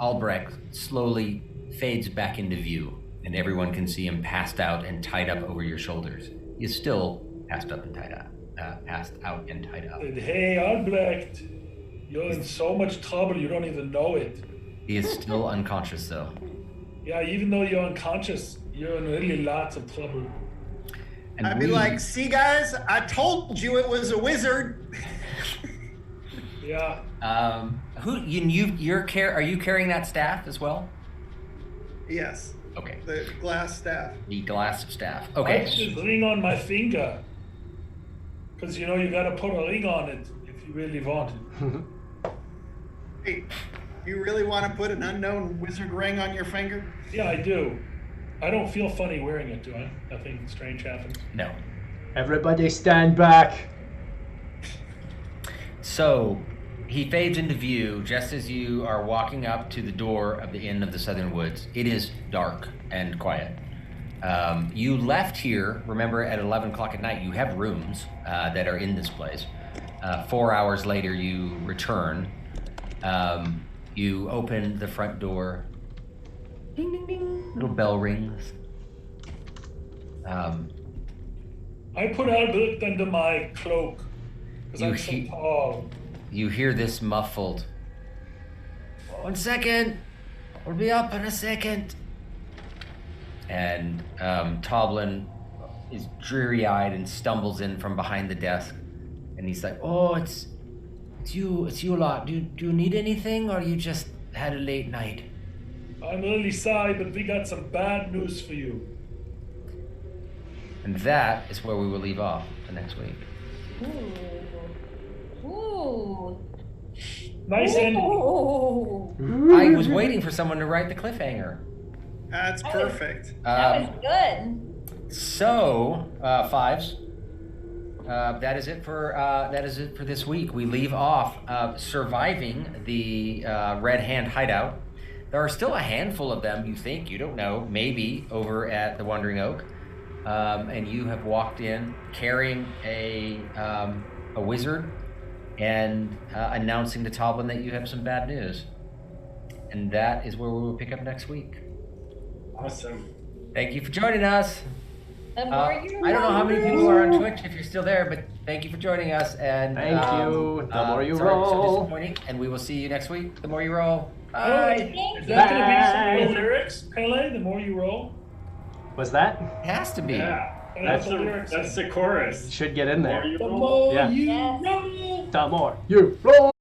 Albrecht slowly fades back into view, and everyone can see him passed out and tied up over your shoulders. He's still passed up and tied up. passed out and tied up.
Hey, Albrecht, you're in so much trouble you don't even know it.
He is still unconscious, though.
Yeah, even though you're unconscious, you're in really lots of trouble.
And
I'd be like, see, guys, I told you it was a wizard.
Yeah.
Are you carrying that staff as well?
Yes,
Okay.
the glass staff.
The glass of staff.
I
Okay.
put this ring on my finger. Because, you gotta put a ring on it if you really want it.
Hey, you really want to put an unknown wizard ring on your finger?
Yeah, I do. I don't feel funny wearing it, do I? Nothing strange happens.
No.
Everybody stand back.
So he fades into view just as you are walking up to the door of the Inn of the Southern Woods. It is dark and quiet. You left here, remember, at 11 o'clock at night. You have rooms that are in this place. 4 hours later, you return. You open the front door. Ding, ding, ding. Little bell rings.
I put Albert under my cloak. Because
You
I'm so tall.
You hear this muffled. 1 second. We'll be up in a second. And Toblin is dreary-eyed and stumbles in from behind the desk. And he's like, "Oh, it's you lot. Do you need anything, or you just had a late night?"
I'm really sorry, but we got some bad news for you.
And that is where we will leave off the next week.
Ooh.
Nice ending.
Ooh.
I was waiting for someone to write the cliffhanger.
That's perfect.
That was good.
So, Fives. That is it for this week. We leave off surviving the Red Hand hideout. There are still a handful of them. You don't know, maybe over at the Wandering Oak, and you have walked in carrying a wizard and announcing to Toblin that you have some bad news. And that is where we will pick up next week.
Awesome.
Thank you for joining us.
The more you
I don't know how many people are on Twitch if you're still there, but thank you for joining us. And
Thank you. The more you
so
roll.
disappointing. And we will see you next week. The more you roll.
Oh,
Bye.
is that going to be some
Bye.
real lyrics, Pele? The more you roll?
Was that?
It has to be.
Yeah.
That's
That's the chorus.
Should get in there.
More you
The
roll.
more
Yeah.
you
Yes.
roll.
The more you roll.